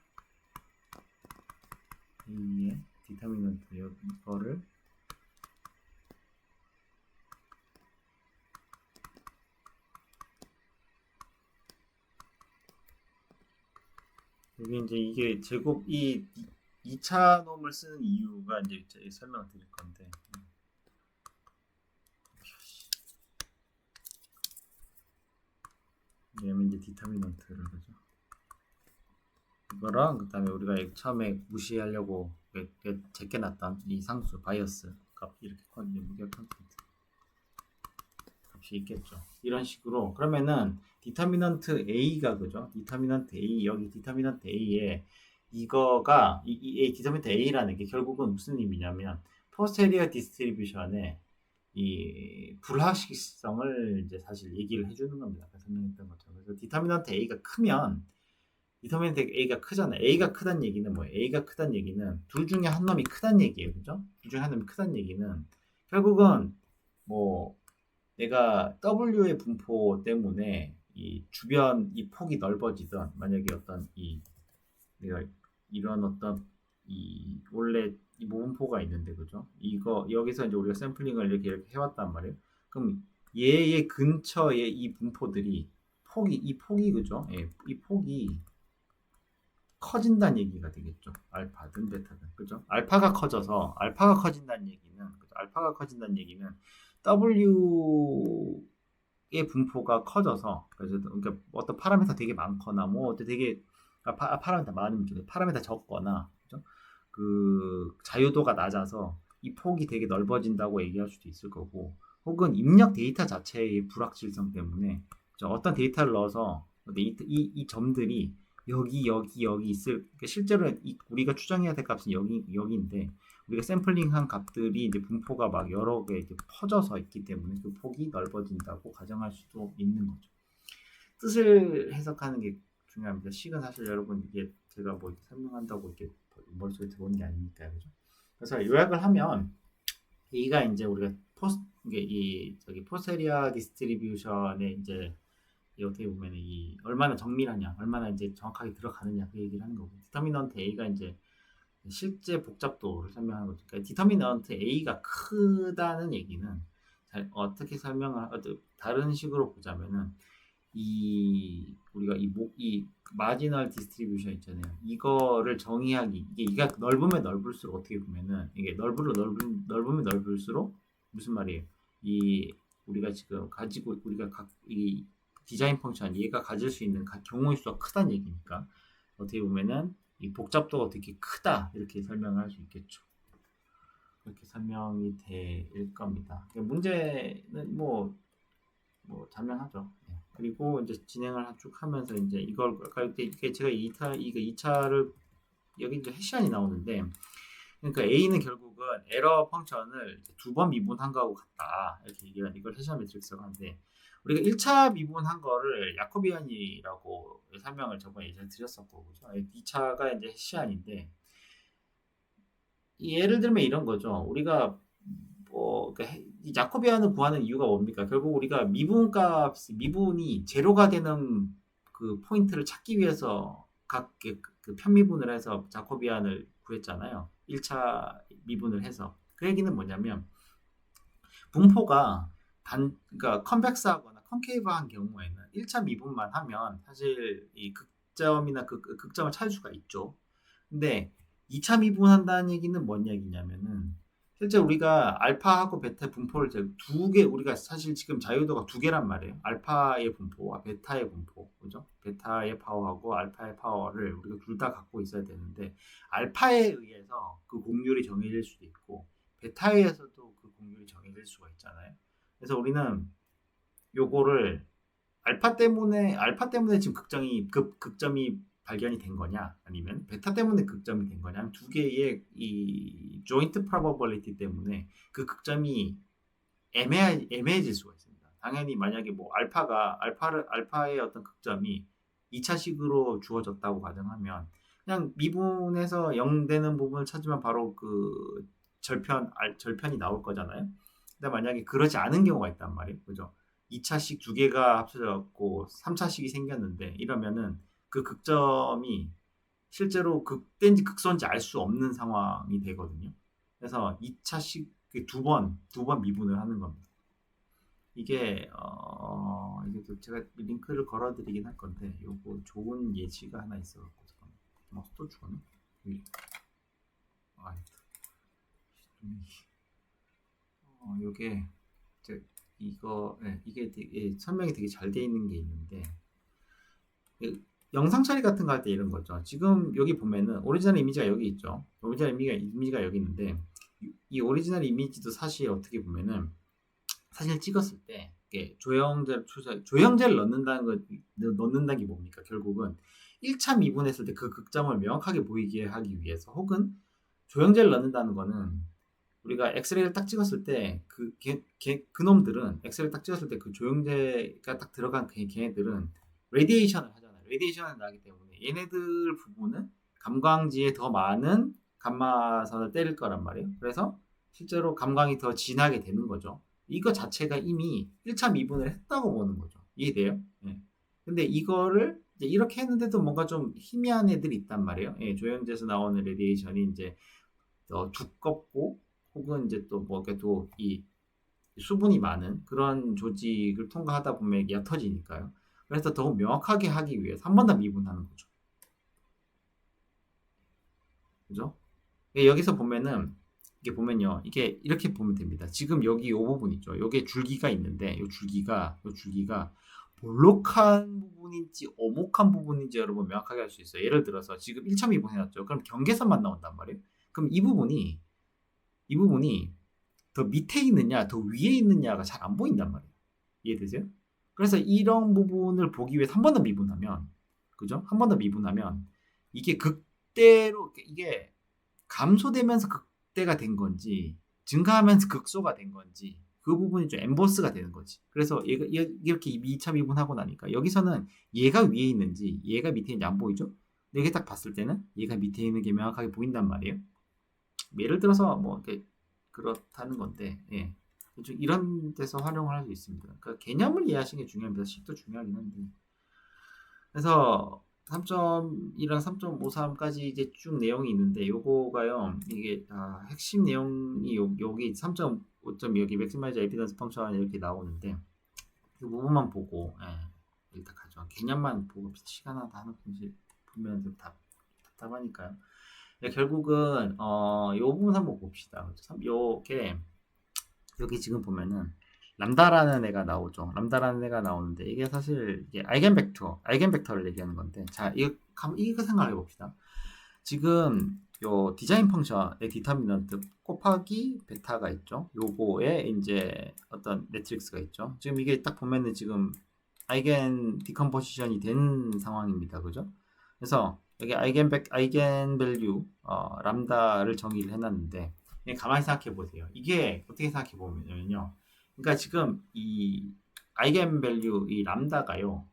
A의 디터미넌트 이거를 여기 이제 이게 제곱 2차 놈을 쓰는 이유가 이제 설명을 드릴 건데 얘는 이제 디터미넌트를 그죠? 이거랑 그 다음에 우리가 처음에 무시하려고 제껴놨던 이 상수 바이어스 값 이렇게 무게 컨스턴트 값이 있겠죠. 이런 식으로 그러면은 디터미넌트 A가 그죠? 디터미넌트 A 여기 디터미넌트 A에 이거가 이 디터미넌트 A라는 게 결국은 무슨 의미냐면 포스테리어 디스트리뷰션의 이 불확실성을 이제 사실 얘기를 해주는 겁니다. 아까 설명했던 것처럼. 그래서 디터미넌트 A가 크면 디터미넌트 A가 크잖아요. A가 크다는 얘기는 뭐예요? A가 크다는 얘기는 둘 중에 한 놈이 크다는 얘기예요. 그죠? 둘 중에 한 놈이 크다는 얘기는 결국은 뭐 내가 W의 분포 때문에 이 주변 이 폭이 넓어지던 만약에 어떤 이 내가 이런 어떤 이 원래 이 모분포가 있는데 그죠? 이거 여기서 이제 우리가 샘플링을 이렇게 해왔단 말이에요. 그럼 얘의 근처에 이 분포들이 이 폭이 그죠? 예, 이 폭이 커진다는 얘기가 되겠죠. 알파든 베타든 그죠? 알파가 커진다는 얘기는 그죠? 알파가 커진다는 얘기는 W의 분포가 커져서 그래서 그러니까 어떤 파라미터 되게 많거나 뭐 어떤 되게 파라미터 많으면 좋죠. 파라미터 적거나 그죠? 그 자유도가 낮아서 이 폭이 되게 넓어진다고 얘기할 수도 있을 거고 혹은 입력 데이터 자체의 불확실성 때문에 그죠? 어떤 데이터를 넣어서 이 점들이 여기 있을 그러니까 실제로 우리가 추정해야 될 값은 여기인데 우리가 샘플링한 값들이 이제 분포가 막 여러 개 이제 퍼져서 있기 때문에 그 폭이 넓어진다고 가정할 수도 있는 거죠. 뜻을 해석하는 게 중요합니다. 식은 사실 여러분 이게 제가 뭐 이렇게 설명한다고 이렇게 머릿속에 들어오는 게 아니니까요. 그죠? 그래서 요약을 하면 이가 이제 우리가 이게 이 저기 포스테리아 디스트리뷰션의 이제 어떻게 보면 이 얼마나 정밀하냐, 얼마나 이제 정확하게 들어가느냐 그 얘기를 하는 거고 디터미넌트 A가 이제 실제 복잡도를 설명하는 거죠. 그러니까 디터미넌트 A가 크다는 얘기는 어떻게 다른 식으로 보자면은 이 우리가 이 마지널 디스트리뷰션 있잖아요. 이거를 정의하기 이가 넓으면 넓을수록 어떻게 보면은 이게 넓으면 넓을수록 무슨 말이에요? 이 우리가 지금 가지고 우리가 이 디자인 펑션 얘가 가질 수 있는 경우의 수가 크다는 얘기니까 어떻게 보면은 이 복잡도가 되게 크다 이렇게 설명을 할 수 있겠죠. 그렇게 설명이 될 겁니다. 문제는 뭐 자명하죠. 네. 그리고 이제 진행을 쭉 하면서 이제 이걸 이게 제가 2차를 여기 이제 해시안이 나오는데 그러니까 A는 결국은 에러 펑션을 두 번 미분한 거하고 같다 이렇게 얘기를 이걸 해시안 매트릭스라고 하는데 우리가 1차 미분한 거를 야코비안이라고 설명을 저번에 예전에 드렸었고 그죠? 2차가 이제 해시안인데 예를 들면 이런 거죠. 우리가 그러니까 이 야코비안을 구하는 이유가 뭡니까? 결국 우리가 미분이 제로가 되는 그 포인트를 찾기 위해서 각 그 편미분을 해서 자코비안을 구했잖아요. 1차 미분을 해서. 그 얘기는 뭐냐면 분포가 그러니까 컨벡스하거나 컨케이브한 경우에는 1차 미분만 하면 사실 이 극점이나 극점을 찾을 수가 있죠. 근데 2차 미분한다는 얘기는 뭔 얘기냐면은 실제 우리가 알파하고 베타 분포를 두 개 우리가 사실 지금 자유도가 두 개란 말이에요. 알파의 분포와 베타의 분포, 그죠? 베타의 파워하고 알파의 파워를 우리가 둘 다 갖고 있어야 되는데 알파에 의해서 그 공률이 정해질 수도 있고 베타에 의해서도 그 공률이 정해질 수가 있잖아요. 그래서 우리는 요거를 알파 때문에 지금 극점이 발견이 된 거냐 아니면 베타 때문에 극점이 된 거냐 두 개의 이 조인트 프로버빌리티 때문에 그 극점이 애매해질 수가 있습니다. 당연히 만약에 뭐 알파의 어떤 극점이 2차식으로 주어졌다고 가정하면 그냥 미분해서 0 되는 부분을 찾으면 바로 그 절편이 나올 거잖아요. 근데 만약에 그러지 않은 경우가 있단 말이에요. 그죠? 2차식 두 개가 합쳐졌고 3차식이 생겼는데 이러면은 그 극점이 실제로 극대인지 극소인지 알 수 없는 상황이 되거든요. 그래서 2차식 두 번 미분을 하는 겁니다. 이게 이게 제가 링크를 걸어드리긴 할 건데 요거 좋은 예시가 하나 있어갖고 잠깐만 또 죽었네. 요게 이게 되게 설명이 되게 잘 돼 있는 게 있는데 영상 처리 같은 거 할 때 이런 거죠. 지금 여기 보면은 오리지널 이미지가 여기 있죠. 오리지널 이미지가 여기 있는데 이 오리지널 이미지도 사실 어떻게 보면은 사진을 찍었을 때 조형제를 넣는다는 게 뭡니까? 결국은 1차 미분했을 때 그 극점을 명확하게 보이게 하기 위해서, 혹은 조형제를 넣는다는 거는 우리가 엑스레이를 딱 찍었을 때 그놈들은 엑스레이를 딱 찍었을 때 그 조형제가 딱 들어간 걔네들은 레디에이션을 하잖아요. 레디에이션을 나기 때문에 얘네들 부분은 감광지에 더 많은 감마선을 때릴 거란 말이에요. 그래서 실제로 감광이 더 진하게 되는 거죠. 이거 자체가 이미 1차 미분을 했다고 보는 거죠. 이해돼요? 예. 근데 이거를 이제 이렇게 했는데도 뭔가 좀 희미한 애들이 있단 말이에요. 예, 조형제에서 나오는 레디에이션이 이제 더 두껍고, 혹은 이제 또 뭐 또 이 수분이 많은 그런 조직을 통과하다 보면 이게 옅어지니까요. 그래서 더욱 명확하게 하기 위해서 한 번 더 미분하는 거죠. 그죠? 여기서 보면은 이게 보면요, 이게 이렇게 보면 됩니다. 지금 여기 이 부분 있죠. 여기에 줄기가 있는데 이 줄기가 볼록한 부분인지 오목한 부분인지 여러분 명확하게 할 수 있어요. 예를 들어서 지금 1차 미분 해놨죠. 그럼 경계선만 나온단 말이에요. 그럼 이 부분이 더 밑에 있느냐 더 위에 있느냐가 잘 안 보인단 말이에요. 이해되세요? 그래서 이런 부분을 보기 위해서 한 번 더 미분하면, 그죠? 한 번 더 미분하면 이게 극대로, 이게 감소되면서 극대가 된 건지 증가하면서 극소가 된 건지 그 부분이 좀 엠보스가 되는 거지. 그래서 이렇게 2차 미분하고 나니까 여기서는 얘가 위에 있는지 얘가 밑에 있는지 안 보이죠? 근데 이게 딱 봤을 때는 얘가 밑에 있는 게 명확하게 보인단 말이에요. 예를 들어서 뭐 이렇게 그렇다는 건데, 예. 좀 이런 데서 활용을 할 수 있습니다. 그러니까 개념을 이해하시는 게 중요합니다. 식도 중요하긴 한데. 그래서 3.1이랑 3.53까지 이제 쭉 내용이 있는데, 요거가요, 이게 핵심 내용이 여기 3.5점 여기 맥시마이즈 에비던스 펑션 이렇게 나오는데, 이 부분만 보고, 예, 일단 가죠. 개념만 보고 시간 하나 보면 좀 답답하니까요. 결국은 요 부분 한번 봅시다. 요게 여기 지금 보면은 람다라는 애가 나오죠. 람다라는 애가 나오는데 이게 사실 이게 아이겐벡터를 얘기하는 건데, 자, 이거 생각해 봅시다. 지금 요 디자인 펑션의 디터미넌트 곱하기 베타가 있죠. 요거에 이제 어떤 매트릭스가 있죠. 지금 이게 딱 보면은 지금 아이겐 디컴포지션이 된 상황입니다. 그죠? 그래서 여기 아이겐 밸류 람다를 정의를 해놨는데, 가만히 생각해 보세요. 이게 어떻게 생각해 보면요. 그러니까 지금 이 아이겐 밸류 이 람다가요,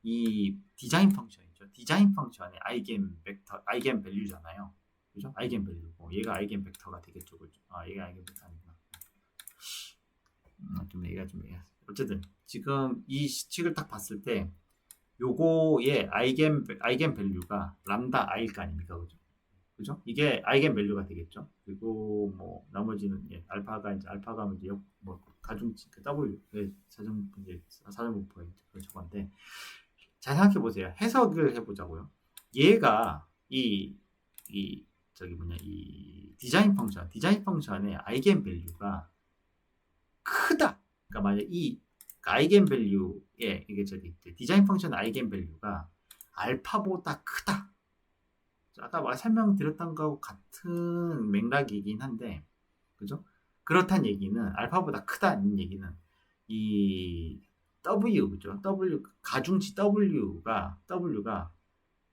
이 디자인 펑션이죠. 디자인 펑션의 아이겐 밸류잖아요. 그죠? 아이겐 밸류고 얘가 아이겐 벡터가 되겠죠. 그죠? 얘가 아이겐 벡터 아니구나. 얘가 어쨌든 지금 이 식을 딱 봤을 때 요거의 아이겐 밸류가 람다 i일 거 아닙니까? 그죠? 이게 아이겐 밸류가 되겠죠. 그리고 뭐 나머지는 알파가 이제 뭐 가중치 W 사정분포에 저건데, 잘 생각해 보세요. 해석을 해보자고요. 얘가 이 디자인 펑션의 아이겐 밸류가 크다. 그러니까 만약 이 아이겐 밸류의 디자인 펑션 아이겐 밸류가 알파보다 크다. 아까 설명드렸던 거하고 같은 맥락이긴 한데, 그죠? 그렇단 얘기는 알파보다 크다는 얘기는 이 W, 그죠? 가중치 W가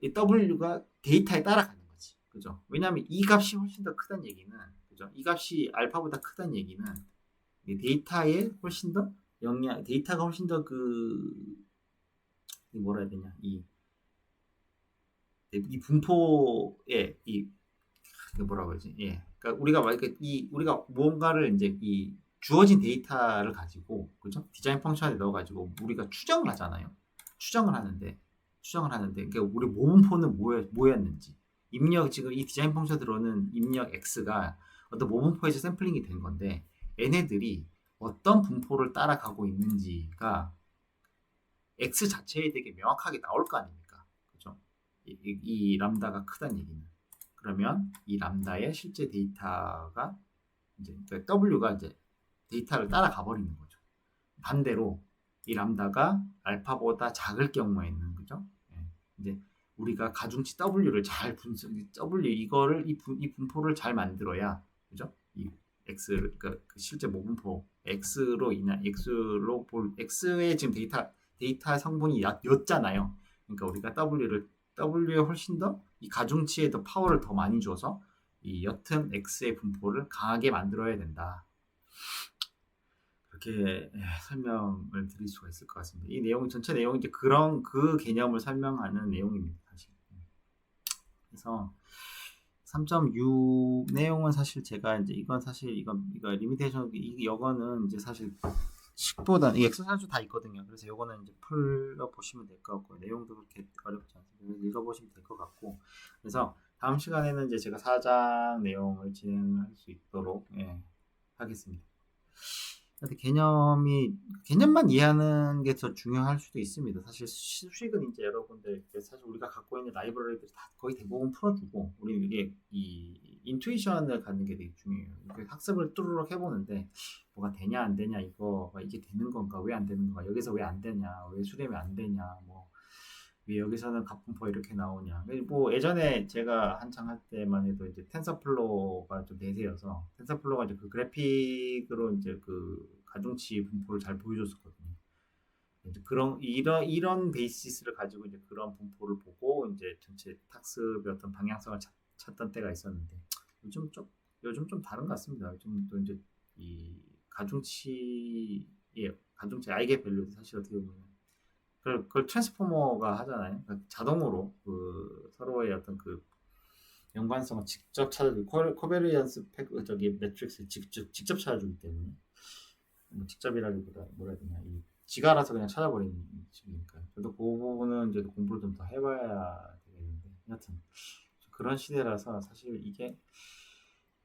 이 W가 데이터에 따라가는 거지. 그죠? 왜냐하면 이 값이 훨씬 더 크다는 얘기는, 그죠? 이 값이 알파보다 크다는 얘기는 데이터에 훨씬 더 데이터가 훨씬 더 뭐라 해야 되냐, 이 분포에 뭐라고 그러지? 그러니까 우리가 무언가를 이제 이 주어진 데이터를 가지고, 그죠? 디자인 펑션에 넣어가지고 우리가 추정을 하잖아요. 추정을 하는데 그러니까 우리 모분포는 뭐였는지, 지금 이 디자인 펑션 들어오는 입력 x가 어떤 모분포에서 샘플링이 된 건데, 얘네들이 어떤 분포를 따라가고 있는지가 x 자체에 되게 명확하게 나올 거 아닙니까? 그죠? 이 람다가 크다는 얘기는, 그러면 이 람다의 실제 데이터가 이제 W가 이제 데이터를 따라가 버리는 거죠. 반대로 이 람다가 알파보다 작을 경우에는, 그죠? 이제 우리가 가중치 W를 잘 이거를 이 분포를 잘 만들어야, 그죠? 이 X를, 그러니까 그 실제 모분포 X로 볼 X의 지금 데이터 성분이 였잖아요. 그러니까 우리가 W에 훨씬 더 이 가중치에 더 파워를 더 많이 줘서 이 옅은 X의 분포를 강하게 만들어야 된다. 그렇게 설명을 드릴 수가 있을 것 같습니다. 이 내용 전체 내용이 이제 그런 그 개념을 설명하는 내용입니다. 사실. 그래서 3.6 내용은 사실 제가 이제 이건 사실 이거 리미테이션 이거는 이제 사실 식보다 이 엑서사이즈 다 있거든요. 그래서 요거는 이제 풀러 보시면 될 것 같고 내용도 그렇게 어렵지 않습니다. 읽어보시면 될 것 같고 그래서 다음 시간에는 이제 제가 4장 내용을 진행할 수 있도록 하겠습니다. 근데 개념만 이해하는 게 더 중요할 수도 있습니다. 사실 수식은 이제 여러분들 사실 우리가 갖고 있는 라이브러리들이 다 거의 대부분 풀어주고 우리는 이게 이 인투이션을 갖는 게 되게 중요해요. 학습을 뚜루룩 해보는데 뭐가 되냐 안 되냐 이게 되는 건가 왜 안 되는 건가 여기서 왜 안 되냐 왜 수렴이 안 되냐 뭐 왜 여기서는 가분포 이렇게 나오냐 뭐 예전에 제가 한창 할 때만 해도 이제 텐서플로우가 좀 대세여서 텐서플로우가 이제 그 그래픽으로 이제 그 가중치 분포를 잘 보여줬었거든요. 이제 이런 베이시스를 가지고 이제 그런 분포를 보고 이제 전체 학습의 어떤 방향성을 찾던 때가 있었는데 요즘 좀 다른 것 같습니다. 요즘 또 이제 이 가중치 아이게 밸류도 사실 어떻게 보면 그걸 트랜스포머가 하잖아요. 그러니까 자동으로 그 서로의 어떤 그 연관성을 직접 찾아주고 코베리언스 저기 매트릭스 직접 찾아주기 때문에 뭐 직접이라기보다 뭐라 해야 되냐 지가 알아서 그냥 찾아버리는 식이니까 저도 그 부분은 이제 공부를 좀 더 해봐야 되겠는데 여튼 그런 시대라서 사실 이게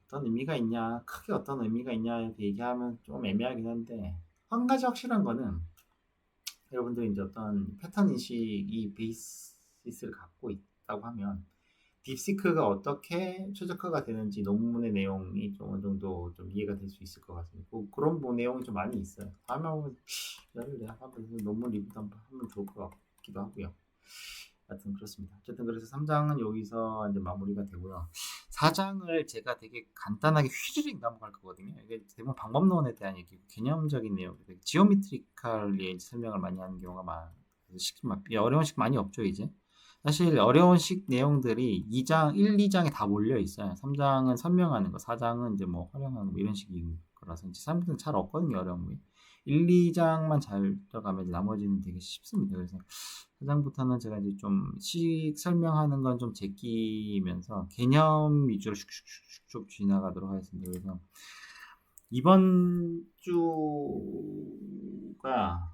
어떤 의미가 있냐 크게 어떤 의미가 있냐 이렇게 얘기하면 좀 애매하긴 한데 한 가지 확실한 거는 여러분들이 이제 어떤 패턴 인식이 베이시스를 갖고 있다고 하면 딥시크가 어떻게 최적화가 되는지 논문의 내용이 좀 어느 정도 좀 이해가 될 수 있을 것 같습니다. 그런 뭐 내용이 좀 많이 있어요. 다음에 한번 논문 리뷰도 한번 하면 좋을 것 같기도 하고요. 하여튼 그렇습니다. 어쨌든 그래서 3장은 여기서 이제 마무리가 되고요. 4장을 제가 되게 간단하게 휘지릭 넘어갈 거거든요. 이게 대부분 방법론에 대한 얘기고 개념적인 내용, 지오메트리컬리 설명을 많이 하는 경우가 많아요. 어려운 식 많이 없죠 이제. 사실 어려운 식 내용들이 2장, 1, 2장에 다 몰려 있어요. 3장은 설명하는 거, 4장은 이제 뭐 활용하는 거 이런 식인 거라서 이제 사람들은 잘 없거든요 어려운 게. 1, 2장만 잘 들어가면 나머지는 되게 쉽습니다. 그래서 4장부터는 제가 이제 좀 설명하는 건 좀 제끼면서 개념 위주로 슉슉슉슉 지나가도록 하겠습니다. 그래서 이번 주가